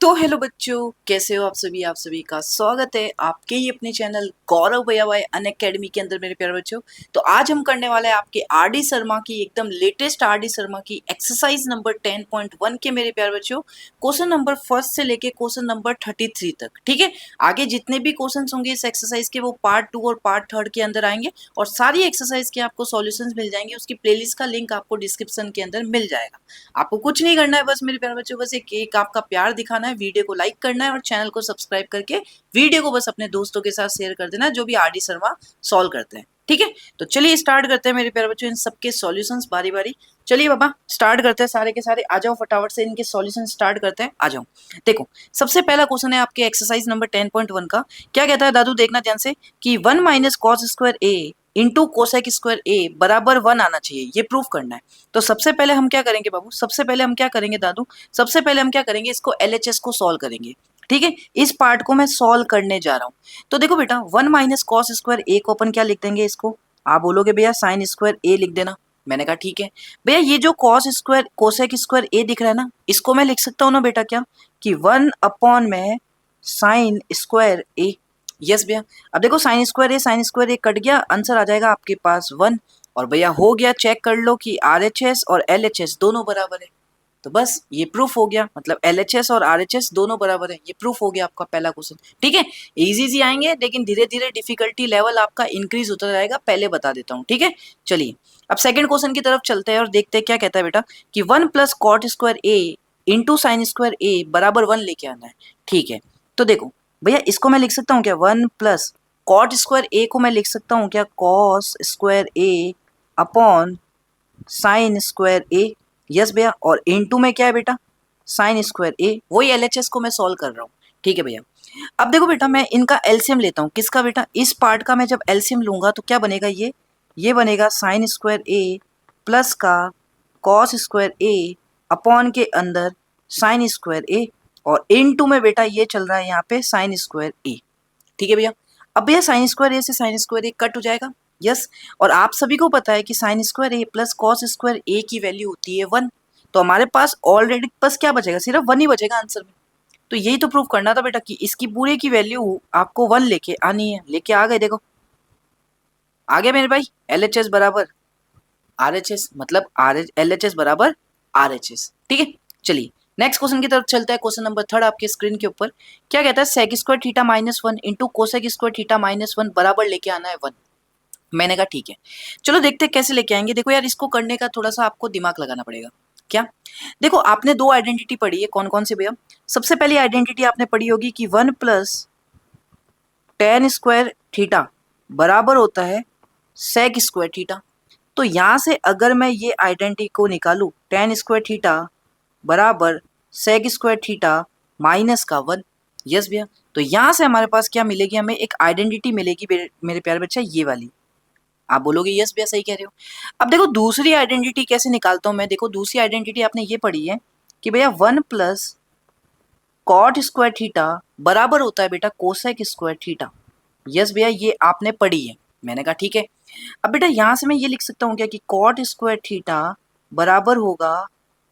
तो हेलो बच्चों, कैसे हो आप सभी का स्वागत है आपके ही अपने चैनल गौरव भैया भाई अनअकैडमी के अंदर। मेरे प्यारे बच्चों, तो आज हम करने वाले हैं आपके आर डी शर्मा की एकदम लेटेस्ट आर डी शर्मा की एक्सरसाइज नंबर 10.1 के मेरे प्यारे बच्चों क्वेश्चन नंबर फर्स्ट से लेके क्वेश्चन नंबर 33 तक। ठीक है, आगे जितने भी क्वेश्चन होंगे इस एक्सरसाइज के वो पार्ट 2 और पार्ट 3 के अंदर आएंगे और सारी एक्सरसाइज के आपको सॉल्यूशंस मिल जाएंगे। उसकी प्लेलिस्ट का लिंक आपको डिस्क्रिप्शन के अंदर मिल जाएगा। आपको कुछ नहीं करना है, बस मेरे प्यारे बच्चों बस एक आपका प्यार दिखाना है, वीडियो को लाइक करना है और चैनल को सब्सक्राइब करके वीडियो को बस अपने दोस्तों के साथ शेयर कर देना जो भी आर डी शर्मा सॉल्व करते हैं। ठीक है, तो चलिए स्टार्ट करते हैं मेरे प्यारे बच्चों इन सबके सॉल्यूशंस बारी बारी। चलिए बाबा स्टार्ट करते हैं सारे के सारे, आ जाओ फटाफट से इनके सॉल्यूशन स्टार्ट करते हैं। आ जाओ, देखो सबसे पहला क्वेश्चन है आपके एक्सरसाइज नंबर 10.1 का। क्या कहता है दादू, देखना ध्यान से कि 1 minus cos square A into cosec square A बराबर 1 आना चाहिए, ये प्रूफ करना है। तो सबसे पहले हम क्या करेंगे बाबू, सबसे पहले हम क्या करेंगे दादू, सबसे पहले हम क्या करेंगे, इसको एलएचएस को सॉल्व करेंगे। ठीक है, इस पार्ट को मैं सॉल्व करने जा रहा हूँ। तो देखो बेटा 1 माइनस कॉस स्क्वायर ए को अपन क्या लिख देंगे, इसको आप बोलोगे भैया साइन स्क्वायर ए लिख देना। मैंने कहा ठीक है भैया, ये जो कॉस स्क्वायर कोसेक स्क्वायर ए दिख रहा है ना, इसको मैं लिख सकता हूँ ना बेटा क्या, कि 1 अपॉन में साइन स्क्वायर ए। यस भैया, अब देखो साइन स्क्वायर ए कट गया, आंसर आ जाएगा आपके पास 1। और भैया हो गया, चेक कर लो कि आरएचएस और एलएचएस दोनों बराबर है। तो बस ये प्रूफ हो गया, मतलब एलएचएस और आरएचएस दोनों बराबर है, ये प्रूफ हो गया आपका पहला क्वेश्चन। ठीक है, इजी आएंगे लेकिन धीरे धीरे डिफिकल्टी लेवल आपका इंक्रीज होता जाएगा, पहले बता देता हूँ। ठीक है, चलिए अब सेकंड क्वेश्चन की तरफ चलते हैं और देखते हैं क्या कहता है बेटा, कि 1 plus cot square A into sine square A बराबर 1 लेके आना है। ठीक है, तो देखो भैया इसको मैं लिख सकता हूँ क्या, 1 प्लस कॉट स्क्वायर ए को मैं लिख सकता हूँ क्या, cos square A upon sine square A. Yes भैया, और इनटू में क्या है बेटा, साइन स्क्वायर ए, वही एलएचएस को मैं सॉल्व कर रहा हूँ। ठीक है भैया, अब देखो बेटा मैं इनका एलसीएम लेता हूँ। किसका बेटा, इस पार्ट का मैं जब एलसीएम लूंगा तो क्या बनेगा, ये बनेगा साइन स्क्वायर ए प्लस का कॉस स्क्वायर ए अपॉन के अंदर साइन स्क्वायर ए, और इनटू में बेटा ये चल रहा है यहाँ पे साइन स्क्वायर ए। ठीक है भैया, अब भैया साइन स्क्वायर ए से साइन स्क्वायर ए कट हो जाएगा। यस, और आप सभी को पता है कि sign square A plus cos square ए की वैल्यू होती है 1। तो हमारे पास ऑलरेडी बस क्या बचेगा, सिर्फ 1 ही बचेगा आंसर में। तो यही तो प्रूफ करना था बेटा कि इसकी पूरे की वैल्यू आपको 1 लेके आनी है। लेके आ गए, देखो आ गया मेरे भाई, एलएचएस बराबर आरएचएस, मतलब एलएचएस बराबर आरएचएस। ठीक है, चलिए नेक्स्ट क्वेश्चन की तरफ चलते हैं। क्वेश्चन नंबर 3 आपके स्क्रीन के ऊपर क्या कहता है, sec square theta minus 1 into cosec square theta minus 1 बराबर लेके आना है 1। मैंने कहा ठीक है, चलो देखते हैं कैसे लेके आएंगे। देखो यार, इसको करने का थोड़ा सा आपको दिमाग लगाना पड़ेगा। क्या, देखो आपने 2 आइडेंटिटी पढ़ी है, कौन कौन से भैया, सबसे पहली आइडेंटिटी आपने पढ़ी होगी कि 1 प्लस टेन स्क्वायर थीटा बराबर होता है सेक स्क्वायर थीटा। तो यहां से अगर मैं ये आइडेंटिटी को निकालू, टेन स्क्वायर थीटा बराबर सेक स्क्वायर थीटा माइनस का 1। यस भैया, तो यहां से हमारे पास क्या मिलेगी, हमें एक आइडेंटिटी मिलेगी मेरे प्यारे बच्चा, ये वाली। आप बोलोगे यस भैया सही कह रहे हो। अब देखो दूसरी आइडेंटिटी कैसे निकालता हूं मैं, देखो दूसरी आइडेंटिटी आपने ये पढ़ी है कि भैया 1 प्लस कॉट स्क्वायर थीटा बराबर होता है बेटा कोसेक स्क्वायर थीटा। यस भैया, ये आपने पढ़ी है। मैंने कहा ठीक है, अब बेटा यहां से मैं ये लिख सकता हूँ क्या कि कॉट स्क्वायर थीटा बराबर होगा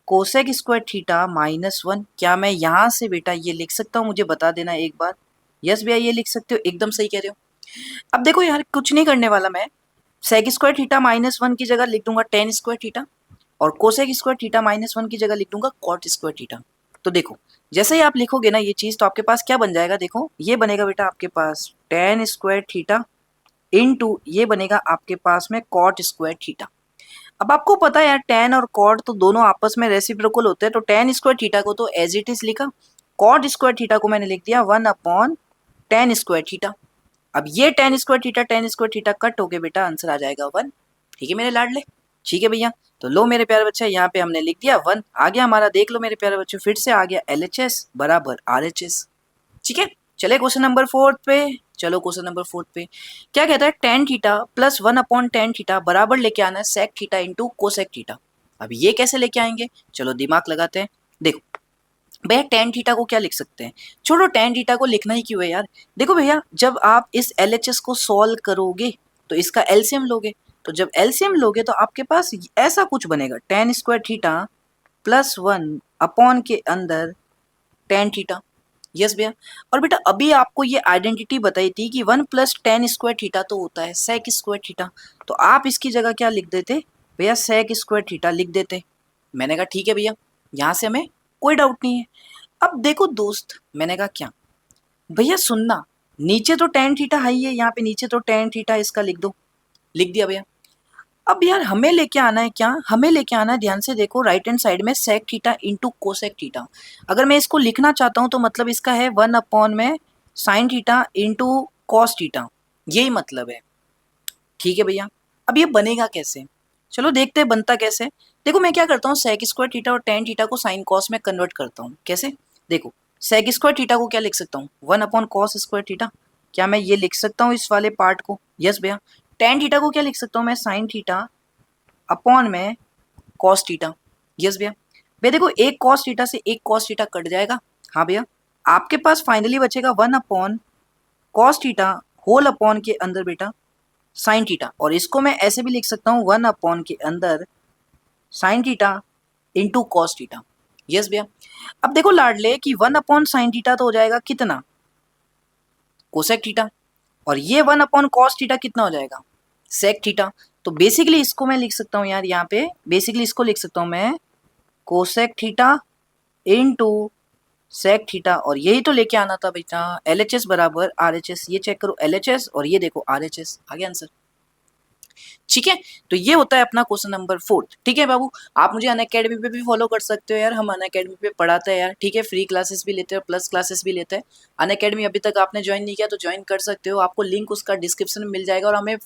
कोसेक स्क्वायर थीटा माइनस 1। क्या मैं यहां से बेटा ये लिख सकता हूँ, मुझे बता देना एक बार। यस भैया ये लिख सकते हो, एकदम सही कह रहे हो। अब देखो यार कुछ नहीं करने वाला मैं, सेक स्क्वायर थीटा माइनस 1 की जगह लिख दूंगा टेन स्क्वायर थीटा, और कोसेक स्क्वायर थीटा माइनस 1 की जगह लिख दूंगा कॉट स्क्वायर थीटा। तो देखो जैसे ही आप लिखोगे ना ये चीज, तो आपके पास क्या बन जाएगा, देखो ये बनेगा बेटा आपके पास टेन स्क्वायर थीटा इनटू ये बनेगा आपके पास में कॉट स्क्वायर थीटा। अब आपको पता है यार टेन और कॉट तो दोनों आपस में रेसिप्रोकल होते हैं, तो टेन स्क्वायर थीटा को तो एज इट इज लिखा, कॉट स्क्वायर थीटा को मैंने लिख दिया 1 अपॉन टेन स्क्वायर थीटा। अब ये टेन स्क्वायर थीटा कट होके बेटा आंसर आ जाएगा 1। ठीक है मेरे लाडले, ठीक है भैया, तो लो मेरे प्यारे बच्चे यहाँ पे हमने लिख दिया 1 आ गया हमारा, देख लो मेरे प्यारे बच्चों फिर से आ गया एलएचएस बराबर आरएचएस। ठीक है, चले क्वेश्चन नंबर 4 पे। चलो क्वेश्चन नंबर 4 पे क्या कहता है, tan theta plus 1 upon tan theta बराबर लेके आना है sec theta into cosec theta. अब ये कैसे लेके आएंगे, चलो दिमाग लगाते हैं। देखो भैया टेन थीटा को क्या लिख सकते हैं, छोड़ो टेन थीटा को लिखना ही क्यों है यार। देखो भैया जब आप इस एलएचएस को सॉल्व करोगे तो इसका एलसीएम लोगे, तो जब एलसीएम लोगे तो आपके पास ऐसा कुछ बनेगा, ten square theta plus 1 upon के अंदर टेन थीटा। यस भैया। और बेटा अभी आपको ये आइडेंटिटी बताई थी कि 1 + tan² थीटा तो होता है sec² थीटा, तो आप इसकी जगह क्या लिख देते भैया, sec² थीटा लिख देते। मैंने कहा ठीक है भैया, यहाँ से हमें कोई डाउट नहीं है। अब देखो दोस्त, मैंने कहा क्या भैया, सुनना, नीचे तो tan थीटा है ही है, यहाँ पे नीचे तो tan थीटा इसका लिख दो। लिख दिया भैया। अब यार हमें लेके आना है क्या, हमें लेके आना है, ध्यान से देखो, राइट हैंड साइड में sec theta into cosec theta. अगर मैं इसको लिखना चाहता हूं तो मतलब इसका है 1 में sine theta into cos theta, यही मतलब है। ठीक है भैया। अब ये बनेगा कैसे, चलो देखते हैं बनता कैसे। देखो मैं क्या करता हूँ, sec² थीटा और tan थीटा को साइन कॉस में कन्वर्ट करता हूँ। कैसे, देखो sec² थीटा को क्या लिख सकता हूँ, 1/cos² थीटा। क्या मैं ये लिख सकता हूँ इस वाले पार्ट को? यस भैया। tan थीटा को क्या लिख सकता हूँ मैं, साइन थीटा अपॉन में कॉस थीटा। यस भैया। भैया देखो, एक कॉस थीटा से एक कॉस थीटा कट जाएगा। हाँ भैया। आपके पास फाइनली बचेगा 1/cos थीटा होल अपॉन के अंदर बेटा साइन थीटा, और इसको मैं ऐसे भी लिख सकता हूँ 1 के अंदर sign theta into cos theta. Yes भैया। अब देखो लाडले कि 1/sin थीटा तो हो जाएगा कितना, कोसेक थीटा, और ये 1/cos थीटा कितना हो जाएगा, सेक थीटा। तो बेसिकली इसको मैं लिख सकता हूँ यार, यहाँ पे बेसिकली इसको लिख सकता हूँ मैं cosec theta into sec theta, और यही तो लेके आना था बेटा, LHS बराबर RHS। ये चेक करो LHS और ये देखो RHS, आ गया आंसर। ठीक है, तो ये होता है अपना क्वेश्चन नंबर 4। ठीक है बाबू, आप मुझे अनअकैडमी पे भी फॉलो कर सकते हो यार, हम अनअकैडमी पे पढ़ाते हैं यार। ठीक है, फ्री क्लासेस भी लेते हैं, प्लस क्लासेस भी लेते हैं। अनअकैडमी अभी तक आपने ज्वाइन नहीं किया तो ज्वाइन कर सकते हो, आपको लिंक उसका डिस्क्रिप्शन में मिल जाएगा, और हमें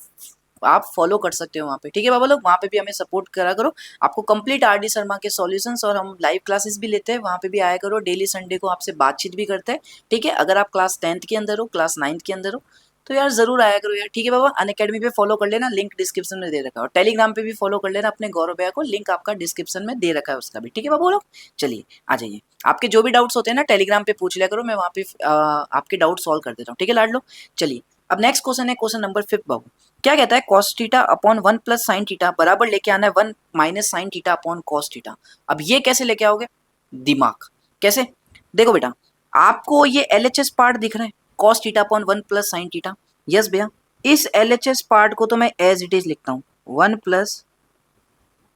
आप फॉलो कर सकते हो वहाँ पे। ठीक है बाबा लोग, वहाँ पे भी हमें सपोर्ट करा करो। आपको कंप्लीट RD शर्मा के सॉल्यूशंस और हम लाइव क्लासेस भी लेते हैं, वहाँ पे भी आया करो। डेली संडे को आपसे बातचीत भी करते हैं। ठीक है, अगर आप क्लास 10th के अंदर हो, क्लास 9th के अंदर हो, तो यार जरूर आया करो यार। ठीक है बाबा, अनअकैडमी पे फॉलो कर लेना, लिंक डिस्क्रिप्शन में दे रखा है, और टेलीग्राम पे भी फॉलो कर लेना अपने गौरव भैया को, लिंक आपका डिस्क्रिप्शन में दे रखा है उसका भी। ठीक है बाबू लोग, चलिए आ जाइए। आपके जो भी डाउट्स होते हैं ना टेलीग्राम पे पूछ लिया करो, मैं वहाँ पे आपके डाउट सॉल्व कर देता हूँ। ठीक है लाड लो, चलिए अब नेक्स्ट क्वेश्चन है क्वेश्चन नंबर 5 बाबू। क्या कहता है, cos theta upon 1 + sin theta बराबर लेके आना है 1 - sin theta upon cos theta. अब ये कैसे लेके आओगे, दिमाग कैसे, देखो बेटा, आपको ये LHS पार्ट दिख रहा है, cos theta upon 1 + sin theta. Yes भैया, इस LHS पार्ट को तो मैं एज इट इज लिखता हूँ 1 +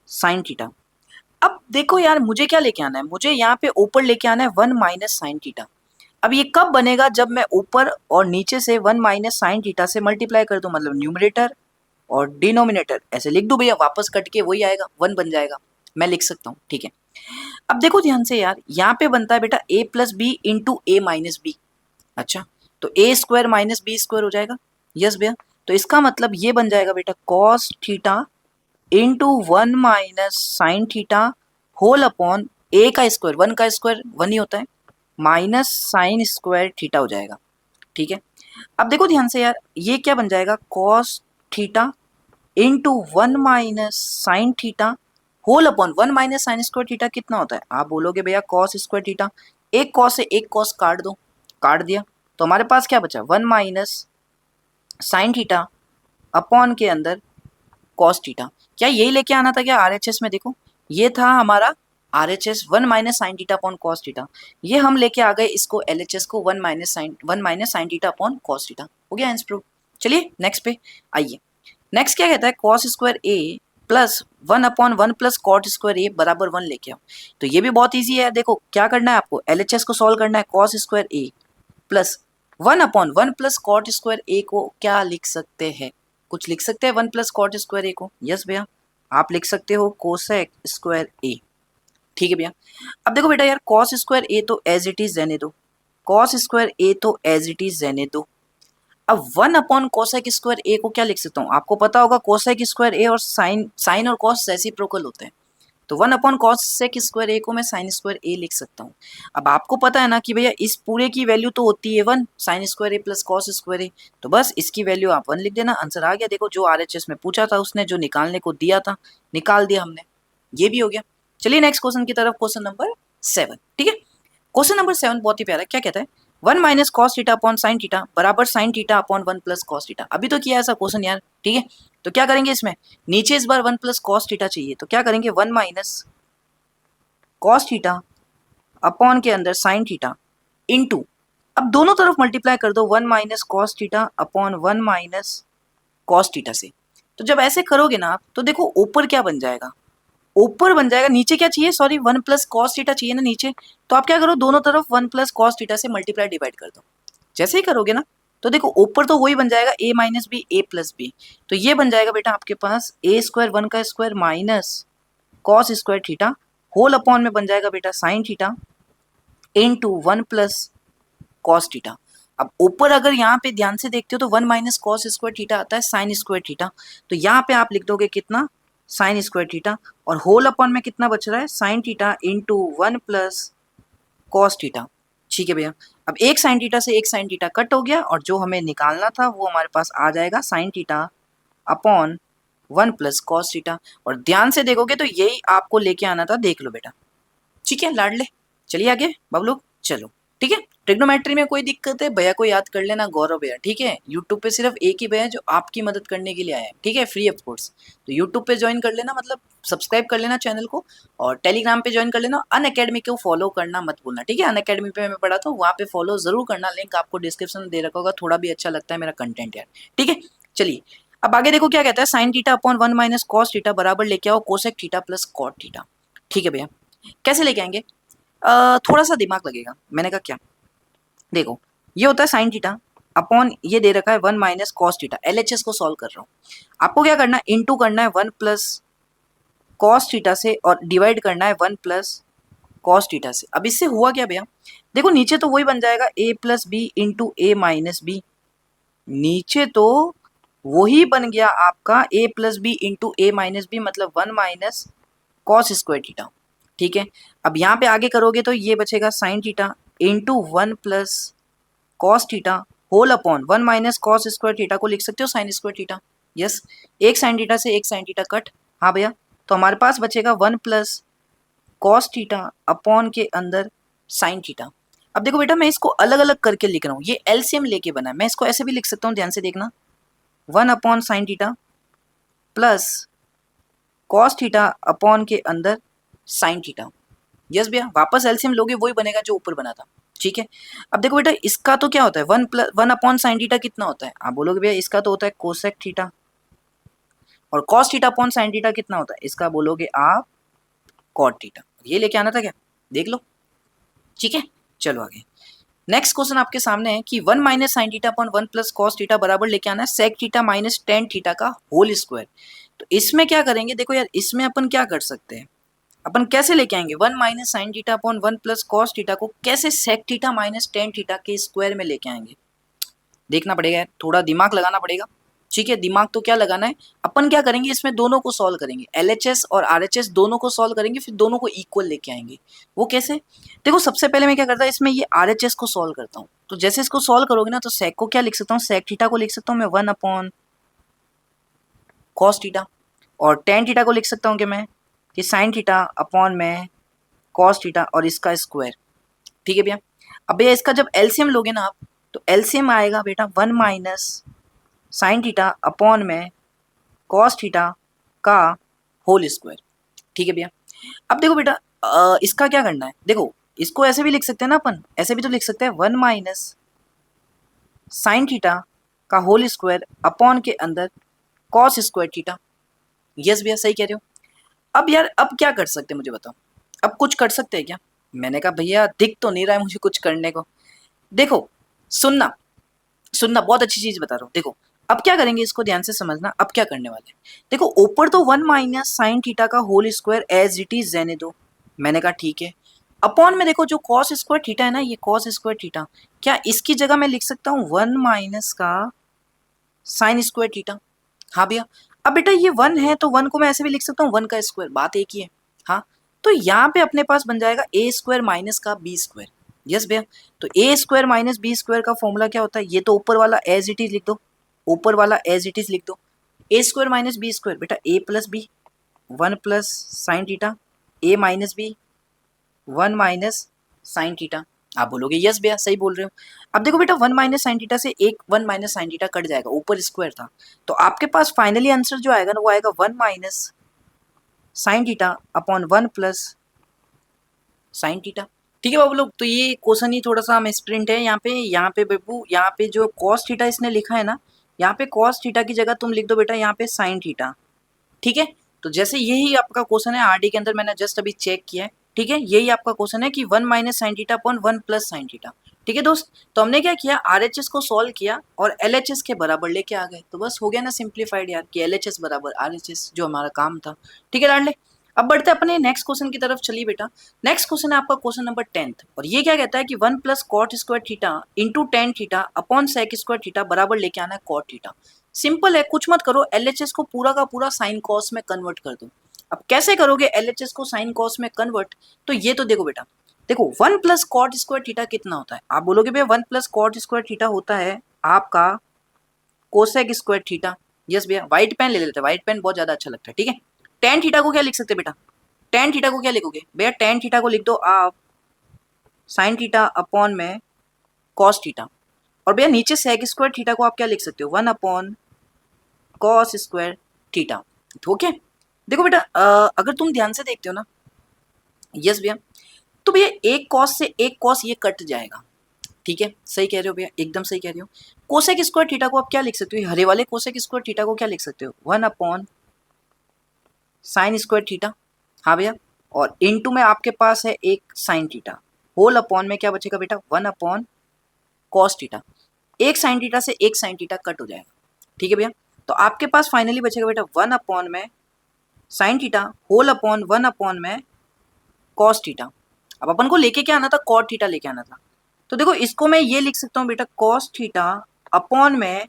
sin थीटा। अब देखो यार, मुझे क्या लेके आना है, मुझे यहाँ पे ऊपर लेके आना है 1 - sin थीटा। अब ये कब बनेगा, जब मैं ऊपर और नीचे से 1 - sin थीटा से मल्टीप्लाई कर दूं, मतलब न्यूमरेटर और डिनोमिनेटर ऐसे लिख दूं भैया, वापस कट के वही आएगा, 1 बन जाएगा। मैं लिख सकता हूँ। ठीक है, अब देखो ध्यान से यार, यहाँ पे बनता है बेटा a + b into a - b। अच्छा, तो a² - b² हो जाएगा। यस भैया, तो इसका मतलब ये बन जाएगा बेटा cos theta into 1 - sin theta whole upon a का स्क्वायर, 1 का स्क्वायर 1 ही होता है, माइनस sin² थीटा हो जाएगा। ठीक है, अब देखो ध्यान से यार, ये क्या बन जाएगा, cos theta into 1 - sin theta whole upon 1 - sin² theta कितना होता है, आप बोलोगे भैया cos² थीटा, एक cos से एक cos काट दो, काट दिया, तो हमारे पास क्या बचा 1 - sin थीटा अपॉन के अंदर cos थीटा। क्या यही लेके आना था क्या RHS में, देखो ये था हमारा RHS 1 - sin theta upon cos theta, ये हम लेके आ गए इसको LHS को 1 - sin theta upon cos theta. हो गया आंसर प्रूफ। चलिए नेक्स्ट पे आइए। नेक्स्ट क्या कहता है, cos² a plus 1/1 + cot² a बराबर 1 लेके आओ। तो ये भी बहुत ईजी है, देखो क्या करना है आपको, LHS को सॉल्व करना है, cos² a plus 1/1 + cot² a को क्या लिख सकते हैं, कुछ लिख सकते हैं 1 + cot² a को। यस भैया, आप लिख सकते हो cosec² a। ठीक है भैया, अब देखो बेटा यार, cos² a तो एज इट इज रहने दो, cos² a तो एज इट इज रहने दो। अब 1/cosec² a को क्या लिख सकता हूँ, आपको पता होगा cosec² a और साइन और cos रेसिप्रोकल होते हैं, तो 1/cosec² a को मैं sin² a लिख सकता हूँ। अब आपको पता है ना कि भैया इस पूरे की वैल्यू तो होती है 1 sin² a plus cos² a, तो बस इसकी वैल्यू आप 1 लिख देना, आंसर आ गया। देखो जो RHS में पूछा था उसने जो निकालने को दिया था निकाल दिया हमने, ये भी हो गया। चलिए नेक्स्ट क्वेश्चन की तरफ, क्वेश्चन नंबर 7। ठीक है, क्वेश्चन नंबर 7 बहुत ही प्यारा, क्या कहता है 1 - cos theta upon sin theta बराबर sin theta upon 1 + cos theta. अभी तो किया ऐसा क्वेश्चन यार। ठीक है, तो क्या करेंगे इसमें, नीचे इस बार 1 + cos थीटा चाहिए, तो क्या करेंगे 1 - cos थीटा अपॉन के अंदर साइन थीटा इनटू, अब दोनों तरफ मल्टीप्लाई कर दो 1 minus cos theta upon 1 minus cos theta से। तो जब ऐसे करोगे ना आप, तो देखो ऊपर क्या बन जाएगा, ऊपर बन जाएगा, नीचे क्या चाहिए, सॉरी 1 प्लस कॉस थीटा चाहिए ना नीचे। तो आप क्या करो, दोनों तरफ 1 प्लस कॉस थीटा से मल्टीप्लाई डिवाइड कर दो। जैसे ही करोगे ना, तो देखो ऊपर तो वही बन जाएगा a minus b a plus b. तो ये बन जाएगा बेटा आपके पास a स्क्वायर 1 का square minus cos square theta whole upon में बन जाएगा बेटा sine theta into 1 plus cos theta. अब ऊपर अगर यहाँ पे ध्यान से देखते हो तो 1 माइनस कॉस स्क्वायर थीटा आता है साइन स्क्वायर थीटा। तो यहाँ पे आप लिख दोगे कितना, साइन स्क्वायर थीटा, और होल अपॉन में कितना बच रहा है, sine theta into 1 plus cos theta. ठीक है भैया, अब एक साइन थीटा से एक साइन थीटा कट हो गया, और जो हमें निकालना था वो हमारे पास आ जाएगा sign theta upon 1 plus cos theta. और ध्यान से देखोगे तो यही आपको लेके आना था, देख लो बेटा। ठीक है लाडले, चलिए आगे बबलू, चलो ठीक है। ट्रिग्नोमेट्री में कोई दिक्कत है भैया को याद कर लेना, गौरव भैया, ठीक है। यूट्यूब पे सिर्फ एक ही भैया जो आपकी मदद करने के लिए आया है, ठीक है, फ्री ऑफ कोर्स। तो यूट्यूब पे ज्वाइन कर लेना, मतलब सब्सक्राइब कर लेना चैनल को, और टेलीग्राम पे ज्वाइन कर लेना। अनअकैडमी को फॉलो करना मत भूलना, ठीक है। अनअकैडमी पे मैं पढ़ाता हूँ, वहाँ पे फॉलो जरूर करना, लिंक आपको डिस्क्रिप्शन में दे रखा होगा। थोड़ा भी अच्छा लगता है मेरा कंटेंट यार, ठीक है। चलिए अब आगे देखो क्या कहता है, sine theta upon 1 minus cos theta बराबर लेके आओ cosec theta plus cot theta. ठीक है भैया, कैसे लेके आएंगे, थोड़ा सा दिमाग लगेगा। मैंने कहा क्या, देखो ये होता है साइन थीटा अपॉन ये दे रखा है 1 माइनस कॉस थीटा, एलएचएस को सॉल्व कर रहा हूँ। आपको क्या करना है, इनटू करना है 1 प्लस कॉस थीटा से, और डिवाइड करना है 1 प्लस कॉस थीटा से। अब इससे हुआ क्या भैया, देखो नीचे तो वही बन जाएगा a plus B into A minus b, नीचे तो वही बन गया आपका a plus B into A minus b, मतलब 1 माइनस कॉस स्क्वायर थीटा। ठीक है, अब यहाँ पे आगे करोगे तो ये बचेगा sine theta into 1 plus cos theta whole upon 1 minus cos square theta को लिख सकते हो साइन स्क्वायर थीटा। यस, एक साइन थीटा से एक साइन थीटा कट, हाँ भैया। तो हमारे पास बचेगा 1 प्लस कॉस थीटा अपॉन के अंदर साइन थीटा। अब देखो बेटा मैं इसको अलग अलग करके लिख रहा हूँ, ये एलसीएम लेके बना है। मैं इसको ऐसे भी लिख सकता हूँ, ध्यान से देखना, 1 upon sine theta plus cos theta upon के अंदर साइन थीटा। यस भैया, वापस एलसीएम लोगे वही बनेगा जो ऊपर बना था। ठीक है, अब देखो बेटा इसका तो क्या होता है, 1 अपॉन साइन थीटा कितना होता है, आप बोलोगे भैया इसका तो होता है कोसेक थीटा, और cos theta upon sine theta कितना होता है, इसका बोलोगे आप कॉट थीटा। ये लेके आना था क्या, देख लो। ठीक है, चलो आगे। नेक्स्ट क्वेश्चन आपके सामने है कि 1 minus sine theta upon 1 plus cos theta बराबर लेके आना है sec theta minus tan theta का होल स्क्वायर। तो इसमें क्या करेंगे, देखो यार इसमें अपन क्या कर सकते हैं, अपन कैसे लेके आएंगे 1 minus sine theta upon 1 plus cos theta को कैसे sec theta minus tan theta के स्क्वायर में लेके आएंगे, देखना पड़ेगा, थोड़ा दिमाग लगाना पड़ेगा। ठीक है, दिमाग तो क्या लगाना है, अपन क्या करेंगे इसमें दोनों को सॉल्व करेंगे, एलएचएस और आरएचएस दोनों को सॉल्व करेंगे, फिर दोनों को इक्वल लेके आएंगे। वो कैसे, देखो सबसे पहले मैं क्या करता हूँ, इसमें ये आरएचएस को सॉल्व करता हूँ। तो जैसे इसको सॉल्व करोगे ना, तो सेक को क्या लिख सकता हूँ, सेक थीटा को लिख सकता हूँ मैं 1 अपॉन कॉस थीटा, और टेन थीटा को लिख सकता हूँ कि मैं कि साइन थीटा अपॉन में कॉस थीटा और इसका स्क्वायर। ठीक है भैया, अब भैया इसका जब एलसीएम लोगे ना आप, तो एलसीएम आएगा बेटा 1 माइनस साइन थीटा अपॉन में कॉस थीटा का होल स्क्वायर। ठीक है भैया, अब देखो बेटा इसका क्या करना है, देखो इसको ऐसे भी लिख सकते हैं ना अपन, ऐसे भी तो लिख सकते हैं 1 माइनस साइन थीटा का होल स्क्वायर अपॉन के अंदर कॉस स्क्वायर थीटा। यस भैया सही कह रहे हो। अब यार अब क्या कर सकते हैं मुझे बताओ, अब कुछ कर सकते हैं क्या, मैंने कहा भैया दिख तो नहीं रहा है मुझे कुछ करने को। देखो सुनना सुनना, बहुत अच्छी चीज बता रहा हूँ, देखो अब क्या करेंगे इसको ध्यान से समझना। अब क्या करने वाले हैं, देखो ऊपर तो 1 माइनस साइन थीटा का whole square as it is रहने दो, मैंने कहा ठीक है। अपॉन में देखो जो कॉस स्क्वायर थीटा है ना, ये कॉस स्क्वायर थीटा, क्या इसकी जगह मैं लिख सकता हूँ 1 माइनस का साइन स्क्वायर थीटा। हाँ भैया, अब बेटा ये 1 है तो 1 को मैं ऐसे भी लिख सकता हूँ 1 का स्क्वायर, बात एक ही है। हाँ, तो यहाँ पे अपने पास बन जाएगा ए स्क्वायर माइनस का बी स्क्वायर। यस भैया, तो ए स्क्वायर माइनस बी स्क्वायर का फॉर्मूला क्या होता है, ये तो ऊपर वाला एज इट इज लिख दो, ऊपर वाला एज इट इज लिख दो। A square minus B square बेटा A plus B 1 plus sine theta, A minus B 1 minus sine theta. आप बोलोगे यस भैया सही बोल रहे हो। अब देखो बेटा 1 माइनस साइन थीटा से एक 1 माइनस साइन थीटा कट जाएगा, ऊपर स्क्वायर था, तो आपके पास फाइनली आंसर जो आएगा ना वो आएगा 1 minus sine theta upon 1 plus sine theta. ठीक है बाबू लोग, तो ये क्वेश्चन ही थोड़ा सा हम स्प्रिंट है यहाँ पे बेबू, यहाँ पे जो कॉस थीटा इसने लिखा है ना, यहाँ पे कॉस थीटा की जगह तुम लिख दो बेटा यहाँ पे साइन थीटा। ठीक है, तो जैसे यही आपका क्वेश्चन है आरडी के अंदर, मैंने जस्ट अभी चेक किया है। ठीक है, यही आपका क्वेश्चन है कि 1 minus sine theta upon 1 plus sine theta. ठीक है दोस्त, तो हमने क्या किया, आरएचएस को सॉल्व किया और एलएचएस के बराबर लेके आ गए, तो बस हो गया ना सिंप्लीफाइड यार, कि एलएचएस बराबर आरएचएस, जो हमारा काम था। ठीक है लाडले, अब बढ़ते अपने नेक्स्ट क्वेश्चन की तरफ। चलिए बेटा, नेक्स्ट क्वेश्चन है आपका क्वेश्चन नंबर 10th, और ये क्या कहता है कि 1 plus cot square theta into tan theta upon sec square theta बराबर लेके आना है कॉट थीटा। सिंपल है, कुछ मत करो, एलएचएस को पूरा का पूरा साइन कॉस में कन्वर्ट कर दो। अब कैसे करोगे एलएचएस को साइन कॉस में कन्वर्ट, तो ये तो देखो बेटा, देखो 1 प्लस कॉट स्क्वायर थीटा कितना होता है, आप बोलोगे भैया 1 प्लस कॉट स्क्वायर थीटा होता है आपका कोसेक स्क्वायर थीटा। यस भैया, व्हाइट पेन ले लेते हैं, व्हाइट पेन बहुत ज्यादा अच्छा लगता है। ठीक है, टेन थीटा को क्या लिख सकते हैं बेटा, टेन थीटा को क्या लिखोगे भैया, टेन थीटा को लिख दो आप साइन थीटा अपॉन में कॉस थीटा, और भैया नीचे सेक स्क्वायर थीटा को आप क्या लिख सकते हो, 1 upon cos square theta. Okay, देखो बेटा अगर तुम ध्यान से देखते हो ना, यस भैया, तो भैया एक कॉस से एक कॉस ये कट जाएगा। ठीक है, सही कह रहे हो भैया, एकदम सही कह रहे हो। कोसेक स्क्वायर थीटा को आप क्या लिख सकते हो, हरे वाले कोसेक स्क्वायर थीटा को क्या लिख सकते हो, 1 अपॉन साइन स्क्वायर थीटा। हाँ भैया, और इनटू में आपके पास है एक साइन थीटा, होल अपॉन में क्या बचेगा बेटा, 1 अपॉन कॉस थीटा। एक साइन थीटा से एक साइन थीटा कट हो जाएगा। ठीक है भैया, तो आपके पास फाइनली बचेगा बेटा 1 अपॉन में sine theta whole upon 1 upon में कॉस थीटा। अब अपन को लेके क्या आना था, कॉट थीटा लेके आना था, तो देखो इसको मैं ये लिख सकता हूँ बेटा कॉस थीटा अपॉन में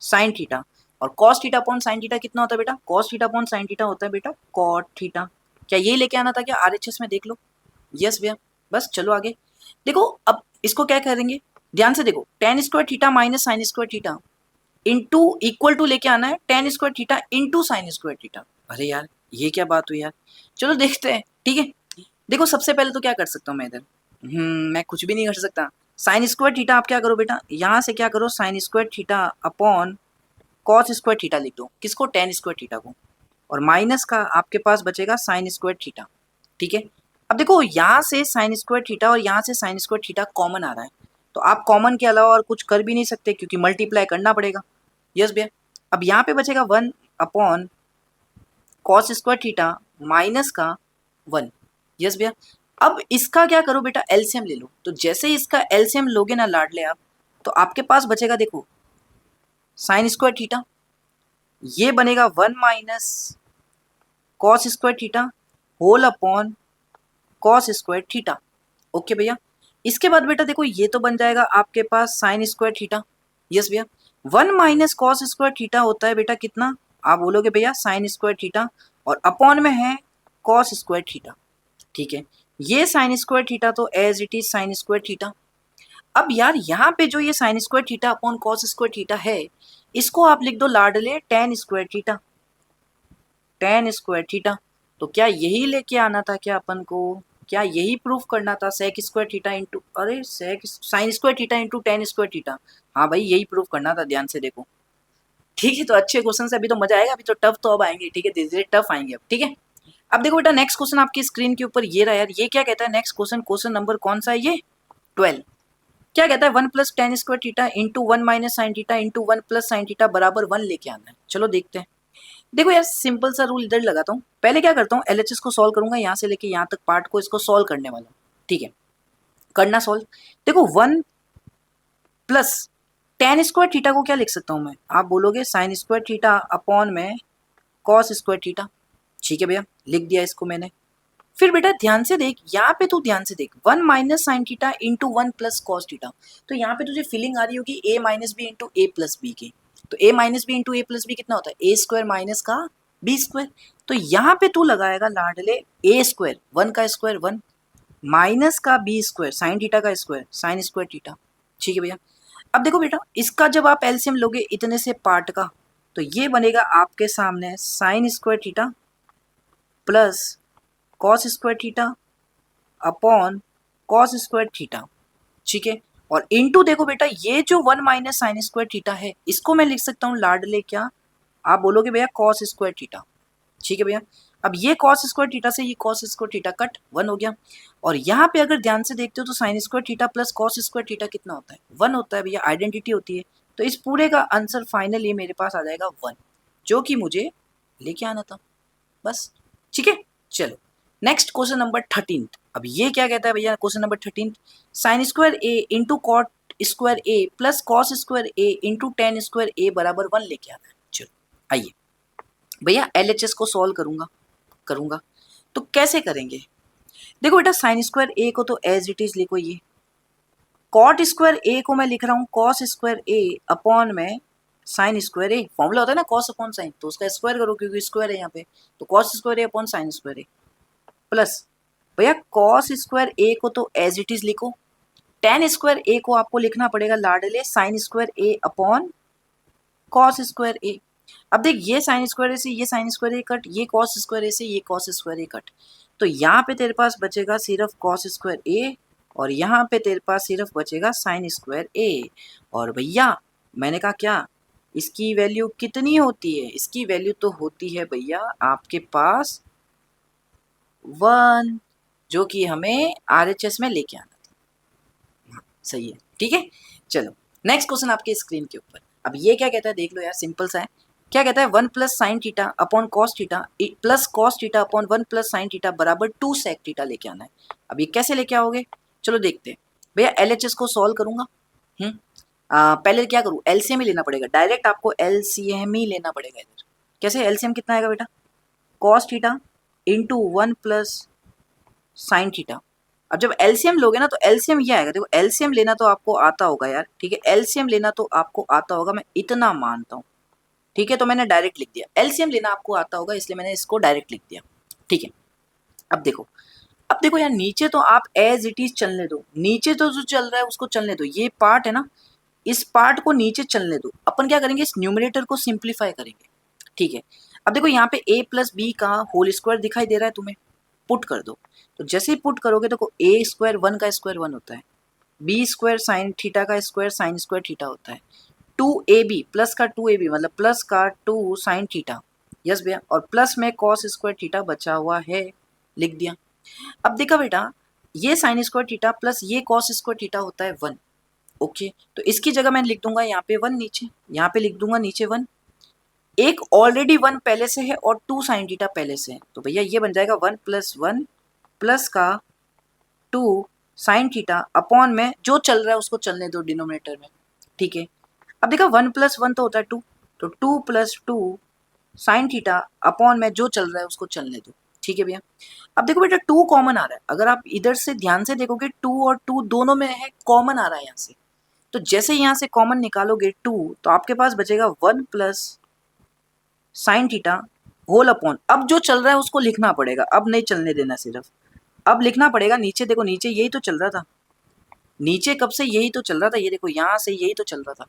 साइन थीटा, और cos theta upon sine theta कितना होता है बेटा, cos theta upon sine theta होता है बेटा कॉट थीटा। क्या यही लेके आना था क्या आरएचएस में, देख लो। यस भैया, बस चलो आगे देखो, अब इसको क्या करेंगे, ध्यान से देखो, tan square theta minus sine square theta into equal to लेके आना है tan square theta into sine square theta. अरे यार ये क्या बात हुई यार, चलो देखते हैं। ठीक है, देखो सबसे पहले तो क्या कर सकता हूँ मैं इधर, मैं कुछ भी नहीं कर सकता। साइन स्क्वायर थीटा आप क्या करो बेटा, यहाँ से क्या करो, sign square theta upon cos square theta लिख दो, किसको, टेन स्क्वायर थीटा को, और माइनस का आपके पास बचेगा साइन स्क्वायर थीटा। ठीक है, अब देखो यहाँ से साइन स्क्वायर थीटा और यहाँ से साइन स्क्वायर थीटा कॉमन आ रहा है, तो आप कॉमन के अलावा और कुछ कर भी नहीं सकते क्योंकि मल्टीप्लाई करना पड़ेगा। यस भैया, अब यहाँ पे बचेगा 1 upon cos square theta minus का 1। यस भैया, अब इसका क्या करो बेटा, एलसीएम ले लो, तो जैसे ही इसका एलसीएम लोगे ना लाडले आप, तो आपके पास बचेगा देखो साइन स्क्वायर थीटा, ये बनेगा 1 minus cos square theta whole upon cos square theta. Okay भैया, इसके बाद बेटा देखो ये तो बन जाएगा आपके पास साइन स्क्वायर थीटा। यस भैया, 1 माइनस कॉस स्क्वायर थीटा होता है बेटा कितना, आप बोलोगे भैया साइन स्क्वायर थीटा, और अपॉन में है कॉस स्क्वायर थीटा। ठीक है, ये साइन स्क्वायर थीटा तो as it is sine square theta. अब यार यहाँ पे जो ये sine square theta upon cos square theta है, इसको आप लिख दो लाडले tan square theta, tan square theta. तो क्या यही लेके आना था क्या अपन को, क्या यही प्रूफ करना था, सेक स्क्वायर थीटा इंटू, अरे sec sine square theta into tan square theta. हाँ भाई यही प्रूफ करना था, ध्यान से देखो। ठीक है, तो अच्छे क्वेश्चन से अभी तो मजा आएगा, अभी तो टफ तो अब आएंगे। ठीक है, धीरे धीरे टफ आएंगे अब। ठीक है, अब देखो बेटा नेक्स्ट क्वेश्चन आपकी स्क्रीन के ऊपर ये रहा यार, ये क्या कहता है नेक्स्ट क्वेश्चन, क्वेश्चन नंबर कौन सा है ये, 12। क्या कहता है, 1 plus tan square theta into 1 minus sine theta into 1 plus sine theta बराबर 1 लेके आना है। चलो देखते हैं। देखो यार सिंपल सा रूल इधर लगाता हूँ, पहले क्या करता हूँ, एलएचएस को सॉल्व करूंगा, यहाँ से लेके यहाँ तक पार्ट को इसको सॉल्व करने वाला हूँ। ठीक है, करना सॉल्व, देखो 1 प्लस टेन स्क्वायर थीटा को क्या लिख सकता हूँ मैं, आप बोलोगे साइन स्क्वायर थीटा अपॉन में कॉस स्क्वायर थीटा। ठीक है भैया, लिख दिया इसको मैंने। फिर बेटा ध्यान से देख, यहाँ पे तू ध्यान से देख, 1 minus sine theta into 1 plus cos theta, तो यहाँ पे तुझे फीलिंग आ रही होगी ए minus B into A plus B की, तो ए minus B into A plus B कितना होता है, ए स्क्वायर माइनस का बी स्क्वायर। तो यहाँ पे तू लगाएगा लाडले ए स्क्वायर, 1 का स्क्वायर 1 माइनस का बी स्क्वायर साइन थीटा का स्क्वायर साइन स्क्वायर थीटा। ठीक है भैया, अब देखो बेटा इसका जब आप एलसीएम लोगे इतने से पार्ट का, तो ये बनेगा आपके सामने sign square theta plus cos square theta upon cos square theta. ठीक है, और इनटू देखो बेटा ये जो 1 माइनस साइन स्क्वायर थीटा है, इसको मैं लिख सकता हूँ लाडले क्या, आप बोलोगे भैया कॉस स्क्वायर थीटा। ठीक है भैया, अब ये कॉस स्क्वायर थीटा से ये कॉस स्क्वायर थीटा कट 1 हो गया। और यहाँ पे अगर ध्यान से देखते हो तो sign square theta plus cos square theta कितना होता है? 1 होता है भैया, आइडेंटिटी होती है। तो इस पूरे का आंसर फाइनली मेरे पास आ जाएगा 1, जो कि मुझे लेके आना था बस। ठीक है, चलो नेक्स्ट क्वेश्चन नंबर 13। अब ये क्या कहता है भैया question number 13, sign square A into cot square A plus cos square A into tan square A बराबर 1 लेके आना है। चलो आइए भैया LHS को सॉल्व करूंगा तो कैसे करेंगे? देखो बेटा, साइन स्क्वायर ए को तो एज इट इज लिखो, ये कॉट स्क्वायर ए को मैं लिख रहा हूँ कॉस स्क्वायर ए अपॉन में साइन स्क्वायर ए। फॉर्मूला होता है ना कॉस अपॉन साइन, तो उसका स्क्वायर करो क्योंकि स्क्वायर है यहाँ पे, तो cos square A upon sine square A plus भैया कॉस स्क्वायर ए को तो एज इट इज लिखो, टेन स्क्वायर ए को आपको लिखना पड़ेगा लाडले sign square A upon cos square A. अब देख, ये साइन स्क्वायर ए से ये साइन स्क्वायर ए कट, ये कॉस स्क्वायर ए से ये कॉस स्क्वायर ए कट, तो यहाँ पे तेरे पास बचेगा सिर्फ कॉस स्क्वायर ए और यहाँ पे तेरे पास सिर्फ बचेगा साइन स्क्वायर ए। और भैया मैंने कहा क्या, इसकी वैल्यू कितनी होती है? इसकी वैल्यू तो होती है भैया आपके पास 1, जो कि हमें RHS में लेके आना था। सही है, ठीक है। चलो नेक्स्ट क्वेश्चन आपके स्क्रीन के ऊपर। अब ये क्या कहता है देख लो यार, सिंपल सा है। क्या कहता है 1 plus sine theta upon cos theta plus cos theta upon 1 plus sine theta बराबर 2 सेक थीटा लेके आना है। अब ये कैसे लेके आओगे? चलो देखते हैं भैया। LHS को सॉल्व करूंगा। पहले क्या करूँ, LCM ही लेना पड़ेगा, डायरेक्ट आपको LCM ही लेना पड़ेगा इधर। कैसे? LCM कितना आएगा बेटा, cos theta into 1 plus sine theta. अब जब LCM लोगे ना तो LCM ये आएगा। देखो LCM लेना तो आपको आता होगा यार, ठीक है, LCM लेना तो आपको आता होगा, मैं इतना मानता हूँ, ठीक है। तो मैंने डायरेक्ट लिख दिया, LCM लेना आपको आता होगा इसलिए मैंने इसको डायरेक्ट लिख दिया, ठीक है। अब देखो यार, नीचे तो आप एज इट इज चलने दो, नीचे तो जो चल रहा है उसको चलने दो, ये पार्ट है ना, इस पार्ट को नीचे चलने दो। अपन क्या करेंगे, इस न्यूमरेटर को सिंप्लीफाई करेंगे, ठीक है। अब देखो यहाँ पे a प्लस बी का होल स्क्वायर दिखाई दे रहा है तुम्हें, पुट कर दो। तो जैसे ही पुट करोगे देखो a स्क्वायर 1 का स्क्वायर 1 होता है, b स्क्वायर साइन थीटा का स्क्वायर साइन स्क्वायर थीटा होता है, 2ab प्लस का 2ab मतलब प्लस का 2 साइन थीटा, यस भैया, और प्लस में कॉस स्क्वायर थीटा बचा हुआ है, लिख दिया। अब देखा बेटा, ये साइन स्क्वायर थीटा प्लस ये कॉस स्क्वायर थीटा होता है 1, ओके। तो इसकी जगह मैं लिख दूंगा यहाँ पे 1 नीचे, यहाँ पे लिख दूंगा नीचे 1। एक ऑलरेडी 1 पहले से है और 2 साइन थीटा पहले से है, तो भैया ये बन जाएगा 1 प्लस 1 प्लस का 2 साइन थीटा अपॉन में जो चल रहा है उसको चलने दो डिनोमिनेटर में, ठीक है। अब देखा 1 प्लस 1 तो होता है 2, तो 2 प्लस 2 साइन थीटा अपॉन में जो चल रहा है उसको चलने दो, ठीक है भैया। अब देखो बेटा 2 कॉमन आ रहा है, अगर आप इधर से ध्यान से देखोगे 2 और 2 दोनों में है, कॉमन आ रहा है यहाँ से, तो जैसे यहाँ से कॉमन निकालोगे 2 तो आपके पास बचेगा 1 plus sine theta whole upon, अब जो चल रहा है उसको लिखना पड़ेगा, अब नहीं चलने देना, सिर्फ अब लिखना पड़ेगा। नीचे देखो, नीचे यही तो चल रहा था, नीचे कब से यही तो चल रहा था, ये देखो यहाँ से यही तो चल रहा था,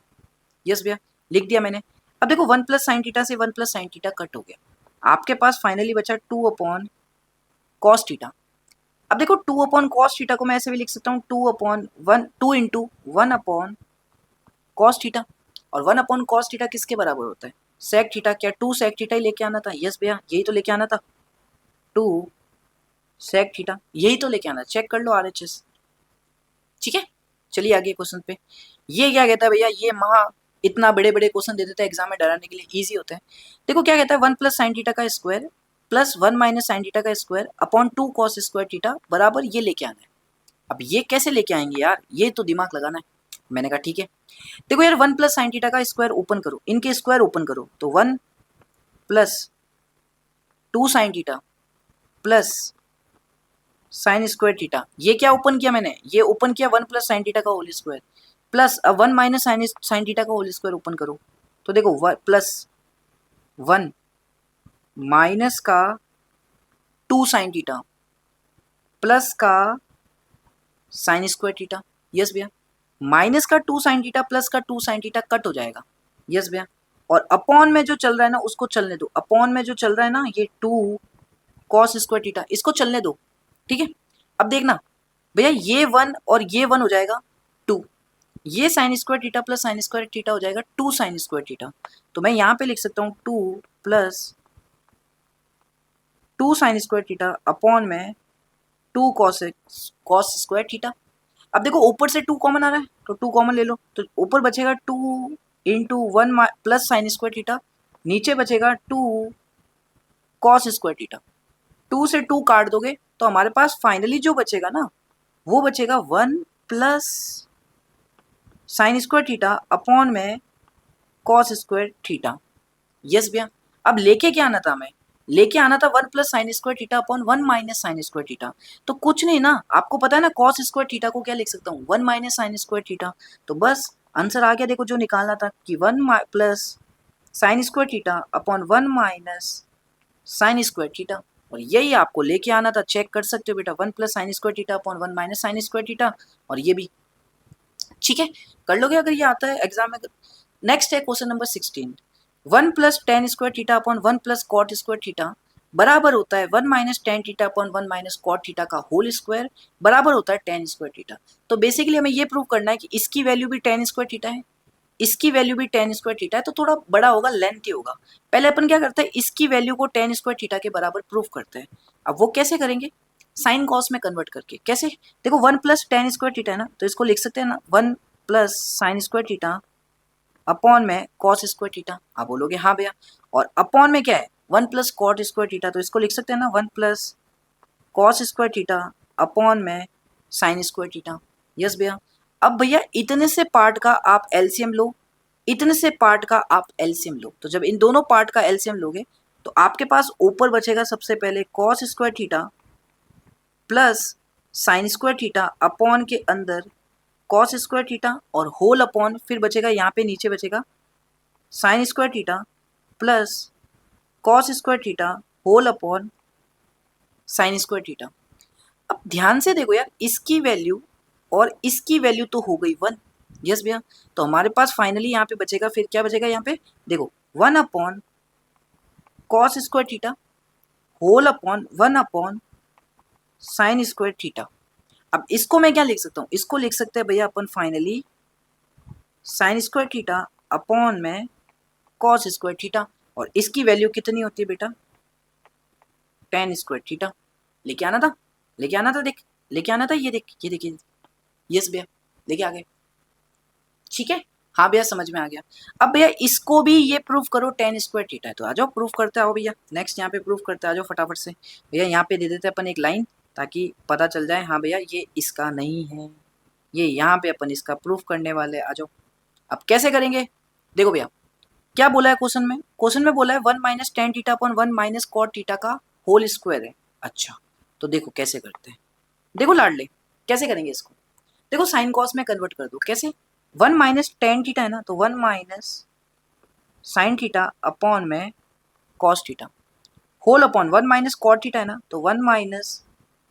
यस भैया, लिख दिया मैंने। अब देखो 1 प्लस साइन थीटा से 1 प्लस साइन थीटा कट हो गया, आपके पास फाइनली बचा 2 अपॉन कॉस थीटा। अब देखो 2 अपॉन कॉस थीटा को मैं ऐसे भी लिख सकता हूँ 2 upon 1, 2 into 1 upon cos theta, और 1 अपॉन कॉस थीटा किसके बराबर होता है, सेक थीटा। क्या 2 सेक थीटा ही लेके आना था? यस भैया, यही तो लेके आना था, 2 सेक थीटा, यही तो लेके आना, चेक कर लो RHS, ठीक है। चलिए आगे क्वेश्चन पे। ये क्या कहता है भैया, ये इतना बड़े बड़े क्वेश्चन दे देता है एग्जाम में डराने के लिए, इजी होता है। देखो क्या कहता है 1 प्लस साइन थीटा का square plus 1 minus sine theta का square upon 2 cos square theta बराबर ये लेके आना है। अब ये कैसे लेके आएंगे यार, ये तो दिमाग लगाना है। मैंने कहा ठीक है। देखो यार 1 प्लस साइन थीटा का स्क्वायर ओपन करो, इनके स्क्वायर ओपन करो, तो 1 plus 2 sine theta plus sine square theta, ये क्या ओपन किया मैंने, ये ओपन किया 1 प्लस साइन थीटा का whole square plus 1 minus sine theta का होल स्क्वायर ओपन करो, तो देखो प्लस 1 माइनस का 2 साइन थीटा प्लस का साइन स्क्वायर थीटा, यस भैया, माइनस का 2 साइन थीटा प्लस का 2 साइन थीटा कट हो जाएगा, यस भैया, और अपॉन में जो चल रहा है ना उसको चलने दो, अपॉन में जो चल रहा है ना ये 2 कॉस स्क्वायर थीटा, इसको चलने दो, ठीक है। अब देखना भैया, ये 1 और ये 1 हो जाएगा 2, ये sine square theta plus sine square theta हो जाएगा 2 साइन स्क्वायर थीटा, तो मैं यहाँ पे लिख सकता हूँ 2 plus two sign square theta upon में टू कॉस स्क्वायर थीटा। अब देखो ऊपर से टू कॉमन आ रहा है तो टू कॉमन ले लो, तो ऊपर बचेगा two into one plus sine square theta, नीचे बचेगा two cos square theta. Two से टू काट दोगे तो हमारे पास फाइनली जो बचेगा ना वो बचेगा one plus sine square theta upon में कॉस स्क्वायर थीटा। यस भैया। अब लेके क्या आना था हमें, लेके आना था one plus sine square theta upon one minus sine square theta. तो कुछ नहीं ना, आपको पता है ना कॉस स्क्वायर थीटा को क्या लिख सकता हूँ, one minus sine square theta. तो बस आंसर आ गया, देखो जो निकालना था कि one plus sine square theta upon one minus sine square theta. और यही आपको लेके आना था, चेक कर सकते हो बेटा, one plus sine square theta upon one minus sine square theta. और ये भी ठीक है, कर लोगे अगर ये आता है एग्जाम में। नेक्स्ट है question number 16, one plus tan square theta upon one plus cot square theta बराबर होता है one minus tan theta upon one minus cot theta का होल स्क्वायर बराबर होता है टेन स्क्वायर थीटा। तो बेसिकली हमें ये प्रूव करना है कि इसकी वैल्यू भी टेन स्क्वायर थीटा है, इसकी वैल्यू भी टेन स्क्वायर थीटा है, तो थोड़ा बड़ा होगा, लेंथी होगा। पहले अपन क्या करते हैं, इसकी वैल्यू को टेन स्क्वायर थीटा के बराबर प्रूव करते हैं। अब वो कैसे करेंगे, साइन कॉस में कन्वर्ट करके। कैसे, देखो one plus tan square theta है ना, तो इसको लिख सकते हैं ना one plus sine square theta upon में कॉस स्क्वायर थीटा। आप बोलोगे हाँ भैया, और अपॉन में क्या है one plus cot square theta, तो इसको लिख सकते हैं ना one plus cos square theta upon में साइन स्क्वायर थीटा। यस भैया। अब भैया इतने से पार्ट का आप एलसीएम लो, इतने से पार्ट का आप एलसीएम लो, तो जब इन दोनों पार्ट का एलसीएम लोगे तो आपके पास ऊपर बचेगा सबसे पहले cos square theta plus sine square theta upon के अंदर कॉस स्क्वायर थीटा और होल अपॉन, फिर बचेगा यहाँ पे नीचे बचेगा sine square theta plus cos square theta whole upon sine square theta. अब ध्यान से देखो यार, इसकी वैल्यू और इसकी वैल्यू तो हो गई वन। यस भैया। तो हमारे पास फाइनली यहाँ पे बचेगा, फिर क्या बचेगा यहाँ पे, देखो one upon cos square theta whole upon one upon sine square theta. अब इसको मैं क्या लिख सकता हूँ, इसको लिख सकते हैं भैया अपन finally sine square theta upon में कॉस स्क्वायर थीटा, और इसकी वैल्यू कितनी होती है बेटा, टेन स्क्वायर थीटा। लेके आना था, लेके आना था, देख लेके आना था, ये देख, ये देखिए। यस भैया, लेके आ गए। ठीक है, हाँ भैया समझ में आ गया। अब भैया इसको भी ये प्रूफ करो टेन स्क्वायर थीटा है, तो आ जाओ प्रूफ करते आओ भैया। नेक्स्ट यहाँ पे प्रूफ करते आ जाओ फटाफट से। भैया यहाँ पे दे देते अपन एक लाइन ताकि पता चल जाए, हाँ भैया ये इसका नहीं है, ये यहाँ पे अपन इसका प्रूफ करने वाले, आ जाओ। अब कैसे करेंगे, देखो भैया क्या बोला है क्वेश्चन में, क्वेश्चन में बोला है one minus tan theta upon one minus cot theta का होल स्क्वायर है। अच्छा, तो देखो कैसे करते हैं, देखो लाडले कैसे करेंगे इसको, देखो साइन कॉस में कन्वर्ट कर दो। कैसे, वन माइनस टेन थीटा है ना, तो one minus sine theta upon में cos theta whole upon one minus cot theta है ना, तो one minus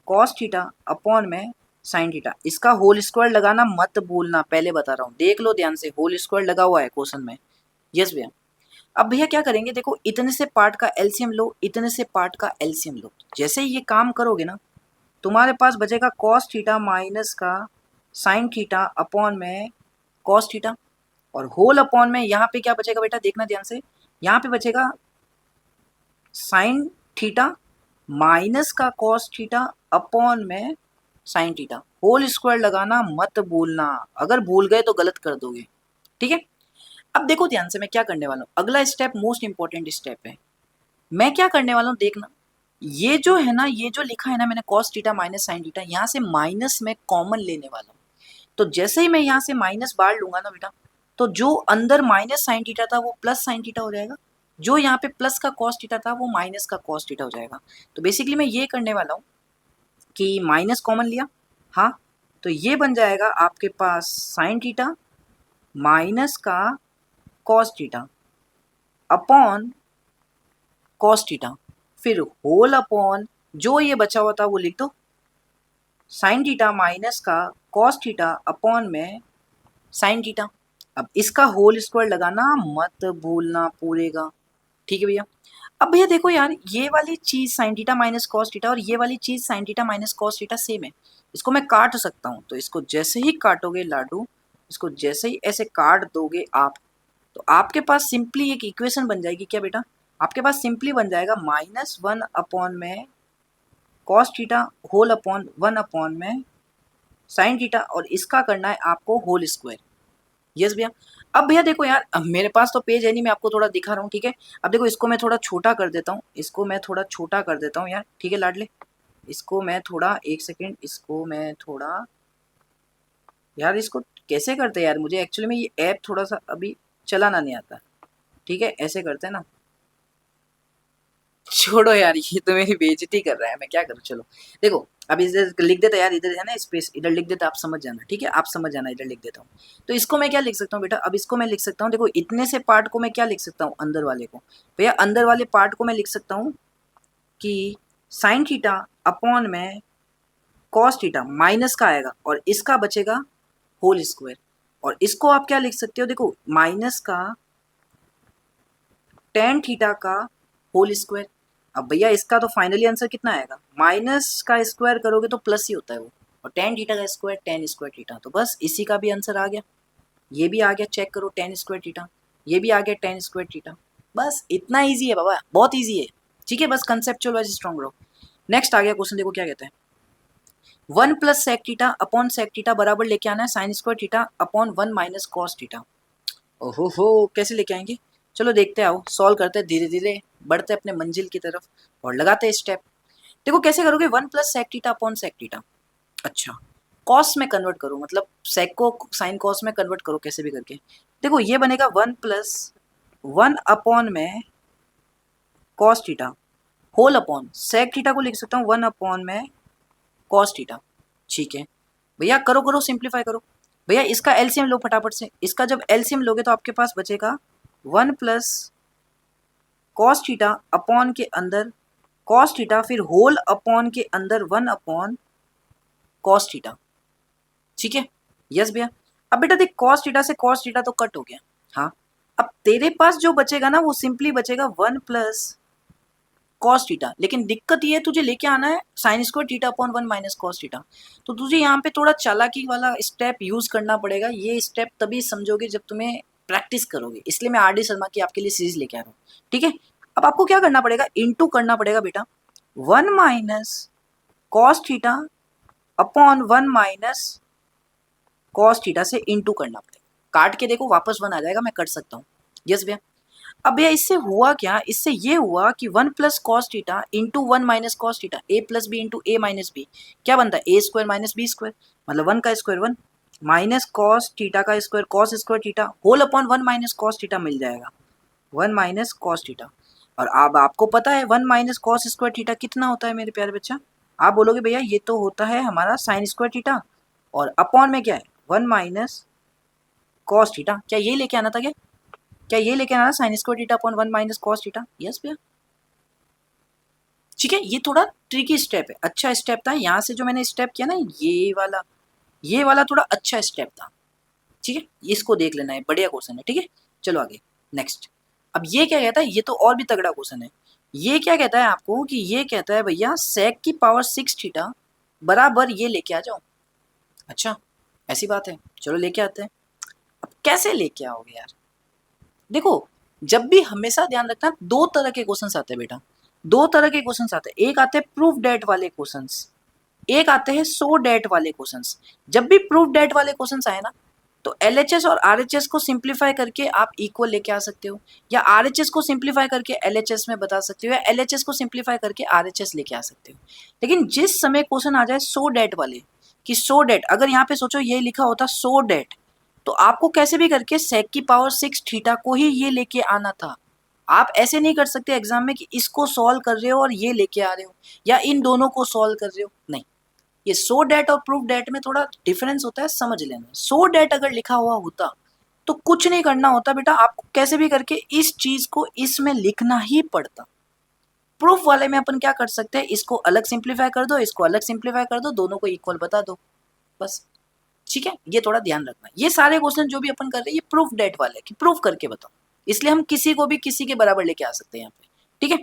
cos theta upon में साइन थीटा। इसका होल स्क्वायर लगाना मत भूलना, पहले बता रहा हूँ, देख लो ध्यान से, होल स्क्वायर लगा हुआ है क्वेश्चन में। यस भैया। अब भैया क्या करेंगे, देखो इतने से पार्ट का एलसीएम लो, इतने से पार्ट का एलसीएम लो। जैसे ही ये काम करोगे ना, तुम्हारे पास बचेगा कॉस थीटा माइनस का साइन थीटा अपॉन में कॉस थीटा, और होल अपॉन में यहाँ पे क्या बचेगा बेटा, देखना ध्यान से, यहाँ पे बचेगा साइन थीटा माइनस का कॉस थीटा अपॉन में साइन थीटा। होल स्क्वायर लगाना मत भूलना, अगर भूल गए तो गलत कर दोगे। ठीक है, अब देखो ध्यान से मैं क्या करने वाला हूँ, अगला स्टेप मोस्ट इंपॉर्टेंट स्टेप है। मैं क्या करने वाला हूँ देखना, ये जो है ना, ये जो लिखा है ना मैंने cos theta minus sine theta, यहाँ से माइनस में कॉमन लेने वाला हूँ। तो जैसे ही मैं यहाँ से माइनस बाहर लूंगा ना बेटा, तो जो अंदर माइनस साइन थीटा था वो प्लस साइन थीटा हो जाएगा, जो यहाँ पे प्लस का कॉस थीटा था वो माइनस का कॉस थीटा हो जाएगा। तो बेसिकली मैं ये करने वाला हूँ कि माइनस कॉमन लिया, हाँ, तो ये बन जाएगा आपके पास साइन थीटा माइनस का cos theta upon cos theta, फिर होल अपॉन जो ये बचा हुआ था वो लिख दो साइन थीटा माइनस का कॉस थीटा अपॉन में साइन थीटा। अब इसका होल स्क्वायर लगाना मत भूलना पूरे का। ठीक है भैया। अब भैया देखो यार, ये वाली चीज sine theta minus cos theta और ये वाली चीज sine theta minus cos theta same है, इसको मैं काट सकता हूँ। तो इसको जैसे ही काटोगे लाडू, इसको जैसे ही ऐसे काट दोगे आप, तो आपके पास सिंपली एक इक्वेशन बन जाएगी क्या बेटा, आपके पास सिंपली बन जाएगा -1 अपॉन में cos theta whole upon 1 upon में साइन थीटा, और इसका करना है आपको होल स्क्वायर। यस भैया। अब भैया देखो यार, अब मेरे पास तो पेज है नहीं, मैं आपको थोड़ा दिखा रहा हूँ, ठीक है। अब देखो इसको मैं थोड़ा छोटा कर देता हूँ, इसको मैं थोड़ा छोटा कर देता हूँ यार, ठीक है लाडले। इसको मैं थोड़ा, एक सेकेंड, इसको मैं थोड़ा, यार इसको कैसे करते हैं यार, मुझे एक्चुअली में ये ऐप थोड़ा सा अभी चलाना नहीं आता, ठीक है। ऐसे करते हैं ना, छोड़ो यार, ये तो मेरी बेइज्जती कर रहा है, मैं क्या करूँ। चलो देखो, अब इधर लिख देता यार, इधर है ना स्पेस, इधर लिख देता, आप समझ जाना, ठीक है, आप समझ जाना, इधर लिख देता हूँ। तो इसको मैं क्या लिख सकता हूँ बेटा, अब इसको मैं लिख सकता हूँ, देखो इतने से पार्ट को मैं क्या लिख सकता हूँ, अंदर वाले को। भैया अंदर वाले पार्ट को मैं लिख सकता हूँ कि साइन थीटा अपॉन में कॉस थीटा, माइनस का आएगा और इसका बचेगा होल स्क्वायर। और इसको आप क्या लिख सकते हो, देखो माइनस का टेन थीटा का होल स्क्वायर। अब भैया इसका तो फाइनली आंसर कितना आएगा, माइनस का स्क्वायर करोगे तो प्लस ही होता है वो, और टेन थीटा का स्क्वायर टेन स्क्वायर थीटा, तो बस इसी का भी आंसर आ गया। ये भी आ गया, चेक करो, टेन स्क्वायर थीटा, ये भी आ गया टेन स्क्वायर थीटा। बस इतना ईजी है बाबा, बहुत ईजी है, ठीक है। बस कंसेप्चुअल वाइज स्ट्रॉन्ग रहो। नेक्स्ट आ गया क्वेश्चन, देखो क्या कहते हैं, 1 प्लस sec theta upon sec theta बराबर लेके आना है sine square theta upon 1 minus cos theta. ओहो हो, कैसे लेके आएंगे, चलो देखते आओ, सॉल्व करते हैं, धीरे धीरे बढ़ते अपने मंजिल की तरफ और लगाते हैं स्टेप। देखो कैसे करोगे, 1 प्लस sec theta upon sec theta, अच्छा कॉस में कन्वर्ट करो, मतलब सेक को साइन कॉस में कन्वर्ट करो कैसे भी करके। देखो ये बनेगा 1 प्लस 1 अपॉन में cos theta whole upon sec theta को लिख सकता हूँ 1 अपॉन में कॉस थीटा, ठीक है। भैया करो करो, सिंप्लीफाई करो। भैया इसका एलसीएम लो फटाफट से, इसका जब एलसीएम लोगे तो आपके पास बचेगा 1 प्लस कॉस थीटा अपॉन के अंदर कॉस थीटा, फिर होल अपॉन के अंदर 1 अपॉन कॉस थीटा, ठीक है। यस भैया। अब बेटा देख, कॉस थीटा से कॉस थीटा तो कट हो गया, हाँ। अब तेरे पास जो बचेगा ना वो सिंपली बचेगा 1 प्लस कॉस थीटा, लेकिन दिक्कत ये है तुझे लेके आना है sine square theta upon 1 minus cos theta, तो तुझे यहाँ पे थोड़ा चालाकी वाला स्टेप यूज करना पड़ेगा। ये स्टेप तभी समझोगे जब तुम्हें प्रैक्टिस करोगे, इसलिए मैं आर डी शर्मा की आपके लिए सीरीज लेके आ रहा हूँ, ठीक है। अब आपको क्या करना पड़ेगा, इनटू करना पड़ेगा बेटा 1 minus cos theta upon 1 minus cos theta से इनटू करना पड़ेगा। काट के देखो वापस 1 आ जाएगा, मैं कर सकता हूँ। यस भैया। अब भैया इससे हुआ क्या, इससे ये हुआ कि 1 plus cos theta into 1 minus cos theta, A plus B into A minus B, क्या बनता है A square minus B square, मतलब 1 का स्क्वायर 1 माइनस कॉस थीटा का square cos square theta whole upon 1 minus cos theta मिल जाएगा 1 minus cos theta. और अब आपको पता है 1 माइनस कॉस स्क्वायर थीटा कितना होता है मेरे प्यारे बच्चा, आप बोलोगे भैया ये तो होता है हमारा साइन स्क्वायर थीटा, और अपॉन में क्या है 1 माइनस कॉस थीटा, क्या ये लेके आना था क्या, क्या ये लेके आना sign square theta upon 1 minus cos theta. Yes भैया, ठीक है। ये थोड़ा ट्रिकी स्टेप है, अच्छा स्टेप था, यहाँ से जो मैंने स्टेप किया ना ये वाला थोड़ा अच्छा स्टेप था, ठीक है। इसको देख लेना है, बढ़िया क्वेश्चन है, ठीक है। चलो आगे नेक्स्ट। अब ये क्या कहता है, ये तो और भी तगड़ा क्वेश्चन है। ये क्या कहता है आपको कि ये कहता है भैया सेक की पावर 6 थीटा बराबर ये लेके आ जाओ। अच्छा ऐसी बात है, चलो लेके आते हैं। अब कैसे लेके आओगे यार, देखो जब भी हमेशा ध्यान रखना, दो तरह के क्वेश्चंस आते हैं बेटा, दो तरह के क्वेश्चंस आते हैं, एक आते हैं प्रूफ डेट वाले क्वेश्चंस, एक आते हैं सो डेट वाले क्वेश्चंस। जब भी प्रूफ डेट वाले क्वेश्चंस आए ना, तो एलएचएस और आरएचएस को सिंप्लीफाई करके आप इक्वल लेके आ सकते हो, या आरएचएस को सिंप्लीफाई करके एलएचएस में बता सकते हो, या एलएचएस को सिंप्लीफाई करके आरएचएस लेके आ सकते हो। लेकिन जिस समय क्वेश्चन आ जाए सो डेट वाले, कि सो डेट, अगर यहाँ पे सोचो ये लिखा होता सो डेट, तो आपको कैसे भी करके सेक की पावर 6 थीटा को ही ये लेके आना था। आप ऐसे नहीं कर सकते एग्जाम में कि इसको सॉल्व कर रहे हो और ये लेके आ रहे हो, या इन दोनों को सॉल्व कर रहे हो, नहीं। ये सो डेट और प्रूफ डेट में थोड़ा डिफरेंस होता है, समझ लेना। सो डेट अगर लिखा हुआ होता तो कुछ नहीं करना होता बेटा, आपको कैसे भी करके इस चीज को इसमें लिखना ही पड़ता। प्रूफ वाले में अपन क्या कर सकते हैं, इसको अलग सिंप्लीफाई कर दो, इसको अलग सिंप्लीफाई कर दो, दोनों को इक्वल बता दो, बस, ठीक है। ये थोड़ा ध्यान रखना, ये सारे क्वेश्चन जो भी अपन कर रहे हैं ये प्रूफ डेट वाले कि प्रूफ करके बताओ, इसलिए हम किसी को भी किसी के बराबर लेके आ सकते हैं यहाँ पे, ठीक है।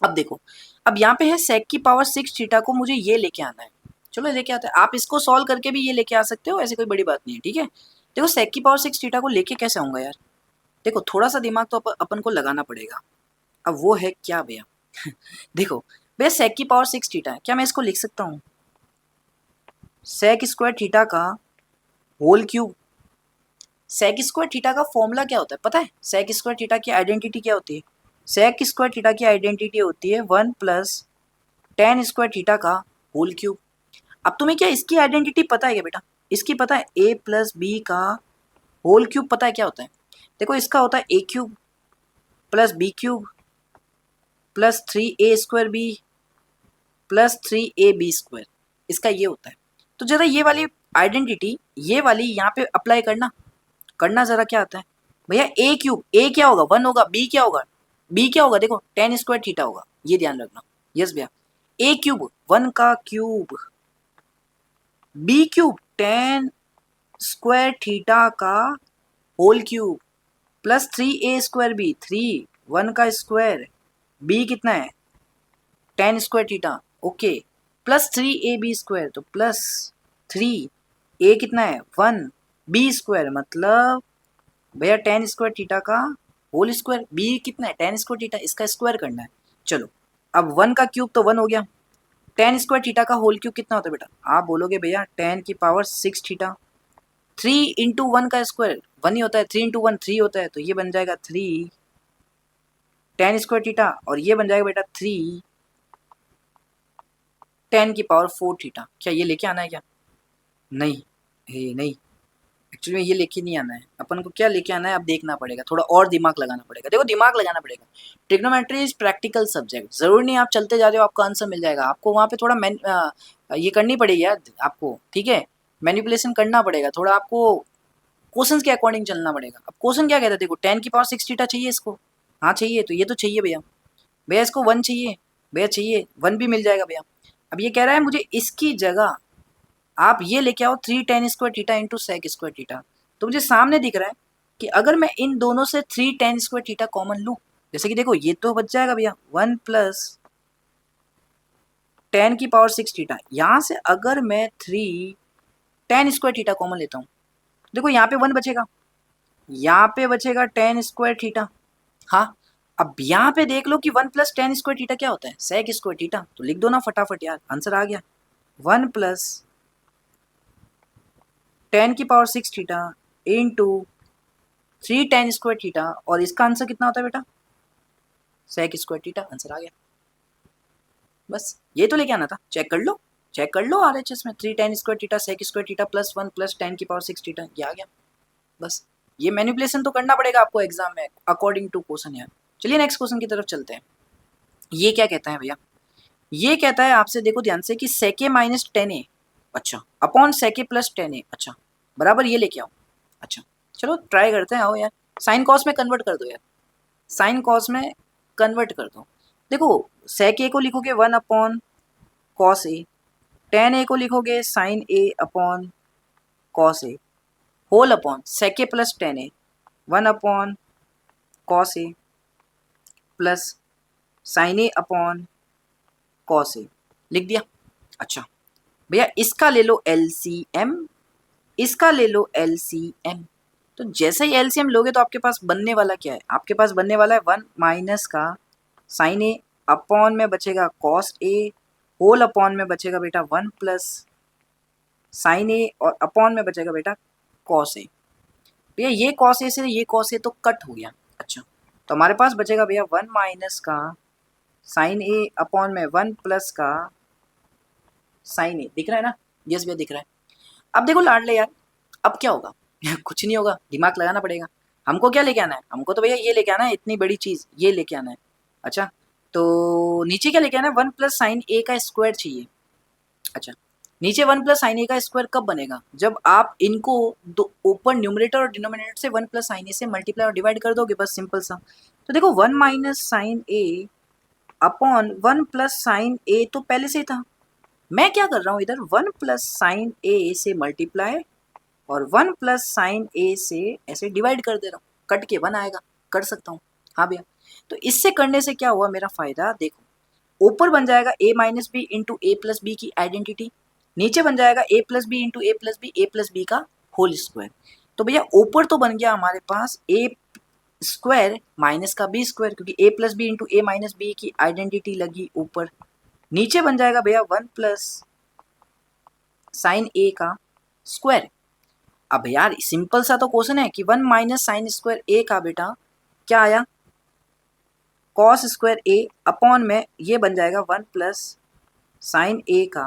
अब देखो, अब यहाँ पे है सेक की पावर 6 थीटा को मुझे ये लेके आना है, चलो लेके आते हैं। आप इसको सॉल्व करके भी ये लेके आ सकते हो, ऐसी कोई बड़ी बात नहीं है, ठीक है। देखो सेक की पावर 6 थीटा को लेके कैसे आऊंगा यार, देखो थोड़ा सा दिमाग तो अपन को लगाना पड़ेगा। अब वो है क्या भैया देखो भैया सेक की पावर 6 थीटा है, क्या मैं इसको लिख सकता हूँ सेक स्क्वायर थीटा का whole cube. Sec square theta का फॉर्मूला क्या होता है पता है? सेक स्क्वायर थीटा की आइडेंटिटी क्या होती है? सेक स्क्वायर थीटा की आइडेंटिटी होती है 1 प्लस टेन स्क्वायर थीटा का होल क्यूब। अब तुम्हें क्या इसकी आइडेंटिटी पता है क्या बेटा? इसकी पता है a प्लस बी का होल क्यूब पता है क्या होता है? देखो इसका होता है a cube plus b cube plus 3a² b plus 3ab square, इसका ये होता है। तो जरा ये वाली आइडेंटिटी ये वाली यहाँ पे अप्लाई करना करना जरा क्या आता है भैया a क्यूब, a क्या होगा 1 होगा, b क्या होगा, b क्या होगा देखो टेन स्क्वायर थीटा होगा, ये ध्यान रखना। यस भैया a क्यूब 1 का cube, b cube tan square theta का whole cube plus 3a² B 1 का स्क्वायर, b कितना है 10 square theta okay plus 3ab square, तो प्लस 3 a कितना है 1 b स्क्वायर मतलब भैया 10 स्क्वायर थीटा का होल स्क्वायर, b कितना है 10 स्क्वायर थीटा, इसका स्क्वायर करना है। चलो अब 1 का क्यूब तो 1 हो गया, 10 स्क्वायर थीटा का होल क्यूब कितना होता है बेटा? आप बोलोगे भैया 10 की पावर 6 थीटा, 3 इंटू 1 का स्क्वायर 1 ही होता है, 3 इंटू 1 3 होता है, तो ये बन जाएगा 3 10 स्क्वायर थीटा और ये बन जाएगा बेटा 3 10 की पावर 4 थीटा। क्या ये लेके आना है क्या? नहीं नहीं एक्चुअली में ये लेके नहीं आना है अपन को, क्या लेके आना है अब देखना पड़ेगा, थोड़ा और दिमाग लगाना पड़ेगा। देखो दिमाग लगाना पड़ेगा, ट्रिग्नोमेट्री इज प्रैक्टिकल सब्जेक्ट, जरूरी नहीं आप चलते जा रहे हो आपको आंसर मिल जाएगा, आपको वहाँ पे थोड़ा ये करनी पड़ेगी यार आपको, ठीक है मैनिपुलेशन करना पड़ेगा थोड़ा आपको, क्वेश्चंस के अकॉर्डिंग चलना पड़ेगा। अब क्वेश्चन क्या कहता है देखो 10 की पावर 6 थीटा चाहिए इसको, हाँ चाहिए, तो ये तो चाहिए भैया, भैया इसको 1 चाहिए, भैया चाहिए 1 भी मिल जाएगा भैया। अब ये कह रहा है मुझे इसकी जगह आप ये लेके आओ 3 10 square theta into sec square theta, तो मुझे सामने दिख रहा है कि अगर मैं इन दोनों से 3 10 स्क्वायर थीटा कॉमन लूँ, जैसे कि देखो ये तो बच जाएगा भैया 1 प्लस 10 की पावर 6 थीटा, यहाँ से अगर मैं 3 10 स्क्वायर थीटा कॉमन लेता हूँ, देखो यहाँ पे 1 बचेगा, यहाँ पे बचेगा 10 स्क्वायर थीटा। हाँ अब यहाँ पे देख लो कि 1 प्लस 10 स्क्वायर थीटा क्या होता है सेक स्क्वायर थीटा, तो लिख दो ना फटाफट यार, आंसर आ गया 1 प्लस 10 की power 6 theta into 3 10 square theta, और इसका आंसर कितना होता है बेटा सेक स्क्वायर थीटा, आंसर आ गया। बस ये तो लेके आना था, चेक कर लो आरएचएस में 3 10 square theta sec square theta plus 1 plus 10 की पावर 6 थीटा, ये आ गया। बस ये मैनिपुलेशन तो करना पड़ेगा आपको एग्जाम में अकॉर्डिंग टू क्वेश्चन यार। चलिए नेक्स्ट क्वेश्चन की तरफ चलते हैं। ये क्या कहता है भैया? ये कहता है आपसे देखो ध्यान से कि सेके माइनस 10a अच्छा अपॉन सेके प्लस 10a अच्छा बराबर ये लेके आओ। अच्छा चलो ट्राई करते हैं, आओ यार साइन कॉस में कन्वर्ट कर दो यार, साइन कॉस में कन्वर्ट कर दो। देखो सेक ए को लिखोगे 1 अपॉन कॉस ए, 10a को लिखोगे sign A upon cos A, whole upon sec A plus 10a 1 upon cos A plus sine A upon cos ए, लिख दिया। अच्छा भैया इसका ले लो एलसीएम, इसका ले लो एलसीएम, तो जैसे ही एलसीएम लोगे तो आपके पास बनने वाला क्या है? आपके पास बनने वाला है 1 माइनस का साइन ए अपॉन में बचेगा कॉस ए, होल अपॉन में बचेगा बेटा 1 प्लस साइन ए और अपॉन में बचेगा बेटा कॉस ए। भैया ये कॉस ए से ये कॉस ए तो कट हो गया। अच्छा तो हमारे पास बचेगा भैया 1 माइनस का साइन ए अपॉन में 1 प्लस का साइन ए, दिख रहा है ना? यस भैया दिख रहा है। अब देखो लाडले यार अब क्या होगा कुछ नहीं होगा, दिमाग लगाना पड़ेगा। हमको क्या लेके आना है? हमको तो भैया ये लेके आना है, इतनी बड़ी चीज ये लेके आना है। अच्छा तो नीचे क्या लेके आना है? 1 प्लस साइन ए का स्क्वायर चाहिए। अच्छा नीचे 1 प्लस साइन ए का स्क्वायर कब बनेगा? जब आप इनको दो ऊपर न्यूमरेटर और डिनोमिनेटर से 1 प्लस साइन ए से मल्टीप्लाई और डिवाइड कर दोगे, बस सिंपल सा। तो देखो 1 minus sine A upon 1 plus sine ए तो पहले से ही था, मैं क्या कर रहा हूँ इधर 1 प्लस साइन ए से मल्टीप्लाई और 1 प्लस साइन ए से ऐसे डिवाइड कर दे रहा हूँ, कट के 1 आएगा, कर सकता हूँ। हाँ भैया तो इससे करने से क्या हुआ मेरा फायदा, देखो ऊपर बन जाएगा a minus B into A plus B की आइडेंटिटी, नीचे बन जाएगा a plus B into A plus B का होल स्क्वायर। तो भैया ऊपर तो बन गया हमारे पास a स्क्वायर माइनस का बी स्क्वायर, क्योंकि A plus B into A minus B की आइडेंटिटी लगी ऊपर, नीचे बन जाएगा भैया 1 प्लस साइन ए का स्क्वायर। अब यार सिंपल सा तो क्वेश्चन है कि 1 माइनस साइन स्क्वायर ए का बेटा क्या आया, कॉस स्क्वायर ए अपॉन में ये बन जाएगा 1 प्लस साइन ए का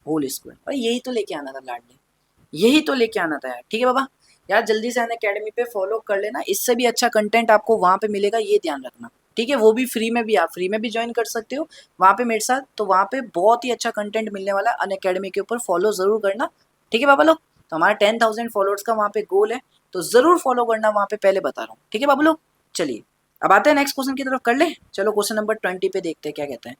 होल स्क्वायर। और यही तो लेके आना था लाडली, यही तो लेके आना था यार। ठीक है बाबा, यार जल्दी से अनअकैडमी पे फॉलो कर लेना, इससे भी अच्छा कंटेंट आपको वहाँ पे मिलेगा, ये ध्यान रखना। ठीक है, वो भी फ्री में भी, आप फ्री में भी ज्वाइन कर सकते हो वहाँ पे मेरे साथ, तो वहाँ पे बहुत ही अच्छा कंटेंट मिलने वाला है अनअकैडमी के ऊपर, फॉलो जरूर करना। ठीक है बाबा लोग, तो हमारा 10,000 फॉलोअर्स का वहाँ पे गोल है, तो जरूर फॉलो करना वहाँ पे, पहले बता रहा हूँ। ठीक है बाबू लोग, चलिए अब आते हैं नेक्स्ट क्वेश्चन की तरफ, कर ले। चलो क्वेश्चन नंबर 20 पे देखते हैं क्या कहते हैं।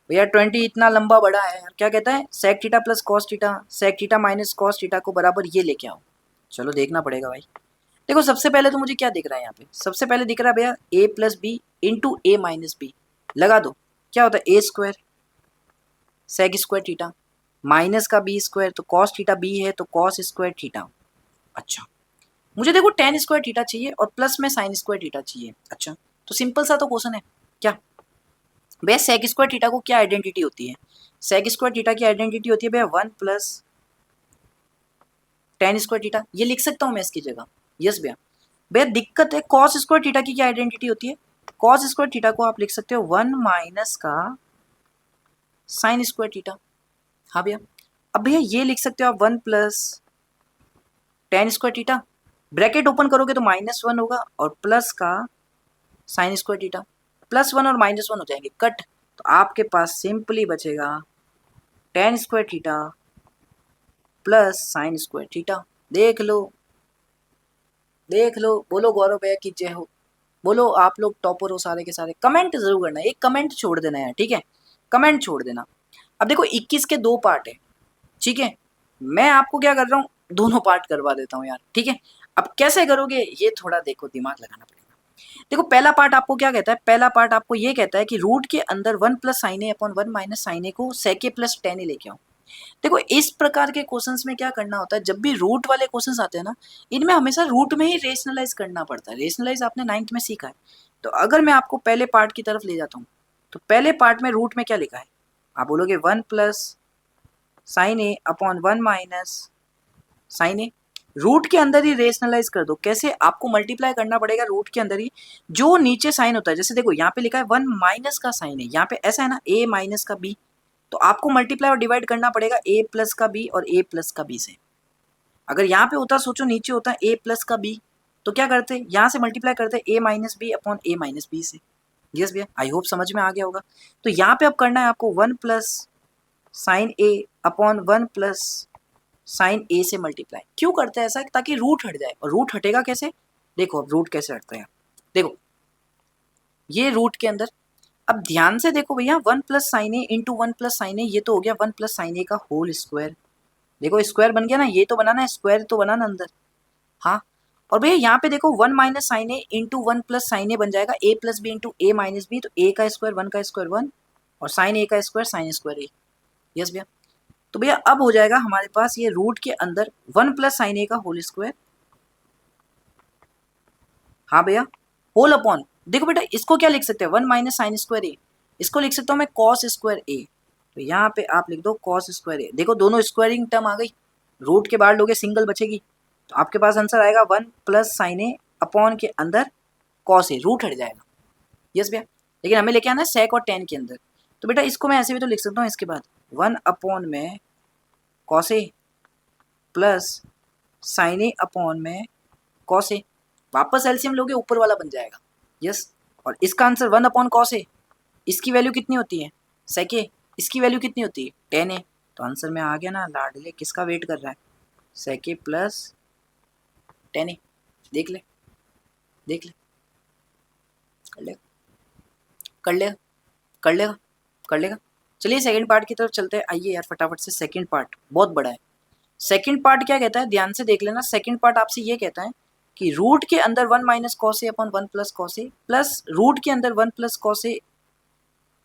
भैया 20 इतना लंबा बड़ा है यार, क्या कहता है, sec theta plus cos theta, sec theta minus cos theta को बराबर ये लेके आओ। चलो देखना पड़ेगा भाई। देखो सबसे पहले तो मुझे क्या दिख रहा है यहाँ पे, सबसे पहले दिख रहा है भैया A plus B into A minus B, लगा दो, क्या होता है A square sec square theta minus का बी स्क्वायर, तो कॉस थीटा बी है तो कॉस स्क्वायर थीटा। अच्छा, मुझे देखो टेन स्क्वायर थीटा चाहिए और प्लस में साइन स्क्वायर थीटा चाहिए। अच्छा, तो सिंपल सा तो क्वेश्चन है, क्या भैया सेक स्क्वायर थीटा को क्या आइडेंटिटी होती है, सेक स्क्वायर थीटा की आइडेंटिटी होती है भैया 1 प्लस टेन स्क्वायर थीटा, ये लिख सकता हूँ मैं इसकी जगह। यस भैया, भैया दिक्कत है कॉस स्क्वायर थीटा की क्या आइडेंटिटी होती है, कॉस स्क्वायर थीटा को आप लिख सकते हो 1 माइनस का साइन स्क्वायर थीटा। हाँ भैया, अब भैया ये लिख सकते हो आप 1 plus tan square theta, bracket open करोगे तो -1 होगा और प्लस का साइन स्क्वायर थीटा, +1 और -1 हो जाएंगे कट, तो आपके पास सिंपली बचेगा ten square theta plus sine square theta. देख लो देख लो, बोलो गौरव भैया की जय हो, बोलो आप लोग टॉपर हो सारे के सारे, कमेंट जरूर करना, एक कमेंट छोड़ देना है, ठीक है, कमेंट छोड़ देना। अब देखो 21 के 2 पार्ट है, ठीक है, मैं आपको क्या कर रहा हूँ, दोनों पार्ट करवा देता हूँ यार। ठीक है, अब कैसे करोगे ये थोड़ा देखो, दिमाग लगाना पड़ेगा। देखो पहला पार्ट आपको क्या कहता है, पहला पार्ट आपको ये कहता है कि रूट के अंदर 1 plus sine A upon 1 minus sine ए को सेक ए प्लस टेन ए लेके आओ। देखो इस प्रकार के क्वेश्चंस में क्या करना होता है, जब भी रूट वाले क्वेश्चंस आते हैं ना, इनमें हमेशा रूट में ही रेशनलाइज करना पड़ता है, रेशनलाइज आपने 9th में सीखा है। तो अगर मैं आपको पहले पार्ट की तरफ ले जाता हूँ, तो पहले पार्ट में रूट में क्या लिखा है, आप बोलोगे 1 plus sine A upon 1 minus sine A, root के अंदर ही रेशनलाइज कर दो। कैसे, आपको मल्टीप्लाई करना पड़ेगा रूट के अंदर ही, जो नीचे साइन होता है, जैसे देखो यहाँ पे लिखा है 1 माइनस का साइन है, यहाँ पे ऐसा है ना a माइनस का b, तो आपको मल्टीप्लाई और डिवाइड करना पड़ेगा a प्लस का b और a प्लस का b से। अगर यहाँ पे होता, सोचो नीचे होता a प्लस का b, तो क्या करते, यहाँ से मल्टीप्लाई करते a minus B upon a minus B से। यस भैया, आई होप समझ में आ गया होगा। तो यहाँ पे अब करना है आपको 1 plus sine a upon 1 plus sine A से मल्टीप्लाई। क्यों करते हैं ऐसा, ताकि रूट हट जाए, और रूट हटेगा कैसे, देखो अब रूट कैसे हटता है, देखो ये रूट के अंदर, अब ध्यान से देखो भैया 1 plus sine A into 1 plus sine ए, ये तो हो गया 1 प्लस साइन ए का होल स्क्वायर, देखो स्क्वायर बन गया ना, ये तो बनाना है स्क्वायर, तो बनाना अंदर। हाँ, और भैया यहाँ पे देखो 1 minus sine A into 1 plus sine A बन जाएगा a plus B into A minus B, तो a का स्क्वायर 1 का स्क्वायर 1 और साइन ए का square sine square A. Yes भैया, तो भैया अब हो जाएगा हमारे पास ये रूट के अंदर 1 प्लस साइन ए का होल स्क्वायर, हाँ भैया, होल अपॉन, देखो बेटा इसको क्या लिख सकते हैं 1 माइनस साइन स्क्वायर ए, इसको लिख सकता हूँ मैं कॉस स्क्वायर ए, तो यहाँ पे आप लिख दो कॉस स्क्वायर ए। देखो दोनों स्क्वायरिंग टर्म आ गई, रूट के बाहर लोगे सिंगल बचेगी, तो आपके पास आंसर आएगा 1 प्लस साइन ए अपॉन के अंदर कॉस ए, रूट हट जाएगा। यस भैया, लेकिन हमें लेके आना है सेक और टेन के अंदर, तो बेटा इसको मैं ऐसे भी तो लिख सकता हूँ, इसके बाद 1 अपॉन में cos A plus sine A upon में कॉस ए, वापस एलसीएम लोगे ऊपर वाला बन जाएगा। यस, और इसका आंसर 1 अपॉन कॉस ए, इसकी वैल्यू कितनी होती है सेक ए, इसकी वैल्यू कितनी होती है टेन ए, तो आंसर में आ गया ना लाडले, किसका वेट कर रहा है, सेक ए प्लस टेन ए। देख ले देख ले, कर लेगा कर लेगा कर लेगा कर लेगा। चलिए सेकंड पार्ट की तरफ चलते हैं, आइए यार फटाफट से, सेकंड पार्ट बहुत बड़ा है। सेकंड पार्ट क्या कहता है, ध्यान से देख लेना, सेकंड पार्ट आपसे ये कहता है कि रूट के अंदर 1 minus cos A upon 1 plus cos A plus root के अंदर 1 plus cos A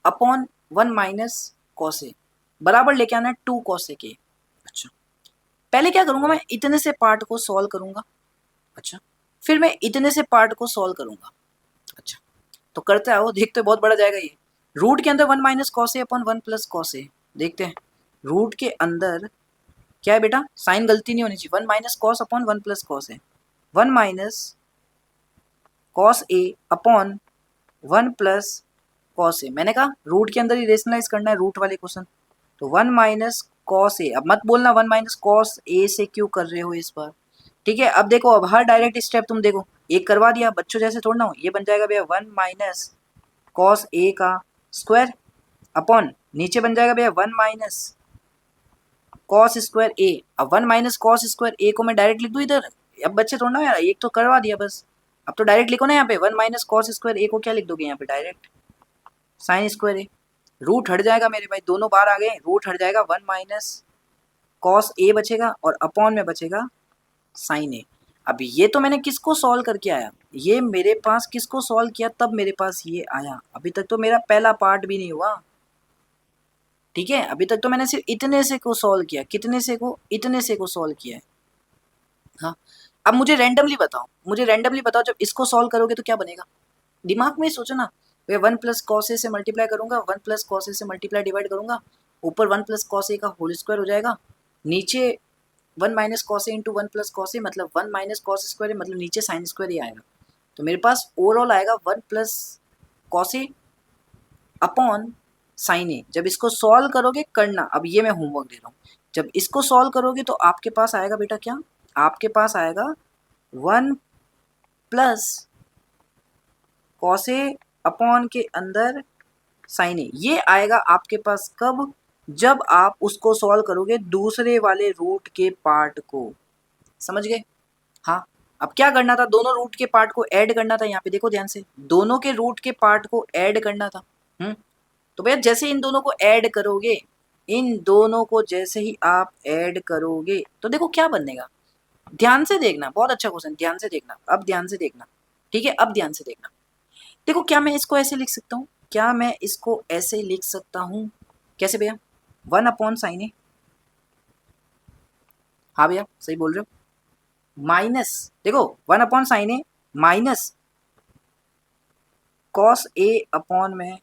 upon 1 minus cos ए बराबर लेके आना है 2 कॉस ए के। अच्छा, पहले क्या करूंगा मैं, इतने से पार्ट को सॉल्व करूंगा। अच्छा, फिर मैं इतने से पार्ट को सॉल्व करूंगा। अच्छा, तो करते आओ, देखते बहुत बड़ा जाएगा ये। रूट के अंदर 1 minus cos A upon 1 plus cos ए, देखते हैं रूट के अंदर क्या है बेटा, साइन गलती नहीं होनी चाहिए। 1 minus cos upon 1 plus cos A, 1 minus cos A upon 1 plus cos A. मैंने कहा रूट के अंदर ही रेशनलाइज करना है रूट वाले क्वेश्चन, तो 1 माइनस कॉस ए। अब मत बोलना 1 माइनस कॉस ए से क्यों कर रहे हो इस बार, ठीक है। अब देखो, अब हर डायरेक्ट स्टेप तुम देखो, एक करवा दिया, बच्चों जैसे थोड़ा ना हो। ये बन जाएगा भैया 1 माइनस कॉस ए का स्क्वायर अपॉन नीचे बन जाएगा भैया 1 माइनस कॉस स्क्वायर ए। अब 1 माइनस कॉस स्क्वायर ए को मैं डायरेक्ट लिख दूं इधर, अब बच्चे थोड़ा ना यार, एक तो करवा दिया बस। अब तो डायरेक्ट लिखो ना यहाँ पे, 1 माइनस कॉस स्क्वायर ए को क्या लिख दोगे यहाँ पे, डायरेक्ट साइन स्क्वायर ए। रूट हट जाएगा मेरे भाई, दोनों बार आ गए, रूट हट जाएगा, 1 माइनस कॉस ए बचेगा और अपॉन में बचेगा साइन ए। अब ये तो मैंने किसको सॉल्व करके आया, ये मेरे पास किसको सॉल्व किया तब मेरे पास ये आया। अभी तक तो मेरा पहला पार्ट भी नहीं हुआ, ठीक है। अभी तक तो मैंने सिर्फ इतने से को सॉल्व किया, कितने से को, इतने से को सॉल्व किया है। हाँ, अब मुझे रैंडमली बताओ, मुझे रैंडमली बताओ, जब इसको सॉल्व करोगे तो क्या बनेगा, दिमाग में सोचो ना। वे 1 प्लस कॉस ए से मल्टीप्लाई करूंगा, 1 प्लस कॉस ए से मल्टीप्लाई डिवाइड करूंगा, ऊपर 1 प्लस कॉस ए का होल स्क्वायर हो जाएगा, नीचे 1 माइनस कॉस ए इंटू 1 प्लस कॉस ए, मतलब 1 माइनस कॉस स्क्वायर, मतलब नीचे साइन स्क्वायर ही आएगा। तो मेरे पास ओवरऑल आएगा 1 plus cos A upon sign ए। जब इसको सॉल्व करोगे करना, अब ये मैं होमवर्क दे रहा हूँ, जब इसको सॉल्व करोगे तो आपके पास आएगा बेटा क्या, आपके पास आएगा 1 प्लस कॉस ए अपॉन के अंदर साइन ए। ये आएगा आपके पास कब, जब आप उसको सॉल्व करोगे दूसरे वाले रूट के पार्ट को, समझ गए। हाँ, अब क्या करना था, दोनों रूट के पार्ट को ऐड करना था। यहाँ पे देखो ध्यान से, दोनों के रूट के पार्ट को ऐड करना था। तो भैया जैसे इन दोनों को ऐड करोगे, इन दोनों को जैसे ही आप ऐड करोगे तो देखो क्या बनेगा, ध्यान से देखना, बहुत अच्छा क्वेश्चन, ध्यान से देखना, अब ध्यान से देखना, ठीक है। अब ध्यान से देखना, देखो क्या मैं इसको ऐसे लिख सकता हूँ, क्या मैं इसको ऐसे लिख सकता हूँ, कैसे भैया, 1 अपॉन साइन ए, हाँ भैया सही बोल रहे हो, माइनस, देखो 1 upon sign A minus cos A upon में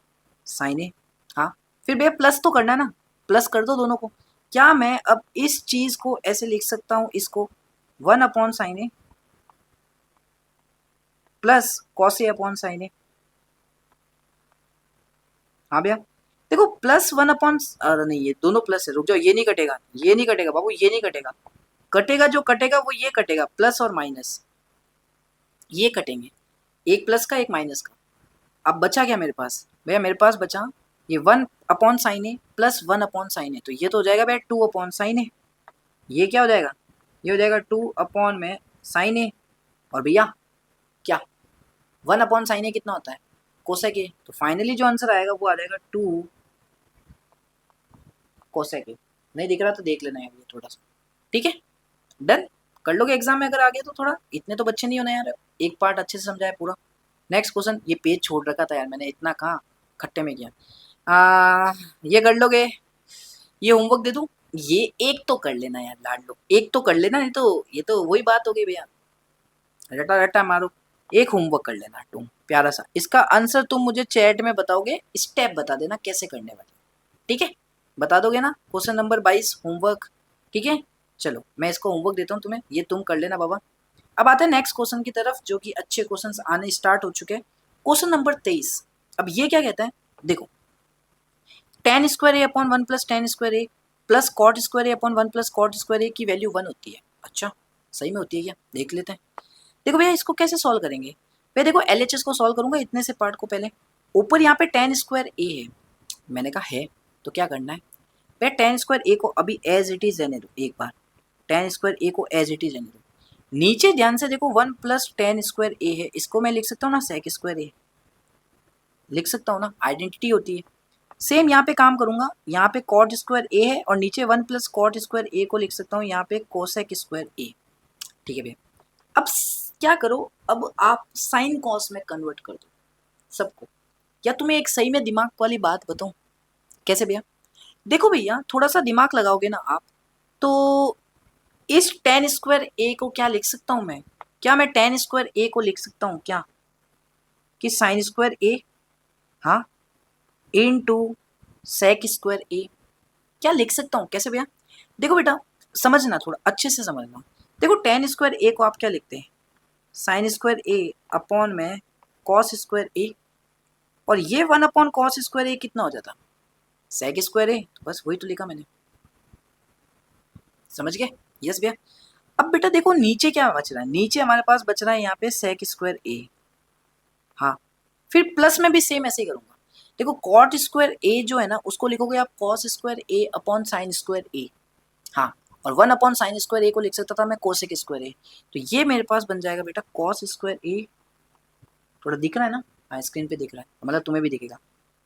साइन ए। हाँ, फिर भैया प्लस तो करना ना, प्लस कर दो दोनों को। क्या मैं अब इस चीज को ऐसे लिख सकता हूँ, इसको 1 upon sign A plus cos A upon sign ए। हाँ भैया देखो, प्लस 1 अपॉन, अरे नहीं ये दोनों प्लस है, रुक जाओ, ये नहीं कटेगा, ये नहीं कटेगा बाबू, ये नहीं कटेगा, कटेगा जो कटेगा वो ये कटेगा, प्लस और माइनस ये कटेंगे, एक प्लस का एक माइनस का। अब बचा क्या मेरे पास भैया, मेरे पास बचा ये 1 अपॉन साइन ए प्लस 1 अपॉन साइन ए, तो ये तो हो जाएगा भैया 2 अपॉन साइन ए। ये क्या हो जाएगा, ये हो जाएगा 2 अपॉन में साइन ए, और भैया क्या 1 अपॉन साइन ए कितना होता है, कोसेक ए। तो फाइनली जो आंसर आएगा वो आ जाएगा 2 कोसेक ए। नहीं दिख रहा तो देख लेना है ये थोड़ा सा, ठीक है। डन, कर लोगे एग्जाम में अगर आ गया तो, थोड़ा इतने तो बच्चे नहीं होना यार, एक पार्ट अच्छे से समझाया पूरा। नेक्स्ट क्वेश्चन, ये पेज छोड़ रखा था यार मैंने, इतना कहाँ खट्टे में किया। ये कर लोगे, ये होमवर्क दे दूं, ये एक तो कर लेना यार लाड लो, एक तो कर लेना, नहीं तो ये तो वही बात हो गई भैया, रटा रटा मारो। एक होमवर्क कर लेना तुम प्यारा सा, इसका आंसर तुम मुझे चैट में बताओगे, स्टेप बता देना कैसे करने वाले, ठीक है। बता दोगे ना, क्वेश्चन नंबर 22 होमवर्क, ठीक है। चलो मैं इसको होमवर्क देता हूँ तुम्हें, ये तुम कर लेना बाबा। अब आते हैं नेक्स्ट क्वेश्चन की तरफ, जो कि अच्छे क्वेश्चंस आने स्टार्ट हो चुके हैं। क्वेश्चन नंबर 23, अब ये क्या कहता है, देखो tan square A upon 1 plus tan square A plus cot square A upon 1 plus cot square ए की वैल्यू 1 होती है। अच्छा, सही में होती है क्या, देख लेते हैं। देखो भैया इसको कैसे सॉल्व करेंगे, भैया देखो LHS को सॉल्व करूंगा इतने से पार्ट को पहले, ऊपर यहाँ पे tan स्क्वायर ए है, मैंने कहा है तो क्या करना है भैया, tan स्क्वायर ए को अभी एज इट इज रहने दो, एक बार tan स्क्वायर ए को एज इट इज रहने दो। नीचे ध्यान से देखो 1 प्लस tan स्क्वायर ए है, इसको मैं लिख सकता हूँ ना sec स्क्वायर ए, लिख सकता हूँ ना, आइडेंटिटी होती है। सेम यहाँ पे काम करूंगा, यहाँ पे कॉट स्क्वायर ए है और नीचे 1 प्लस कॉट स्क्वायर ए को लिख सकता हूँ यहाँ पे कोसेक स्क्वायर ए, ठीक है भैया। अब क्या करो, अब आप साइन कॉस में कन्वर्ट कर दो सबको। या तुम्हें एक सही में दिमाग वाली बात बताऊं, कैसे भैया, देखो भैया थोड़ा सा दिमाग लगाओगे ना आप, तो इस tan स्क्वायर ए को क्या लिख सकता हूं मैं, क्या मैं टेन स्क्वायर ए को लिख सकता हूँ क्या कि साइन स्क्वायर ए, हाँ, इनटू सेक स्क्वायर ए, क्या लिख सकता हूँ? कैसे भैया? देखो बेटा समझना, थोड़ा अच्छे से समझना। देखो टेन स्क्वायर ए को आप क्या लिखते हैं? साइन स्क्वायर ए अपॉन में कॉस स्क्वायर ए, और ये वन अपॉन कॉस स्क्वायर ए कितना हो जाता? सेक स्क्वायर ए। तो बस वही तो लिखा मैंने, समझ गए? यस भैया। अब बेटा देखो नीचे क्या बच रहा है, नीचे हमारे पास बच रहा है यहाँ पे सेक स्क्वायर ए, हाँ, फिर प्लस में भी सेम ऐसे ही करूंगा। देखो कॉट स्क्वायर ए जो है ना उसको लिखोगे आप cos square A upon sine square A, हाँ, और वन अपॉन साइन स्क्वायर ए को लिख सकता था मैं कोसेक स्क्वायर ए। तो ये मेरे पास बन जाएगा बेटा कॉस स्क्वायर ए, थोड़ा दिख रहा है ना? हाँ स्क्रीन पे दिख रहा है, मतलब तुम्हें भी दिखेगा।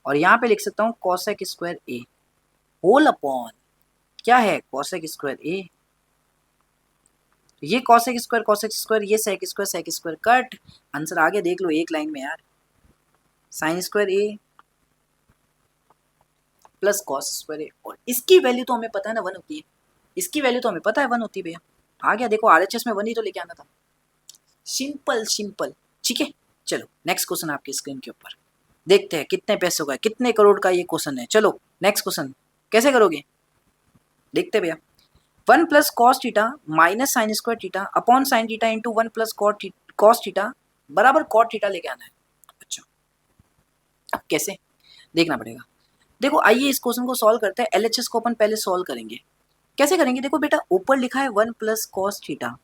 और यहाँ पे लिख सकता हूँ cosec square A whole upon क्या है कॉसेक स्क्वायर ए, तो ये कॉसेक स्क्वायर ये सेक स्क्वायर कट, आंसर आगे देख लो एक लाइन में यार, sign square A plus cos square A, और इसकी वैल्यू तो हमें पता है ना 1 होती है, इसकी वैल्यू तो हमें पता है 1 होती है भैया। आ गया, देखो आरएचएस में 1 ही तो लेके आना था, सिंपल सिंपल। ठीक है, चलो नेक्स्ट क्वेश्चन आपकी स्क्रीन के ऊपर देखते हैं कितने पैसों का, कितने करोड़ का ये क्वेश्चन है। चलो नेक्स्ट क्वेश्चन कैसे करोगे देखते हैं भैया। 1 plus cos theta minus sine square theta upon sine theta into 1 plus cos theta बराबर कॉट थीटा लेके आना है। अच्छा, अब कैसे देखना पड़ेगा। देखो आइए इस क्वेश्चन को सॉल्व करते हैं। एलएचएस को अपन पहले सॉल्व करेंगे। कैसे करेंगे? देखो बेटा ऊपर लिखा है 1 प्लस कॉस थीटा,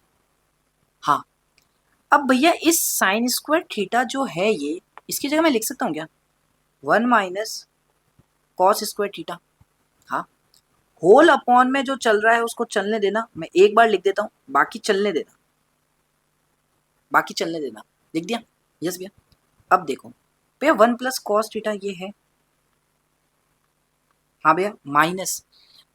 हाँ, अब भैया इस साइन स्क्वायर थीटा जो है ये, इसकी जगह मैं लिख सकता हूँ क्या 1 माइनस कॉस स्क्वायर थीटा, हाँ, होल अपॉन में जो चल रहा है उसको चलने देना, मैं एक बार लिख देता हूँ, बाकी चलने देना, बाकी चलने देना, लिख दिया? यस भैया। अब देखो भैया 1 प्लस कॉस थीटा ये है, हाँ भैया, माइनस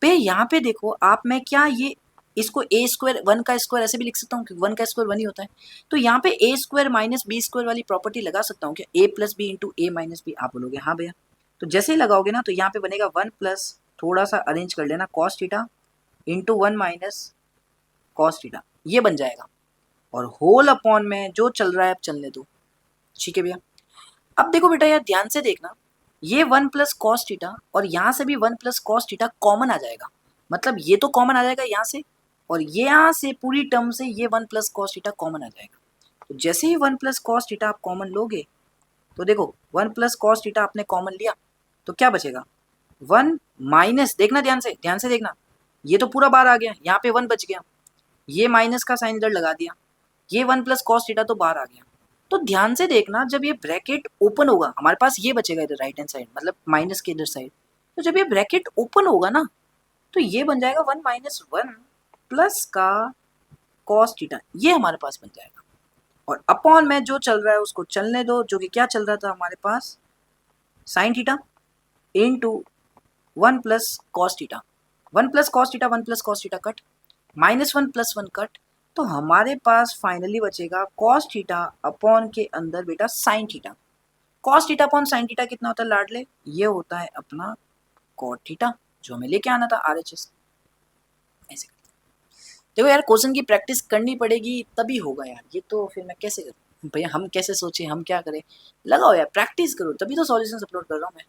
पे यहाँ पे देखो आप, मैं क्या ये इसको ए स्क्वायर 1 का स्क्वायर ऐसे भी लिख सकता हूँ क्योंकि 1 का स्क्वायर 1 ही होता है। तो यहाँ पे ए स्क्वायर माइनस बी स्क्वायर वाली प्रॉपर्टी लगा सकता हूँ क्या, ए प्लस बी इंटू ए माइनस बी, आप बोलोगे हाँ भैया। तो जैसे ही लगाओगे ना तो यहाँ पे बनेगा 1 प्लस, थोड़ा सा अरेंज कर लेना, cos theta into 1 minus cos theta, ये बन जाएगा, और होल अपॉन में जो चल रहा है अब चलने दो। ठीक है भैया। अब देखो बेटा यार ध्यान से देखना, ये 1 प्लस कॉस थीटा और यहाँ से भी 1 प्लस कॉस थीटा कॉमन आ जाएगा, मतलब ये तो कॉमन आ जाएगा यहाँ से, और ये यहाँ से पूरी टर्म से ये 1 प्लस कॉस थीटा कॉमन आ जाएगा। तो जैसे ही 1 प्लस कॉस थीटा आप कॉमन लोगे तो देखो 1 प्लस कॉस थीटा आपने कॉमन लिया तो क्या बचेगा 1 माइनस, देखना ध्यान से देखना, ये तो पूरा बाहर आ गया, यहाँ पे 1 बच गया, ये माइनस का साइन इधर लगा दिया, ये 1 प्लस कॉस थीटा तो बाहर आ गया। तो ध्यान से देखना, जब ये ब्रैकेट ओपन होगा हमारे पास ये बचेगा इधर राइट हैंड साइड, मतलब माइनस के इधर साइड, तो जब ये ब्रैकेट ओपन होगा ना तो ये बन जाएगा 1 माइनस 1 प्लस का कॉस थीटा, ये हमारे पास बन जाएगा, और अपॉन में जो चल रहा है उसको चलने दो, जो कि क्या चल रहा था हमारे पास sine theta into 1 plus cos theta, 1 plus cos theta 1 plus cos theta cut, minus 1 plus 1 cut, तो हमारे पास फाइनली बचेगा कॉस थीटा अपॉन के अंदर बेटा sine theta. Cos theta upon sine theta कितना होता है लाडले? ये होता है अपना कॉट थीटा, जो हमें लेके आना था आरएचएस। ऐसे करते हैं। देखो यार क्वेश्चन की प्रैक्टिस करनी पड़ेगी तभी होगा यार, ये तो फिर मैं कैसे करूँ भैया, हम कैसे सोचे, हम क्या करें, लगाओ यार प्रैक्टिस करो तभी तो सॉल्यूशन अपलोड कर रहा हूँ मैं।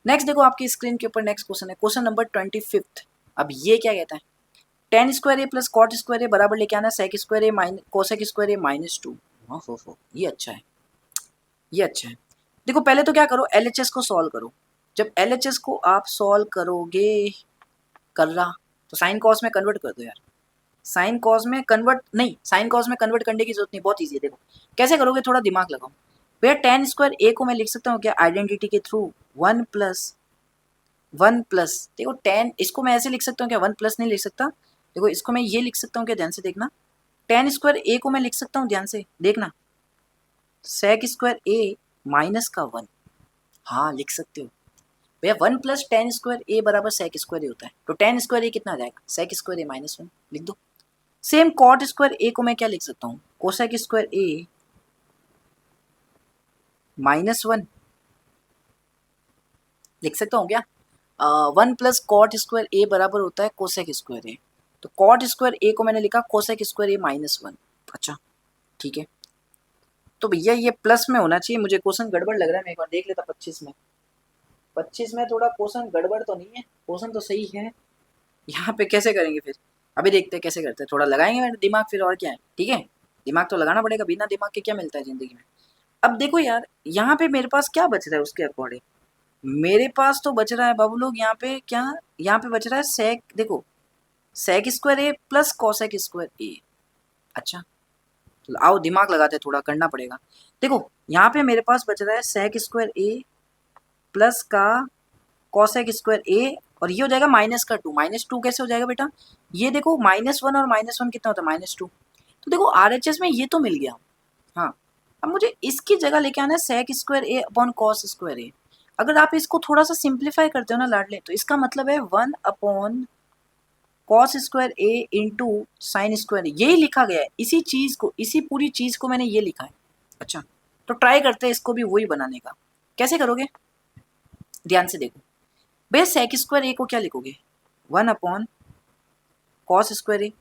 नेक्स्ट देखो आपकी स्क्रीन के ऊपर नेक्स्ट क्वेश्चन है, क्वेश्चन नंबर 25। अब ये क्या कहता है, tan square A plus cot square A बराबर लेके आना सेक square A minus cosec square A minus 2। ये अच्छा है, ये अच्छा है। देखो पहले तो क्या करो, एलएचएस को सॉल्व करो। जब एलएचएस को आप सॉल्व करोगे कर रहा तो साइन कॉस में कन्वर्ट कर दो यार, साइन कॉस में कन्वर्ट नहीं, साइन कॉस में कन्वर्ट करने की जरूरत नहीं, बहुत ईजी है। देखो कैसे करोगे, थोड़ा दिमाग लगाओ भैया। टेन स्क्वायर ए को मैं लिख सकता हूँ क्या आइडेंटिटी के थ्रू 1 प्लस देखो टेन, इसको मैं ऐसे लिख सकता हूँ क्या 1 प्लस नहीं लिख सकता, देखो इसको मैं ये लिख सकता हूँ क्या, ध्यान से देखना, टेन स्क्वायर ए को मैं लिख सकता हूँ, ध्यान से देखना, सेक स्क्वायर ए माइनस का 1, हाँ लिख सकते हो भैया। 1 प्लस टेन स्क्वायर ए बराबर सेक स्क्वायर ए होता है, तो टेन स्क्वायर ए कितना आ जाएगा सेक स्क्वायर ए माइनस 1, लिख दो। सेम कॉट स्क्वायर ए को मैं क्या लिख सकता हूँ, कोसेक स्क्वायर ए माइनस 1 लिख सकता हूँ क्या। 1 प्लस कॉट स्क्वायर ए बराबर होता है कोसेक स्क्वायर ए, तो कॉट स्क्वायर ए को मैंने लिखा कोसेक स्क्वायर ए माइनस 1। अच्छा ठीक है, तो भैया ये प्लस में होना चाहिए, मुझे क्वेश्चन गड़बड़ लग रहा है, मैं एक बार देख लेता 25 में। 25 में थोड़ा क्वेश्चन गड़बड़ तो नहीं है, क्वेश्चन तो सही है। यहाँ पे कैसे करेंगे फिर, अभी देखते हैं कैसे करते हैं, थोड़ा लगाएंगे मेरा दिमाग फिर, और क्या है, ठीक है। दिमाग तो लगाना पड़ेगा, बिना दिमाग के क्या मिलता है जिंदगी में। अब देखो यार, यहाँ पे मेरे पास क्या बच रहा है उसके अकॉर्डिंग, मेरे पास तो बच रहा है बाबू लोग यहाँ पे क्या, यहाँ पे बच रहा है सेक, देखो सेक square A plus cosec square ए। अच्छा, तो आओ दिमाग लगाते हैं, थोड़ा करना पड़ेगा। देखो यहाँ पे मेरे पास बच रहा है सेक स्क्वायर ए प्लस का कॉसेक स्क्वायर ए, और ये हो जाएगा माइनस का 2। माइनस 2 कैसे हो जाएगा बेटा, ये देखो -1 और -1 कितना होता है, -2। तो देखो आरएचएस में ये तो मिल गया। हाँ, अब मुझे इसकी जगह लेके आना है sec square A upon cos square ए। अगर आप इसको थोड़ा सा सिंप्लीफाई करते हो ना लाडले, तो इसका मतलब है 1 upon cos square A into sine square, यही लिखा गया है, इसी चीज को, इसी पूरी चीज को मैंने ये लिखा है। अच्छा, तो ट्राई करते हैं इसको भी वही बनाने का। कैसे करोगे, ध्यान से देखो भैया, सेक स्क्वायर ए को क्या लिखोगे, 1 अपॉन कॉस स्क्वायर ए।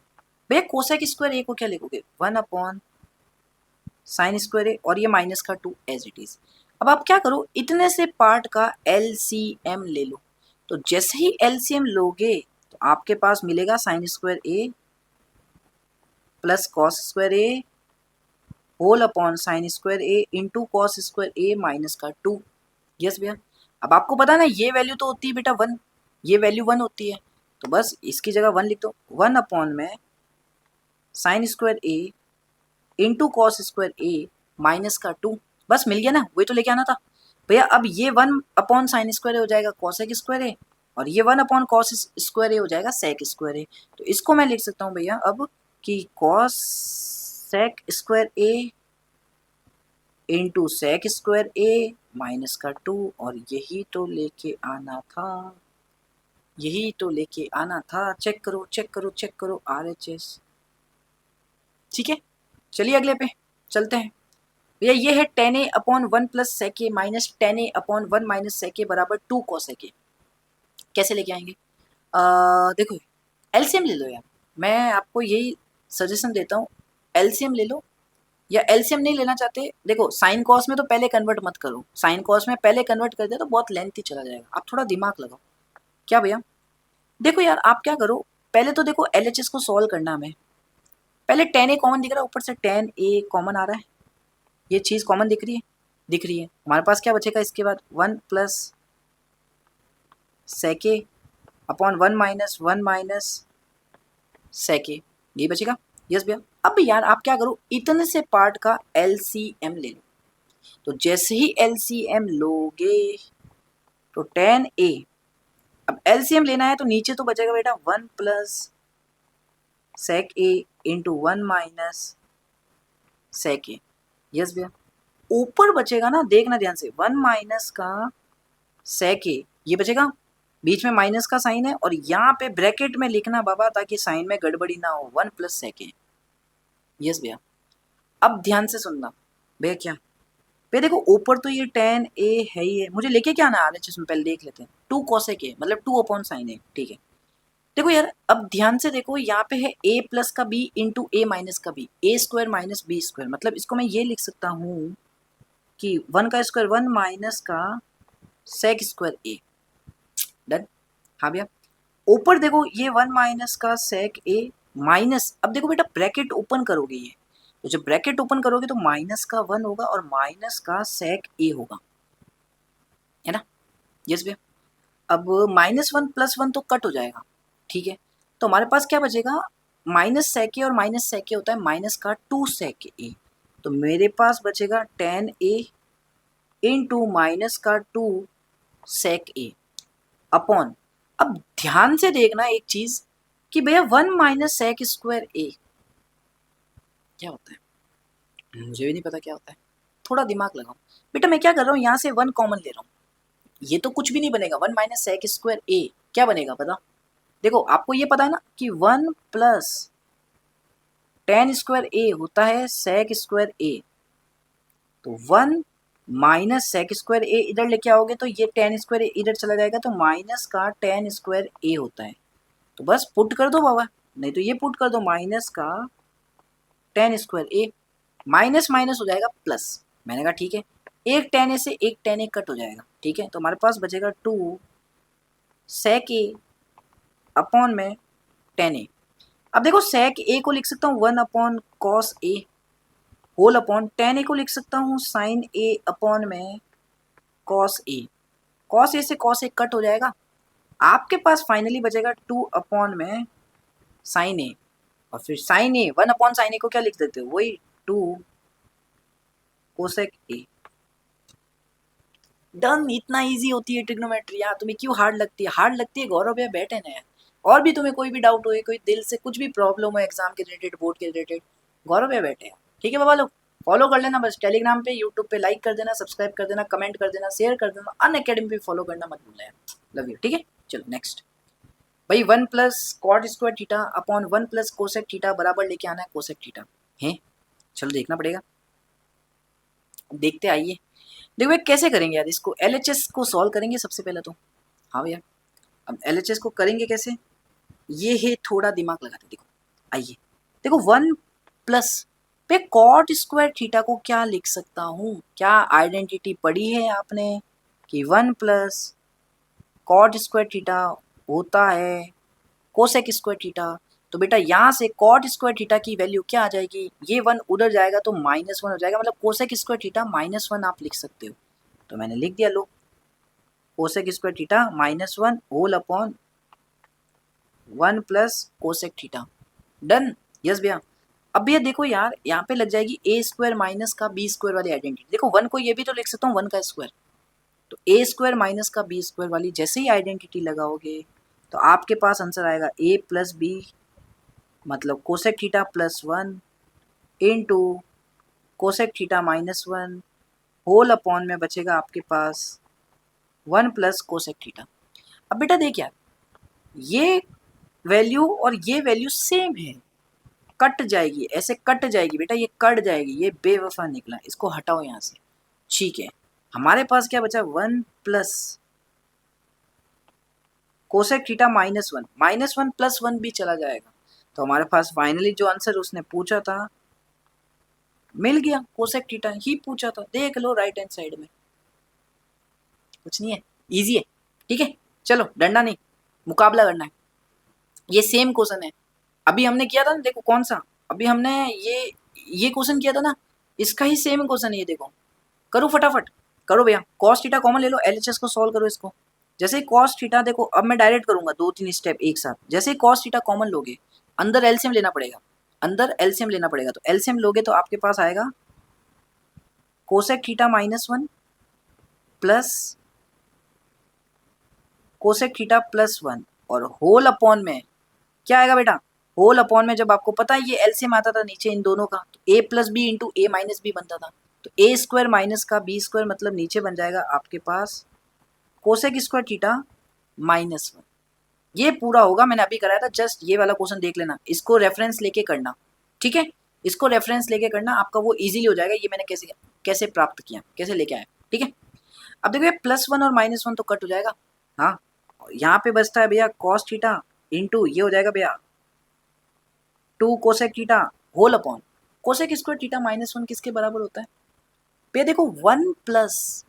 भैया कोसेक स्क्वायर ए को क्या लिखोगे, 1 अपॉन साइन स्क्वायर ए, और ये माइनस का 2 एज इट इज। अब आप क्या करो, इतने से पार्ट का एलसीएम ले लो। तो जैसे ही एलसीएम लोगे तो आपके पास मिलेगा sign square A plus cos square A whole upon sine square A into cos square A minus का 2। यस भैया, अब आपको पता है ना ये वैल्यू तो होती है बेटा 1, ये वैल्यू 1 होती है, तो बस इसकी जगह 1 लिख दो। 1 अपॉन में sine square A into cos square A minus का 2, बस मिल गया ना, वही तो लेके आना था भैया। अब ये 1 अपॉन साइन स्क्वायर ए हो जाएगा कॉसेक स्क्वायर ए, और ये 1 अपॉन कॉस स्क्वायर ए हो जाएगा सेक स्क्वायर ए। तो इसको मैं लिख सकता हूँ भैया अब कि cos sec square A into sec square A minus का 2, और यही तो लेके आना था, यही तो लेके आना था। चेक करो चेक करो चेक करो आरएचएस। ठीक है, चलिए अगले पे चलते हैं भैया। ये है टेन ए अपॉन 1 प्लस सेक ए माइनस टेन ए अपॉन 1 माइनस सेक ए बराबर 2 कॉसेक ए। कैसे लेके आएंगे, देखो एलसीएम ले लो यार, मैं आपको यही सजेशन देता हूँ, एलसीएम ले लो। या एलसीएम नहीं लेना चाहते, देखो साइन कॉस में तो पहले कन्वर्ट मत करो, साइन कॉस में पहले कन्वर्ट कर दे तो बहुत लेंथी चला जाएगा, आप थोड़ा दिमाग लगाओ। क्या भैया, देखो यार आप क्या करो, पहले तो देखो एलएचएस को सॉल्व करना हमें। पहले टेन ए कॉमन दिख रहा है, ऊपर से टेन ए कॉमन आ रहा है, ये चीज़ कॉमन दिख रही है, दिख रही है। हमारे पास क्या बचेगा इसके बाद, 1 प्लस सेक ए अपॉन 1 माइनस 1 माइनस सेक ए, ये बचेगा। यस भैया, अब यार आप क्या करो, इतने से पार्ट का एलसीएम ले लो। तो जैसे ही एलसीएम लोगे तो टेन ए, अब एलसीएम लेना है तो नीचे तो बचेगा बेटा 1 प्लस सेक ए इंटू 1 माइनस सेक ए। यस भैया, ऊपर बचेगा ना, देखना ध्यान से, 1 माइनस का सेक ए, ये बचेगा, बीच में माइनस का साइन है, और यहाँ पे ब्रैकेट में लिखना बाबा ताकि साइन में गड़बड़ी ना हो, 1 प्लस सेक ए। यस भैया, अब ध्यान से सुनना भैया, क्या भैया देखो ऊपर तो ये टेन ए है ही है, मुझे लेके क्या आना है आरएचएस में, पहले देख लेते हैं। 2 कॉसेक ए मतलब 2 अपॉन साइन ए, ठीक है। देखो यार अब ध्यान से देखो, यहाँ पे है a प्लस का b इंटू ए माइनस का b, ए स्क्वायर माइनस बी स्क्वायर, मतलब इसको मैं ये लिख सकता हूँ कि 1 का स्क्वायर 1 माइनस का सेक स्क्वायर ए। डन, हाँ भैया। ऊपर देखो ये 1 माइनस का सेक ए माइनस, अब देखो बेटा ब्रैकेट ओपन करोगे ये, तो जब ब्रैकेट ओपन करोगे तो माइनस का 1 होगा और माइनस का सेक ए होगा, है ना। यस भैया, अब -1 प्लस 1 तो कट हो जाएगा, ठीक है। तो हमारे पास क्या बचेगा, माइनस सेक ए, और माइनस सेक ए होता है माइनस का 2 सेक ए, तो मेरे पास बचेगा टेन ए इंटू माइनस का 2 सेक ए अपॉन, अब ध्यान से देखना एक चीज कि भैया 1 माइनस सेक स्क्वायर ए क्या होता है, मुझे भी नहीं पता क्या होता है, थोड़ा दिमाग लगाओ बेटा। मैं क्या कर रहा हूँ, यहाँ से 1 कॉमन ले रहा हूँ, ये तो कुछ भी नहीं बनेगा, 1 माइनस सेक स्क्वायर ए क्या बनेगा पता, देखो आपको ये पता है ना कि 1 प्लस टेन स्क्वायर ए होता है सेक स्क्वायर ए, तो 1 माइनस सेक स्क्वायर ए इधर लेके आओगे तो ये टेन स्क्वायर ए इधर चला जाएगा, तो माइनस का टेन स्क्वायर ए होता है, तो बस पुट कर दो बाबा, नहीं तो ये पुट कर दो माइनस का ten square A. Minus minus हो जाएगा प्लस। मैंने कहा ठीक है, एक टेन ए से एक टेन ए कट हो जाएगा, ठीक है, तो हमारे पास बचेगा 2 सेक ए अपॉन में टेन ए। अब देखो सेक ए को लिख सकता हूँ 1 अपॉन कॉस ए होल अपॉन टेन ए को लिख सकता हूँ साइन ए अपॉन में कॉस ए। कॉस ए से कॉस ए कट हो जाएगा, आपके पास फाइनली बचेगा 2 अपॉन में साइन ए, और फिर साइन ए 1 अपॉन साइन ए को क्या लिख देते हो, वही 2 कोसेक ए। डन। इतना इजी होती है ट्रिग्नोमेट्री यार, तुम्हें क्यों हार्ड लगती है? हार्ड लगती है गौरव भैया, बैठे ना यार। और भी तुम्हें कोई भी डाउट हो, कोई दिल से कुछ भी प्रॉब्लम हो एग्जाम के रिलेटेड, बोर्ड के रिलेटेड, गौरव भैया बैठे हैं, ठीक है बाबा लोग। फॉलो कर लेना बस, टेलीग्राम पे, यूट्यूब पे लाइक कर देना, सब्सक्राइब कर देना, कमेंट कर देना, शेयर कर देना, अनअकैडमी पे फॉलो करना मत भूलना यार। लव यू, ठीक है। चलो नेक्स्ट भाई, 1 plus cot square theta upon 1 plus cosec theta बराबर लेके आना है कोसेक थीटा है। चलो देखना पड़ेगा, देखते आइए। देखो भाई कैसे करेंगे यार इसको, एलएचएस को सॉल्व करेंगे सबसे पहले तो। हाँ भैया, अब एलएचएस को करेंगे कैसे, ये है, थोड़ा दिमाग लगाते देखो। आइए देखो, 1 प्लस पे कॉट स्क्वायर थीटा को क्या लिख सकता हूँ, क्या आइडेंटिटी पढ़ी है आपने कि 1 प्लस कॉट स्क्वायर थीटा होता है कोसेक स्क्वायर थीटा। तो बेटा यहाँ से कॉट स्क्वायर थीटा की वैल्यू क्या आ जाएगी, ये 1 उधर जाएगा तो -1 हो जाएगा, मतलब कोसेक स्क्वायर थीटा -1 आप लिख सकते हो। तो मैंने लिख दिया, लो cosec square theta -1 whole upon 1 plus cosec theta. Done. Yes भैया। अब भैया देखो यार, यहाँ पे लग जाएगी ए स्क्वायर माइनस का बी स्क्वायर वाली आइडेंटिटी। देखो 1 को ये भी तो लिख सकता हूँ 1 का स्क्वायर, तो ए स्क्वायर माइनस का बी स्क्वायर वाली जैसे ही आइडेंटिटी लगाओगे तो आपके पास आंसर आएगा ए प्लस बी, मतलब cosec theta +1 into cosec theta -1 whole upon में बचेगा आपके पास 1 प्लस कोसेक थीटा। अब बेटा देख यार, ये वैल्यू और ये वैल्यू सेम है, कट जाएगी, ऐसे कट जाएगी बेटा, ये कट जाएगी, ये बेवफा निकला, इसको हटाओ यहाँ से, ठीक है। हमारे पास क्या बचा, 1 प्लस कोसेक थीटा -1, -1 प्लस 1 भी चला जाएगा, तो हमारे पास फाइनली जो आंसर उसने पूछा था मिल गया, कोसेक थीटा ही पूछा था, देख लो राइट हैंड साइड में, कुछ नहीं है, इजी है, ठीक है। चलो डंडा नहीं, मुकाबला करना है, ये सेम क्वेश्चन है, अभी हमने किया था ना, देखो कौन सा, अभी हमने ये क्वेश्चन किया था ना, इसका ही सेम क्वेश्चन है ये, देखो करो फटाफट करो भैया। कॉस थीटा कॉमन ले लो, एलएचएस को सॉल्व करो इसको। जैसे ही कॉस थीटा, देखो अब मैं डायरेक्ट करूंगा 2-3 स्टेप एक साथ। जैसे ही कॉस थीटा कॉमन लोगे, अंदर एलसीएम लेना पड़ेगा, अंदर एलसीएम लेना पड़ेगा, तो एलसीएम लोगे तो आपके पास आएगा cosec theta -1 plus cosec theta +1 और होल अपॉन में क्या आएगा बेटा, होल अपॉन में जब आपको पता है ये एलसीएम आता था नीचे इन दोनों का, तो ए प्लस बी इंटू ए माइनस बी बनता था, तो ए स्क्वायर माइनस का बी स्क्वायर, मतलब नीचे बन जाएगा आपके पास कोसेक स्क्वायर थीटा -1। ये पूरा होगा, मैंने अभी कराया था, जस्ट ये वाला क्वेश्चन देख लेना, इसको रेफरेंस लेके करना, ठीक है, इसको रेफरेंस लेके करना, आपका वो इजीली हो जाएगा। ये मैंने कैसे कैसे प्राप्त किया, कैसे लेके आया, ठीक है। अब देखो +1 और -1 तो कट हो जाएगा, हाँ, यहाँ पे बचता है भैया कॉस थीटा इंटू ये हो जाएगा भैया 2 cosec theta whole upon cosec square theta -1 किसके बराबर होता है भैया, देखो 1 प्लस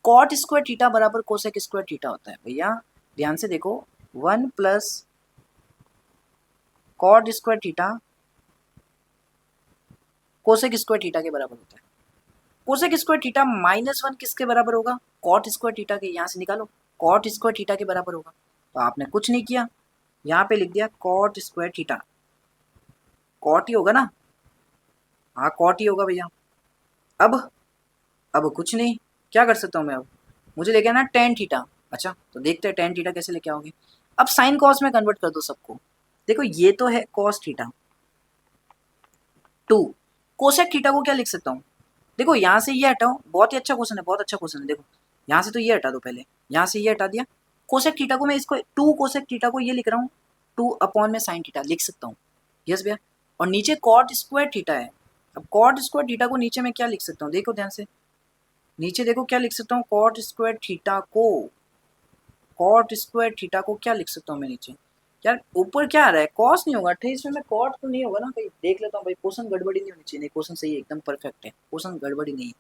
कॉट स्क्वायर थीटा बराबर कोसेक स्क्वायर थीटा होता है भैया, ध्यान से देखो, 1 plus cot square theta cosec square theta के बराबर होता है। कोसेक स्क्वायर थीटा -1 किसके बराबर होगा, कॉट स्क्वायर थीटा के, यहाँ से निकालो, कॉट स्क्वायर थीटा के बराबर होगा। तो आपने कुछ नहीं किया, यहाँ पे लिख दिया कॉट स्क्वायर थीटा, कॉट ही होगा ना, हाँ कॉट ही होगा भैया। अब कुछ नहीं, क्या कर सकता हूँ मैं, अब मुझे लेके आना टेन थीटा। अच्छा तो देखते हैं टेन थीटा कैसे लेके आओगे। अब साइन कॉस में कन्वर्ट कर दो सबको, देखो ये तो है कॉस थीटा 2, कोसेक थीटा को क्या लिख सकता हूँ, देखो यहाँ से ये हटाओ, बहुत ही अच्छा क्वेश्चन है, बहुत अच्छा क्वेश्चन है, देखो यहाँ से तो ये हटा दो पहले, यहाँ से ये हटा दिया, कोसेक थीटा को मैं इसको 2 कोसेक थीटा को ये लिख रहा हूँ 2 अपॉन में साइन थीटा लिख सकता हूँ, यस भैया। और नीचे कॉट स्क्वायर थीटा है, अब कॉट स्क्वायर थीटा को नीचे मैं क्या लिख सकता हूँ, देखो ध्यान से, नीचे देखो क्या लिख सकता हूँ, कॉट स्क्वायर थीटा को क्या लिख सकता हूँ मैं नीचे, यार ऊपर क्या आ रहा है, कॉस नहीं होगा 28 में कॉट तो नहीं होगा ना, कहीं देख लेता हूँ भाई, क्वेश्चन गड़बड़ी नहीं होनी चाहिए। नहीं क्वेश्चन सही है, एकदम परफेक्ट है, क्वेश्चन गड़बड़ी नहीं है,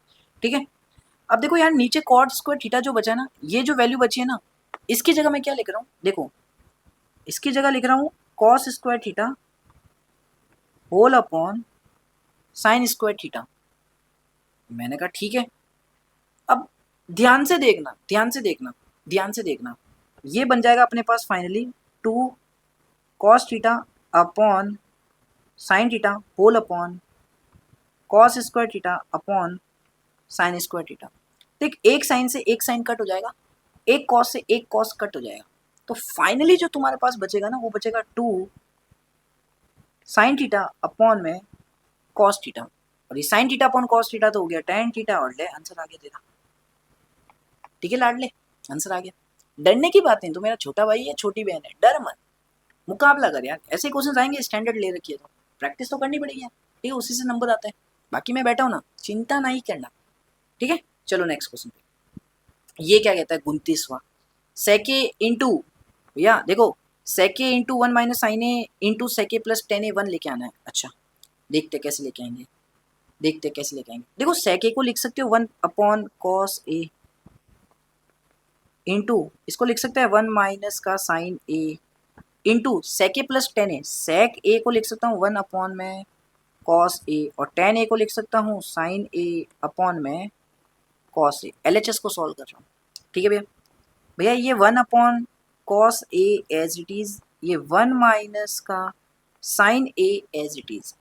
ठीक है। अब देखो यार नीचे कॉट स्क्वायर थीटा जो बचा है ना, ये जो वैल्यू बची है ना, इसकी जगह मैं क्या लिख रहा हूँ, देखो इसकी जगह लिख रहा हूँ cos square theta whole upon sine square theta. मैंने कहा ठीक है। अब ध्यान से देखना, ध्यान से देखना, ध्यान से देखना, ये बन जाएगा अपने पास finally 2 cos theta upon sine theta whole upon cos square theta upon sine square theta. देख एक साइन से एक साइन कट हो जाएगा, एक कॉस से एक कॉस कट हो जाएगा, तो फाइनली जो तुम्हारे पास बचेगा ना, वो बचेगा 2 साइन थीटा अपॉन में कॉस थीटा, और ये sign theta upon cos theta तो हो गया tan थीटा, और ले आंसर आ गया तेरा। ठीक है लाडले, आंसर आ गया। डरने की बात नहीं, तो मेरा छोटा भाई है छोटी बहन है, डर मत, मुकाबला कर यार, ऐसे क्वेश्चन आएंगे स्टैंडर्ड ले रखिए तो प्रैक्टिस तो करनी पड़ेगी यार, ठीक है, उसी से नंबर आता है। बाकी मैं बैठा हूँ ना, चिंता नहीं करना, ठीक है। चलो नेक्स्ट क्वेश्चन पे, ये क्या कहता है 29वां, सेके इंटू, भैया देखो सेके into 1 minus sine A into सेके प्लस टेन ए 1 लेके आना है। अच्छा देखते कैसे लेके आएंगे, देखते कैसे लेके आएंगे। देखो सेके को लिख सकते हो 1 अपॉन कॉस ए इंटू इसको लिख सकते हैं 1 माइनस का sine A into sec A plus ten ए, सेक ए को लिख सकता हूँ 1 अपॉन में कॉस ए, और टेन ए को लिख सकता हूँ साइन ए अपॉन में कॉस ए। एलएचएस को सॉल्व कर रहा हूँ, ठीक है भैया। भैया ये 1 upon cos A as it is, ये 1 माइनस का sine A as it is.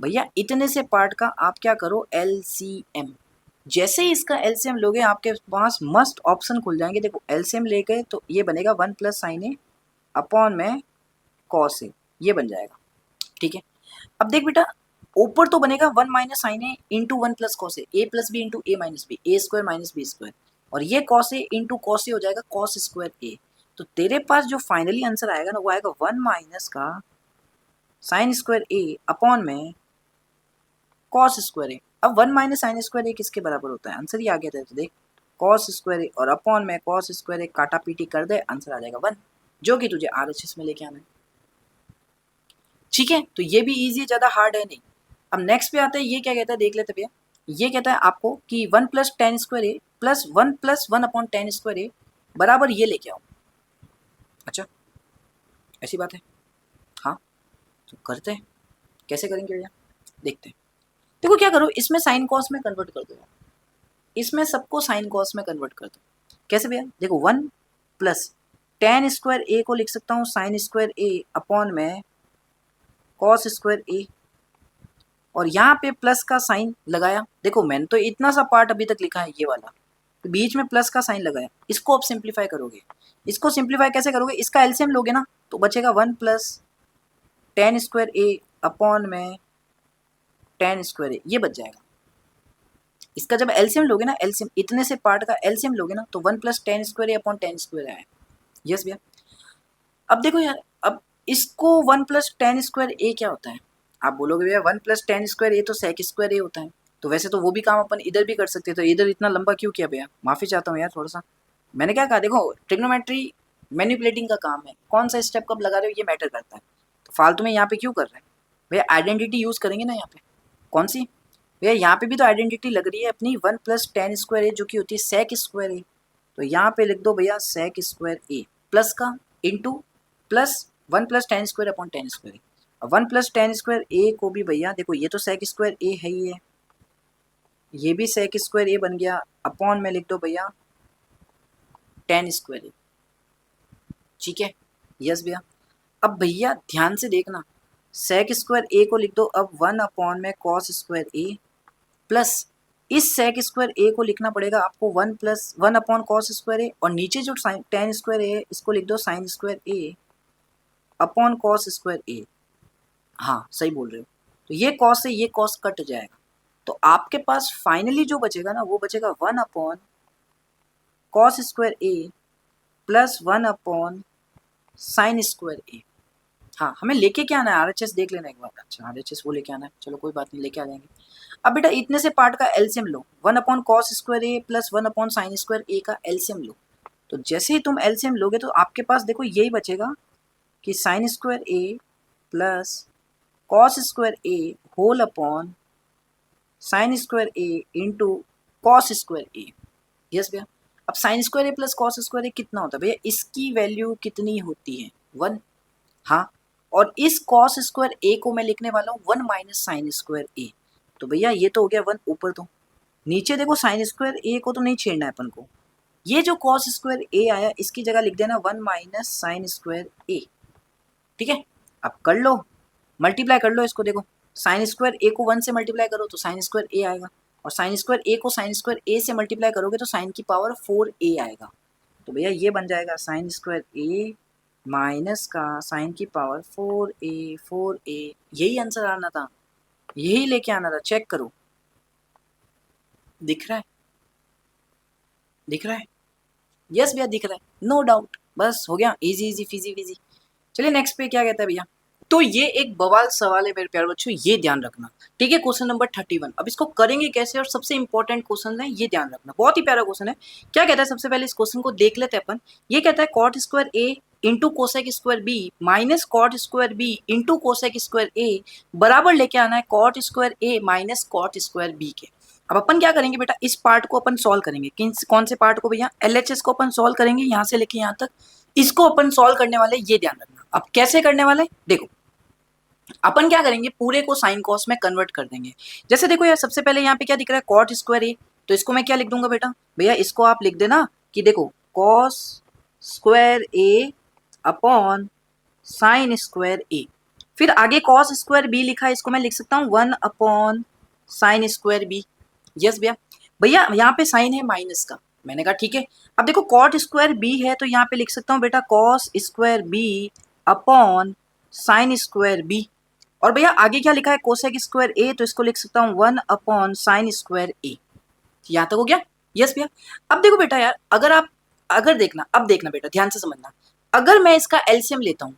भैया इतने से पार्ट का आप क्या करो एलसीएम, जैसे ही इसका एलसीएम लोगे आपके पास मस्त ऑप्शन खुल जाएंगे। देखो एलसीएम लेके तो ये बनेगा 1 प्लस साइन ए अपॉन में कॉस ए, ये बन जाएगा, ठीक है। अब देख बेटा ऊपर तो बनेगा 1 minus sine A into 1 plus cos A plus B into A minus b, A square minus B square, और ये cos A into cos A हो जाएगा कॉस स्क्वायर ए। तो तेरे पास जो फाइनली आंसर आएगा ना, वो आएगा 1 माइनस का साइन स्क्वायर ए अपॉन में कॉस स्क्वायर ए। अब 1 माइनस साइन स्क्वायर ए किसके बराबर होता है, आंसर ही आ गया था। तो देख कॉस स्क्वायर ए और अपॉन में कॉस स्क्वायर ए काटा पीटी कर दे, आंसर आ जाएगा 1, जो कि तुझे आरएचएस में लेके आना है, ठीक है। तो ये भी इजी है, ज़्यादा हार्ड है नहीं। अब नेक्स्ट पे आते हैं, ये क्या कहता है देख लेते भैया। ये कहता है आपको कि 1 plus tan square A plus 1 upon tan square A बराबर ये लेके आओ। अच्छा ऐसी बात है, हाँ तो करते हैं, कैसे करेंगे भैया देखते हैं। देखो क्या करो, इसमें साइन कॉस में कन्वर्ट कर दो, इसमें सबको साइन कॉस में कन्वर्ट कर दो। कैसे भैया, देखो 1 प्लस टेन स्क्वायर ए को लिख सकता हूँ साइन स्क्वायर ए अपॉन में कॉस स्क्वायर ए, और यहाँ पे प्लस का साइन लगाया। देखो मैंने तो इतना सा पार्ट अभी तक लिखा है ये वाला, तो बीच में प्लस का साइन लगाया। इसको आप सिंप्लीफाई करोगे, इसको सिंप्लीफाई कैसे करोगे, इसका एलसीएम लोगे ना तो बचेगा 1 plus tan square A upon में टेन स्क्वायर ए, ये बच जाएगा। इसका जब एलसीएम लोगे ना, एलसीएम इतने से पार्ट का एलसीएम लोगे ना, तो 1 plus tan square A upon tan square आया। यस भैया। अब देखो यार, अब इसको 1 प्लस टेन स्क्वायर ए क्या होता है, आप बोलोगे भैया 1 प्लस टेन स्क्वायर ए तो सेक स्क्वायर ए होता है। तो वैसे तो वो भी काम अपन इधर भी कर सकते हैं, तो इधर इतना लंबा क्यों किया भैया, माफ़ी चाहता हूँ यार थोड़ा सा। मैंने क्या कहा, देखो ट्रिग्नोमेट्री मैनिपुलेटिंग का काम है, कौन सा स्टेप कब लगा रहे हो ये मैटर करता है। तो फालतू में यहाँ पे क्यों कर रहे हैं भैया, आइडेंटिटी यूज़ करेंगे ना यहाँ पे। कौन सी भैया, यहाँ पे भी तो आइडेंटिटी लग रही है अपनी 1 प्लस टेन स्क्वायर ए जो कि होती है सेक स्क्वायर ए। तो यहाँ पे लिख दो भैया सेक स्क्वायर ए प्लस का into plus 1 plus tan square upon tan square A. अब 1 प्लस टेन स्क्वायर ए को भी भैया देखो, ये तो सेक स्क्वायर ए है ही है, ये भी सेक स्क्वायर ए बन गया, अपॉन में लिख दो भैया टेन स्क्वायर ए, ठीक है। यस भैया। अब भैया ध्यान से देखना, सेक स्क्वायर ए को लिख दो अब 1 अपॉन में कॉस स्क्वायर ए, प्लस इस सेक स्क्वायर ए को लिखना पड़ेगा आपको 1 plus 1 upon cos square A, और नीचे जो साइन टेन स्क्वायर ए इसको लिख दो sign square A upon cos square A. हाँ सही बोल रहे हो। तो ये कॉस से ये कॉस कट जाएगा, तो आपके पास फाइनली जो बचेगा ना, वो बचेगा 1 upon cos square A plus 1 upon sine square A. हाँ हमें लेके क्या आना है, आरएचएस देख लेना एक बार। अच्छा आरएचएस वो लेके आना है, चलो कोई बात नहीं लेके आ जाएंगे। अब बेटा इतने से पार्ट का LCM low, 1 upon cos square A plus 1 upon sine square ए का एलसीएम लो। तो जैसे ही तुम एलसीएम लोगे तो आपके पास देखो यही बचेगा कि sign square A plus cos square A whole upon sine square A into cos square A. Yes भैया। अब sign square A plus cos square ए कितना होता है भैया, इसकी वैल्यू कितनी होती है 1। हाँ, और इस कॉस स्क्वायर ए को मैं लिखने वाला हूँ 1 माइनस साइन स्क्वायर ए। तो भैया ये तो हो गया 1 ऊपर, तो नीचे देखो साइन स्क्वायर ए को तो नहीं छेड़ना है अपन को, ये जो कॉस स्क्वायर ए आया इसकी जगह लिख देना 1 माइनस साइन स्क्वायर ए। ठीक है, अब कर लो, मल्टीप्लाई कर लो इसको। देखो साइन स्क्वायर ए को 1 से मल्टीप्लाई करो तो साइन स्क्वायर ए आएगा, और साइन स्क्वायर ए को साइन स्क्वायर ए से मल्टीप्लाई करोगे तो साइन की पावर 4a आएगा। तो भैया ये बन जाएगा साइन स्क्वायर ए माइनस का साइन की पावर 4a। यही आंसर आना था, यही लेके आना था। चेक करो, दिख रहा है, दिख रहा है? यस भैया दिख रहा है, नो डाउट। बस हो गया, इजी इजी फीजी फीजी। चलिए नेक्स्ट पे क्या कहता है भैया। तो ये एक बवाल सवाल है मेरे प्यारे बच्चों, ये ध्यान रखना। ठीक है, क्वेश्चन नंबर 31। अब इसको करेंगे कैसे, और सबसे इंपॉर्टेंट क्वेश्चन है, ये ध्यान रखना, बहुत ही प्यारा क्वेश्चन है। क्या कहता है, सबसे पहले इस क्वेश्चन को देख लेते हैं अपन। ये कहता है cot square A into cosec square B minus cot square B into cosec square A बराबर लेके आना है cot square A minus cot square B के। अब अपन क्या करेंगे बेटा, इस पार्ट को अपन सॉल्व करेंगे। कौन से पार्ट को भैया, एलएचएस को अपन सॉल्व करेंगे, यहाँ से लेके यहाँ तक इसको अपन सॉल्व करने वाले, ये ध्यान रखना। अब कैसे करने वाले, देखो अपन क्या करेंगे, पूरे को साइन कॉस में कन्वर्ट कर देंगे। जैसे देखो यार, सबसे पहले यहाँ पे क्या दिख रहा है, कॉट स्क्वायर ए, तो इसको मैं क्या लिख दूंगा बेटा, भैया इसको आप लिख देना कि देखो cos square A upon sine square ए। फिर आगे कॉस स्क्वायर बी लिखा है, इसको मैं लिख सकता हूँ 1 upon sine square B. Yes भैया। भैया यहाँ पे साइन है माइनस का, मैंने कहा ठीक है। अब देखो कॉट स्क्वायर बी है, तो यहाँ पे लिख सकता हूँ बेटा cos square B upon sine square B. और भैया आगे क्या लिखा है, कोसेक स्क्वायर ए, तो इसको लिख सकता हूँ 1 अपॉन साइन स्क्वायर ए। यहाँ तक हो गया? यस भैया। अब देखो बेटा यार, अगर देखना, अब देखना बेटा ध्यान से समझना, अगर मैं इसका एलसीएम लेता हूँ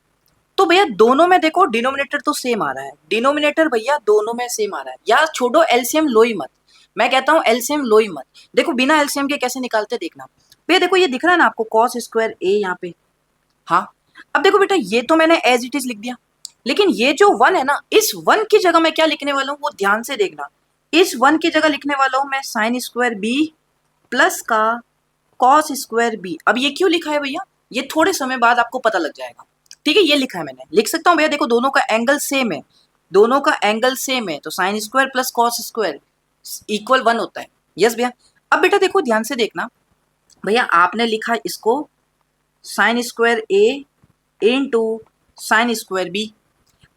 तो भैया दोनों में देखो डिनोमिनेटर तो सेम आ रहा है, डिनोमिनेटर भैया दोनों में सेम आ रहा है। यार छोड़ो एलसीएम लो ही मत, मैं कहता हूँ एलसीएम लो ही मत। देखो बिना एलसीएम के कैसे निकालते देखना भैया। देखो ये दिख रहा है ना आपको कॉस स्क्वायर ए यहाँ पे। हाँ, अब देखो बेटा ये तो मैंने एज इट इज लिख दिया, लेकिन ये जो 1 है ना, इस 1 की जगह मैं क्या लिखने वाला हूँ वो ध्यान से देखना। इस 1 की जगह लिखने वाला हूँ मैं साइन स्क्वायर बी प्लस का कॉस स्क्वायर बी। अब ये क्यों लिखा है भैया, ये थोड़े समय बाद आपको पता लग जाएगा। ठीक है, ये लिखा है मैंने, लिख सकता हूँ भैया। देखो दोनों का एंगल सेम है, दोनों का एंगल सेम है, तो sine square plus cos square equal 1 होता है। यस भैया। अब बेटा देखो ध्यान से देखना, भैया आपने लिखा इसको sign square A into sine square B,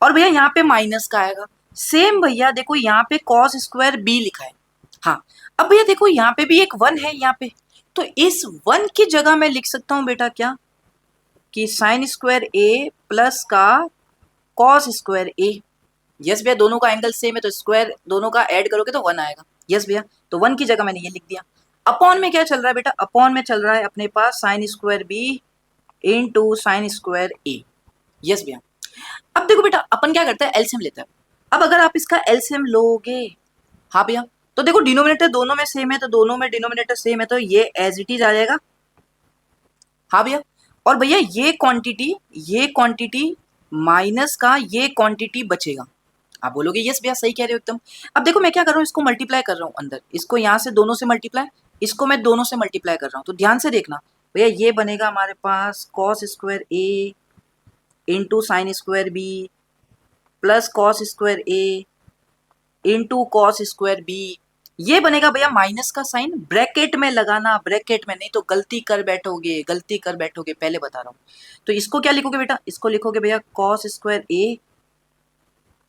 और भैया यहाँ पे माइनस का आएगा। सेम भैया देखो यहाँ पे कॉस स्क्वायर बी लिखा है। हाँ, अब भैया देखो यहाँ पे भी एक 1 है यहाँ पे, तो इस 1 की जगह मैं लिख सकता हूँ बेटा क्या, कि साइन स्क्वायर ए प्लस का कॉस स्क्वायर ए। यस भैया, दोनों का एंगल सेम है तो स्क्वायर दोनों का ऐड करोगे तो 1 आएगा। यस भैया, तो 1 की जगह मैंने ये लिख दिया। अपॉन में क्या चल रहा है बेटा, अपॉन में चल रहा है अपने पास sine square B into sine square A. Yes भैया। अब देखो बेटा अपन क्या करते हैं, एलसीएम लेते हैं। अब अगर आप इसका एलसीएम लोगे, हाँ भैया, तो देखो डिनोमिनेटर दोनों में सेम है, तो दोनों में डिनोमिनेटर सेम है, तो ये एज इट इज आ जाएगा। हाँ भैया, और भैया ये क्वांटिटी माइनस का ये क्वांटिटी बचेगा। आप बोलोगे यस भैया सही कह रहे हो एकदम। अब देखो मैं क्या कर रहा हूँ, इसको मल्टीप्लाई कर रहा हूँ अंदर, इसको यहाँ से दोनों से मल्टीप्लाई, इसको मैं दोनों से मल्टीप्लाई कर रहा हूँ। तो ध्यान से देखना भैया, ये बनेगा हमारे पास cos square A into sine square B plus cos square A into cos square B. ये बनेगा भैया माइनस का साइन, ब्रैकेट में लगाना, ब्रैकेट में नहीं तो गलती कर बैठोगे, गलती कर बैठोगे, पहले बता रहा हूँ। तो इसको क्या लिखोगे बेटा, इसको लिखोगे भैया cos square A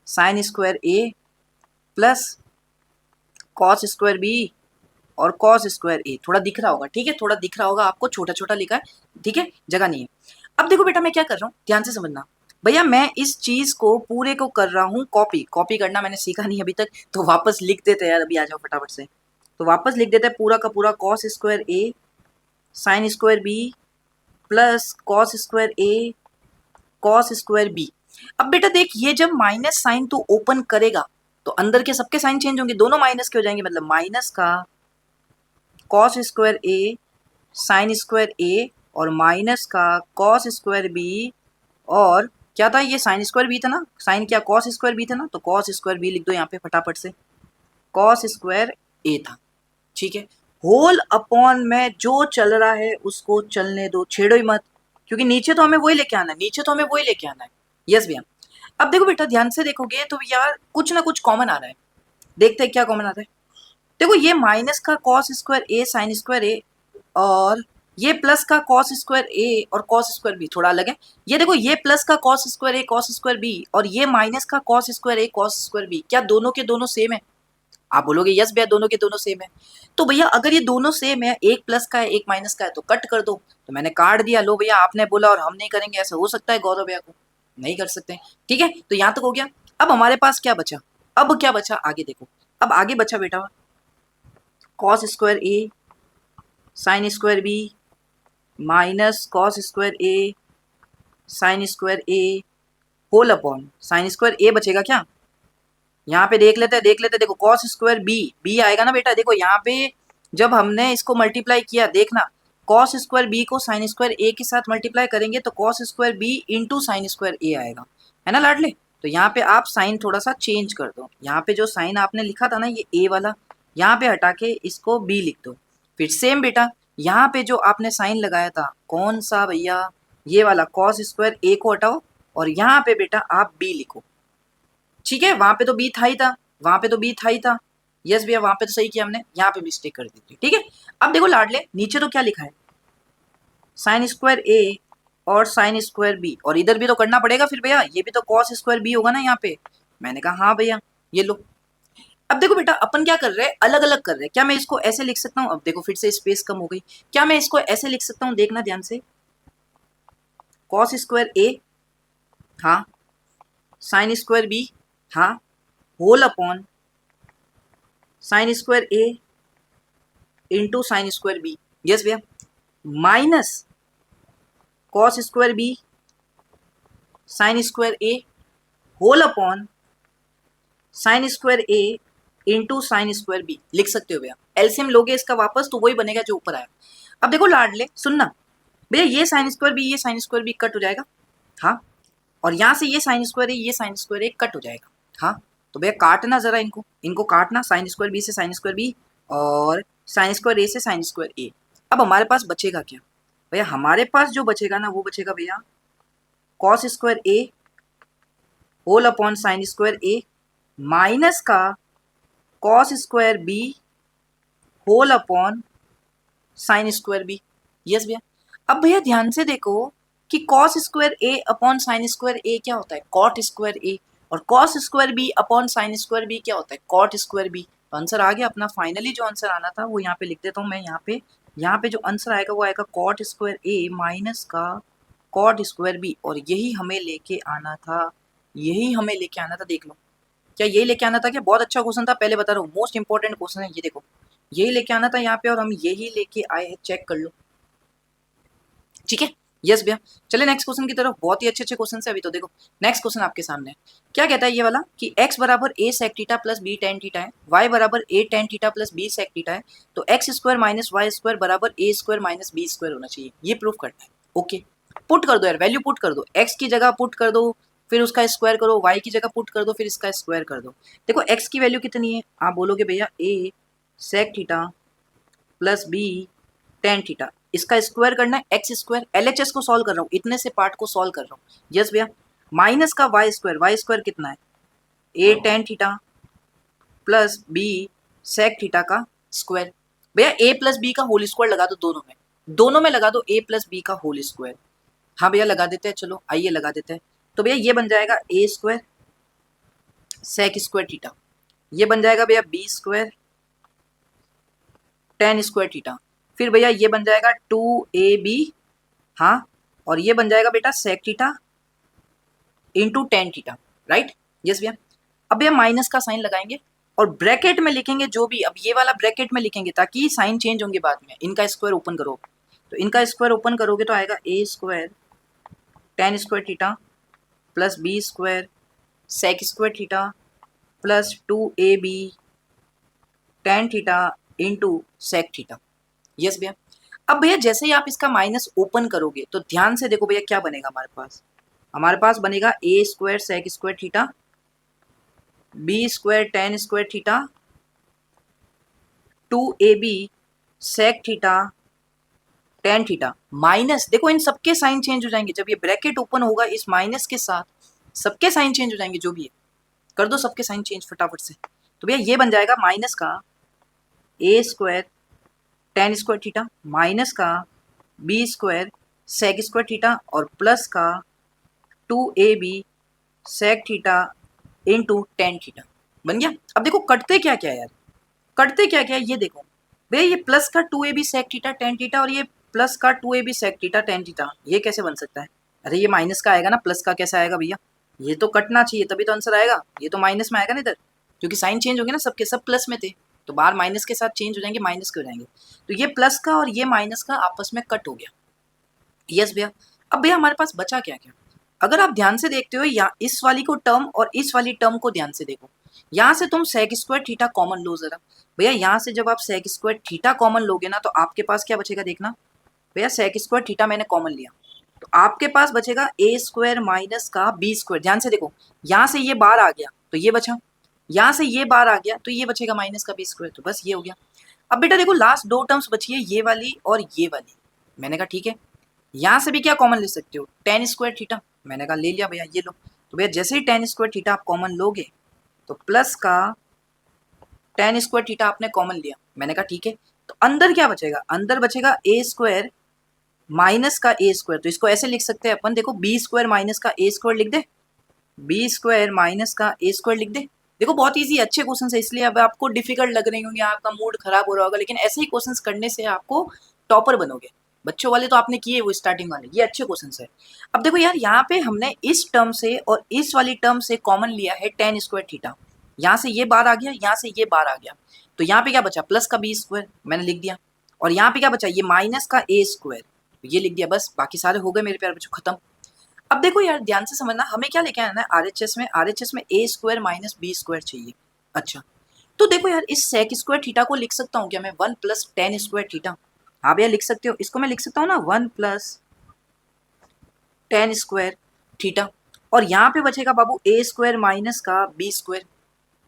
sine square A plus cos square B और कॉस स्क्वायर ए। थोड़ा दिख रहा होगा, ठीक है, थोड़ा दिख रहा होगा आपको, छोटा छोटा लिखा है, ठीक है, जगह नहीं है। अब देखो बेटा मैं क्या कर रहा हूँ, ध्यान से समझना भैया, मैं इस चीज को पूरे को कर रहा हूँ कॉपी करना मैंने सीखा नहीं अभी तक, तो वापस लिख देते हैं यार, अभी आ जाओ फटाफट से। तो वापस लिख देते हैं पूरा का पूरा cos square A sine square B plus cos square A cos square B. अब बेटा देख, ये जब माइनस साइन तू ओपन करेगा तो अंदर के सबके साइन चेंज होंगे, दोनों माइनस के हो जाएंगे, मतलब माइनस का cos square A sine square A और माइनस का कॉस स्क्वायर बी और क्या था, ये साइन स्क्वायर बी था ना, साइन क्या कॉस स्क्वायर बी था ना, तो कॉस स्क्वायर बी लिख दो यहाँ पे फटाफट से, कॉस स्क्वायर ए था। ठीक है, होल अपॉन में जो चल रहा है उसको चलने दो, छेड़ो ही मत, क्योंकि नीचे तो हमें वही लेके आना है, नीचे तो हमें वही लेके आना है। यस भैया। अब देखो बेटा ध्यान से देखोगे तो यार कुछ ना कुछ कॉमन आ रहा है, देखते हैं क्या कॉमन आता है। देखो ये माइनस का cos square A sine square A, और ये प्लस का कॉस स्क्वायर ए और कॉस स्क्वायर बी थोड़ा अलग है। ये देखो ये प्लस का cos square A cos square B, और ये माइनस का cos square A cos square B, क्या दोनों के दोनों सेम है? आप बोलोगे यस भैया दोनों के दोनों सेम है। तो भैया अगर ये दोनों सेम है, एक प्लस का है एक माइनस का है, तो कट कर दो। तो मैंने काट दिया, लो भैया आपने बोला और हम नहीं करेंगे, ऐसा हो सकता है गौरव भैया को? नहीं कर सकते। ठीक है, तो यहाँ तक हो गया। अब हमारे पास क्या बचा, अब क्या बचा आगे देखो। अब आगे बचा बेटा cos square A sine square B minus cos square A sine square A whole upon sine square A बचेगा क्या? यहाँ पे देख लेते हैं, देख लेते हैं। देखो कॉस स्क्वायर बी, बी आएगा ना बेटा, देखो यहाँ पे जब हमने इसको मल्टीप्लाई किया, देखना कॉस स्क्वायर बी को साइन स्क्वायर ए के साथ मल्टीप्लाई करेंगे तो cos square B into sine square A आएगा, है ना लाडले? तो यहाँ पे आप साइन थोड़ा सा चेंज कर दो, यहाँ पे जो साइन आपने लिखा था ना ये ए वाला, यहाँ पे हटा के इसको बी लिख दो। फिर सेम बेटा यहाँ पे जो आपने साइन लगाया था कौन सा भैया, ये वाला कॉस स्क्वायर ए को हटाओ और यहाँ पे बेटा आप बी लिखो। ठीक है, वहां पे तो बी था ही था, वहां पे तो बी था ही था। यस भैया वहां पे तो सही किया हमने, यहाँ पे मिस्टेक कर दी थी। ठीक है, अब देखो लाडले नीचे तो क्या लिखा है, साइन स्क्वायर ए और साइन स्क्वायर बी, और इधर भी तो करना पड़ेगा फिर भैया, ये भी तो कॉस स्क्वायर बी होगा ना यहाँ पे। मैंने कहा हाँ भैया, ये लो। अब देखो बेटा अपन क्या कर रहे हैं, अलग अलग कर रहे हैं। क्या मैं इसको ऐसे लिख सकता हूँ? अब देखो फिर से स्पेस कम हो गई। क्या मैं इसको ऐसे लिख सकता हूँ? देखना ध्यान से, कॉस स्क्वायर ए, हाँ, साइन स्क्वायर बी, हाँ, whole upon sine square A into sine square B. Yes भैया, minus cos square B sine square A whole upon sine square A into sine square B लिख सकते हो भैया। LCM लोगे इसका वापस तो वही बनेगा जो ऊपर आया। अब देखो लाडले सुनना भैया, ये साइन स्क्वायर बी ये साइन स्क्वायर बी कट हो जाएगा, हाँ, और यहाँ से ये साइन स्क्वायर ए ये साइन स्क्वायर ए कट हो जाएगा, हाँ। तो भैया काटना जरा इनको, इनको काटना, साइन स्क्वायर बी से साइन स्क्वायर बी और साइन स्क्वायर ए से साइन स्क्वायर ए। अब हमारे पास बचेगा क्या भैया? हमारे पास जो बचेगा ना वो बचेगा भैया cos square A whole upon sine square A minus का cos square B whole upon sine square B. Yes भैया। अब भैया ध्यान से देखो कि cos square A upon sine square A क्या होता है? कॉट स्क्वायर ए, और cos square B upon sine square B क्या होता है? Cot square B. तो आंसर आ गया अपना। फाइनली जो आंसर आना था वो यहाँ पे लिख देता हूँ मैं, यहाँ पे जो आंसर आएगा वो आएगा कॉट स्क्वायर ए माइनस का कॉट स्क्वायर बी, और यही हमें लेके आना था, यही हमें लेके आना था। देख लो, क्या यही लेके आना था? क्या बहुत अच्छा क्वेश्चन था, पहले बता रहा हूँ, मोस्ट इंपॉर्टेंट क्वेश्चन है ये। देखो यही लेके आना था यहाँ पे और हम यही लेके आए हैं, चेक कर लो। ठीक है, यस भैया। चले नेक्स्ट क्वेश्चन की तरफ, बहुत ही अच्छे अच्छे क्वेश्चन है अभी तो। देखो नेक्स्ट क्वेश्चन आपके सामने क्या कहता है ये वाला कि x बराबर a sec theta plus b tan theta है, y बराबर a tan theta plus b sec theta है, तो x square minus Y square बराबर a square minus b square होना चाहिए, ये प्रूफ करना है। ओके, पुट कर दो यार, वैल्यू पुट कर दो, x की जगह पुट कर दो, फिर उसका स्क्वायर करो, y की जगह पुट कर दो, फिर इसका स्क्वायर कर दो। देखो x की वैल्यू कितनी है? आप बोलोगे भैया a sec theta plus b tan theta, इसका स्क्वायर करना है, एक्स स्क्वायर, एलएचएस को सॉल्व कर रहा हूँ, इतने से पार्ट को सॉल्व कर रहा हूँ। यस भैया, माइनस का वाई स्क्वायर कितना है? A tan theta plus B sec theta का स्क्वायर। भैया ए प्लस बी का होल स्क्वायर लगा दो, दोनों में लगा दो ए प्लस बी का होल स्क्वायर। हाँ भैया लगा देते हैं, चलो आइए लगा देते हैं। तो भैया ये बन जाएगा A square sec square theta, ये बन जाएगा भैया B square tan square theta, फिर भैया ये बन जाएगा 2ab, हाँ, और ये बन जाएगा बेटा sec theta into tan theta, right? Yes भैया। अब भैया माइनस का साइन लगाएंगे और ब्रैकेट में लिखेंगे जो भी, अब ये वाला ब्रैकेट में लिखेंगे ताकि साइन चेंज होंगे बाद में। इनका स्क्वायर ओपन करो, तो इनका स्क्वायर ओपन करोगे तो आएगा A square tan square theta plus B square sec square theta plus 2ab tan theta into sec theta. Yes भैया। अब भैया जैसे ही आप इसका माइनस ओपन करोगे तो ध्यान से देखो भैया क्या बनेगा हमारे पास, हमारे पास बनेगा A square sec square theta, B square tan square theta, 2ab sec theta tan theta minus, देखो इन सबके साइन चेंज हो जाएंगे जब ये ब्रैकेट ओपन होगा, इस माइनस के साथ सबके साइन चेंज हो जाएंगे, जो भी है कर दो सबके साइन चेंज फटाफट से। तो भैया ये बन जाएगा माइनस का A square tan square theta minus का B square sec square theta और प्लस का 2ab sec theta into tan theta बन गया। अब देखो कटते क्या क्या है यार, कटते क्या क्या है ये देखो भैया, ये प्लस का 2ab sec theta tan theta और ये प्लस का 2ab sec theta tan theta, ये कैसे बन सकता है? अरे ये माइनस का आएगा ना, प्लस का कैसे आएगा भैया? ये तो कटना चाहिए तभी तो आंसर आएगा, ये तो माइनस में आएगा ना इधर, क्योंकि साइन चेंज होंगे ना, सबके सब प्लस में थे तो बाहर माइनस के साथ चेंज हो जाएंगे, माइनस के हो जाएंगे। तो ये प्लस का और ये माइनस का आपस में कट हो गया। यस भैया। अब भैया हमारे पास बचा क्या क्या, अगर आप ध्यान से देखते हो या इस वाली को टर्म और इस वाली टर्म को ध्यान से देखो, यहाँ से तुम सेक स्क्वायर थीटा कॉमन लो जरा भैया, यहाँ से जब आप सेक स्क्वायर थीटा कॉमन लोगे ना तो आपके पास क्या बचेगा देखना भैया, सेक स्क्वायर थीटा मैंने कॉमन लिया तो आपके पास बचेगा ए स्क्वायर माइनस का बी स्क्वायर। ध्यान से देखो, यहाँ से ये बार आ गया तो ये बचा, यहाँ से ये बार आ गया तो ये बचेगा माइनस का बी स्क्वायर, तो बस ये हो गया। अब बेटा देखो लास्ट दो टर्म्स बची है, ये वाली और ये वाली। मैंने कहा ठीक है, यहाँ से भी क्या कॉमन ले सकते हो, टेन स्क्वायर थीटा, मैंने कहा ले लिया भैया, ये लो। तो भैया जैसे ही टेन स्क्वायर थीटा आप कॉमन लोगे तो प्लस का टेन स्क्वायर थीटा आपने कॉमन लिया, मैंने कहा ठीक है। तो अंदर क्या बचेगा, अंदर बचेगा ए स्क्वायर माइनस का ए स्क्वायर, तो इसको ऐसे लिख सकते हैं अपन, देखो बी स्क्वायर माइनस का ए स्क्वायर लिख दे, बी स्क्वायर माइनस का ए स्क्वायर लिख दे। देखो बहुत इजी अच्छे क्वेश्चन है, इसलिए अब आपको डिफिकल्ट लग रही होंगे, आपका मूड खराब हो रहा होगा, लेकिन ऐसे ही क्वेश्चंस करने से आपको टॉपर बनोगे। बच्चों वाले तो आपने किए वो स्टार्टिंग वाले, ये अच्छे क्वेश्चंस है। अब देखो यार यहाँ पे हमने इस टर्म से और इस वाली टर्म से कॉमन लिया है टेन स्क्वायर थीटा, यहाँ से ये बार आ गया, यहाँ से ये बार आ गया, तो यहाँ पे क्या बचा प्लस का बी स्क्वायर मैंने लिख दिया, और यहाँ पे क्या बचा ये माइनस का ए स्क्वायर, ये लिख दिया, बस बाकी सारे हो गए मेरे प्यारे बच्चों खत्म। अब देखो यार ध्यान से समझना, हमें क्या लेके आना है आरएचएस में, आरएचएस में ए स्क्वायर माइनस बी स्क्वायर चाहिए। अच्छा तो देखो यार इस सेक स्क्वायर थीटा को लिख सकता हूँ क्या मैं, one plus tan square theta, हाँ भैया लिख सकते हो, इसको मैं लिख सकता हूँ ना one plus tan square theta, और यहाँ पे बचेगा बाबू ए स्क्वायर माइनस का बी स्क्वायर।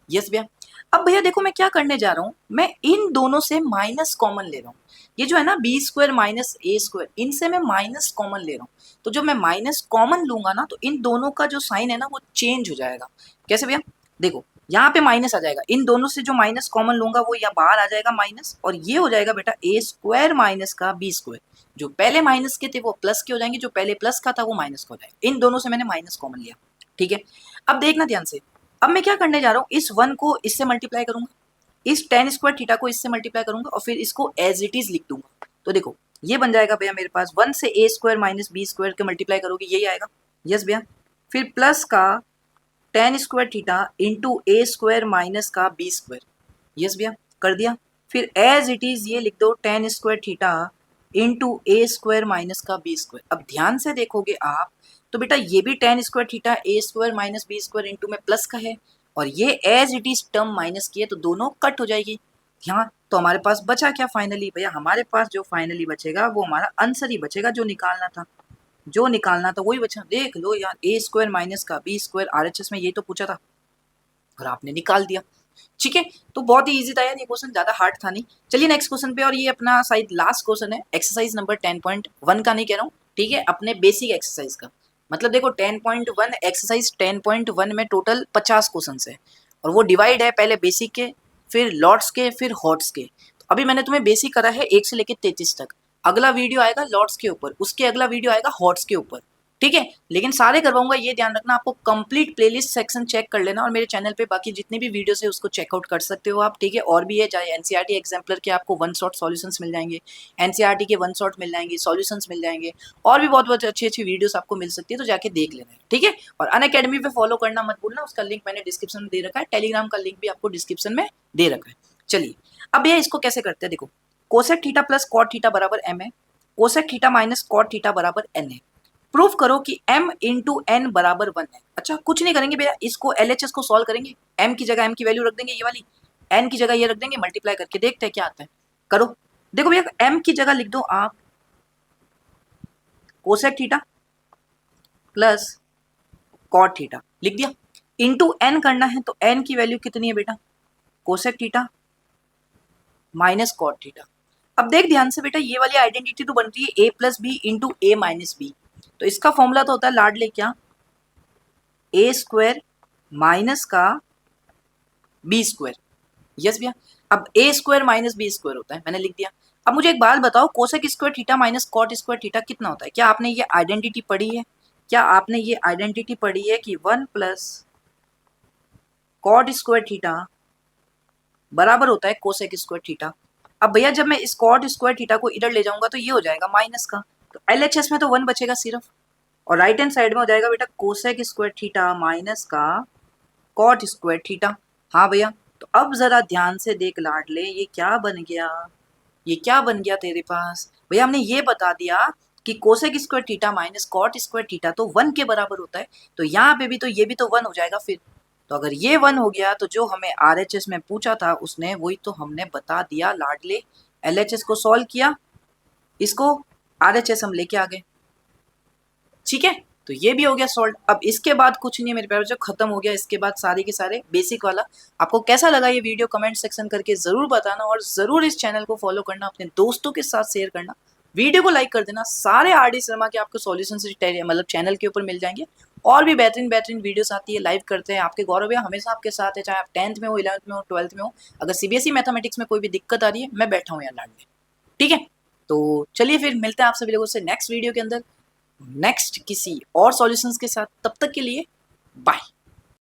यस भैया। अब भैया देखो मैं क्या करने जा रहा हूँ, मैं इन दोनों से माइनस कॉमन ले रहा हूँ, ये जो है ना बी स्क्वायर माइनस ए स्क्वायर, इनसे मैं माइनस कॉमन ले रहा हूँ, तो जब मैं माइनस कॉमन लूंगा ना तो इन दोनों का जो साइन है ना वो चेंज हो जाएगा। कैसे भैया, देखो यहाँ पे माइनस आ जाएगा, इन दोनों से जो माइनस कॉमन लूंगा वो यहाँ बाहर आ जाएगा माइनस, और ये हो जाएगा बेटा ए स्क्वायर माइनस का बी स्क्वायर, जो पहले माइनस के थे वो प्लस के हो जाएंगे, जो पहले प्लस का था वो माइनस का हो जाएगा, इन दोनों से मैंने माइनस कॉमन लिया। ठीक है, अब देखना ध्यान से, अब मैं क्या करने जा रहा हूँ, इस वन को इससे मल्टीप्लाई करूंगा, इस टेन स्क्वायर थीटा को इससे मल्टीप्लाई करूंगा और फिर इसको एज इट इज लिख दूंगा। तो देखो ये बन जाएगा भैया मेरे पास, वन से ए स्क्वायर माइनस बी स्क्वायर के मल्टीप्लाई करोगे यही आएगा। यस भैया, फिर प्लस का ten square theta into A square minus का बी स्क्वायर। यस भैया कर दिया, फिर एज इट इज ये लिख दो tan square theta into A square minus का बी स्क्वायर। अब ध्यान से देखोगे आप तो बेटा ये भी tan square theta A square minus B square into में प्लस का है, और ये as it is term minus की है तो दोनों कट हो जाएगी। यहाँ तो हमारे पास बचा क्या फाइनली भैया, हमारे पास जो फाइनली बचेगा वो हमारा आंसर ही बचेगा, जो निकालना था, जो निकालना था वही बचा। देख लो यार ए स्क्वायर माइनस का बी स्क्वायर, आरएचएस में यही तो पूछा था और आपने निकाल दिया। ठीक है, तो बहुत ही इजी था यार ये क्वेश्चन, ज्यादा हार्ड था नहीं। चलिए नेक्स्ट क्वेश्चन पे, और ये अपना शायद लास्ट क्वेश्चन है, एक्सरसाइज नंबर 10.1 का नहीं कह रहा हूँ, ठीक है, अपने बेसिक एक्सरसाइज का। मतलब देखो 10.1 एक्सरसाइज 10.1 में टोटल 50 क्वेश्चन है, और वो डिवाइड है पहले बेसिक के, फिर लॉट्स के, फिर हॉट्स के। तो अभी मैंने तुम्हें बेसिक करा है 1 से लेकर 33 तक, अगला वीडियो आएगा लॉट्स के ऊपर, उसके अगला वीडियो आएगा हॉट्स के ऊपर। ठीक है, लेकिन सारे करवाऊंगा, ये ध्यान रखना, आपको कंप्लीट प्लेलिस्ट सेक्शन चेक कर लेना, और मेरे चैनल पे बाकी जितने भी वीडियोस है उसको चेकआउट कर सकते हो आप। ठीक है, और भी है, चाहे एनसीईआरटी एग्जाम्पलर के आपको वन शॉट सॉल्यूशंस मिल जाएंगे, एनसीईआरटी के वन शॉट मिल जाएंगे, सॉल्यूशंस मिल जाएंगे, और भी बहुत बहुत अच्छी अच्छी वीडियोस आपको मिल सकती है, तो जाके देख लेना है। ठीक है, और अनअकैडमी पे फॉलो करना मत भूलना, उसका लिंक मैंने डिस्क्रिप्शन में दे रखा है, टेलीग्राम का लिंक भी आपको डिस्क्रिप्शन में दे रखा है। चलिए अब भैया इसको कैसे करते हैं, देखो cosec theta plus cot theta बराबर एम है, cosec theta minus cot theta बराबर एन है, प्रूफ करो कि m इंटू एन बराबर 1 है। अच्छा कुछ नहीं करेंगे भैया, इसको LHS को सॉल्व करेंगे, m की जगह m की वैल्यू रख देंगे ये वाली, n की जगह ये रख देंगे, मल्टीप्लाई करके देखते हैं क्या आता है। करो, देखो भैया m की जगह लिख दो आप cosec theta plus cot theta लिख दिया, इंटू एन करना है तो एन की वैल्यू कितनी है बेटा, cosec theta minus cot theta. अब देख ध्यान से बेटा, ये वाली आइडेंटिटी तो बन रही है ए प्लस बी इंटू ए माइनस बी, तो इसका फॉर्मूला तो होता है लाडले क्या, ए स्क्वायर माइनस का बी स्क्वायर। यस भैया, अब ए स्क्वायर माइनस बी स्क्वायर होता है, मैंने लिख दिया। अब मुझे एक बात बताओ, cosec square theta minus cot square theta कितना होता है? क्या आपने ये आइडेंटिटी पढ़ी है? क्या आपने ये आइडेंटिटी पढ़ी है कि 1 प्लस कॉट स्क्वायर थीटा बराबर होता है कोसेक स्क्वायर थीटा। अब भैया जब मैं इस कॉट स्क्वायर थीटा को इधर ले जाऊंगा तो ये हो जाएगा माइनस का, तो एलएचएस में तो 1 बचेगा सिर्फ, और राइट हैंड साइड में हो जाएगा बेटा कोसेक स्क्वायर थीटा माइनस का कॉट स्क्वायर थीटा। हाँ भैया, तो अब जरा ध्यान से देख लाडले, ये क्या बन गया, ये क्या बन गया तेरे पास? भैया हमने ये बता दिया कि cosec square theta minus cot square theta तो 1 के बराबर होता है, तो यहाँ पे भी तो ये भी तो 1 हो जाएगा फिर। तो अगर ये 1 हो गया तो जो हमें आरएचएस में पूछा था उसने वही तो हमने बता दिया लाडले। एलएचएस को सॉल्व किया, इसको आरएचएस हम लेके आ गए, ठीक है। तो ये भी हो गया सॉल्व। अब इसके बाद कुछ नहीं है मेरे प्यारे बच्चों, खत्म हो गया इसके बाद सारे के सारे बेसिक वाला। आपको कैसा लगा ये वीडियो कमेंट सेक्शन करके जरूर बताना, और जरूर इस चैनल को फॉलो करना, अपने दोस्तों के साथ शेयर करना, वीडियो को लाइक कर देना। सारे आरडी शर्मा के आपको सॉल्यूशन मतलब चैनल के ऊपर मिल जाएंगे, और भी बेहतरीन बेहतरीन वीडियोस आती है, लाइव करते हैं। आपके गौरव भैया हमेशा आपके साथ है, चाहे आप 10th में हो, 11th में हो, 12th में हो। अगर सीबीएसई मैथमेटिक्स में कोई भी दिक्कत आ रही है, मैं बैठा हूँ यार लाड में, ठीक है। तो चलिए फिर मिलते हैं आप सभी लोगों से नेक्स्ट वीडियो के अंदर, नेक्स्ट किसी और सॉल्यूशंस के साथ। तब तक के लिए बाय।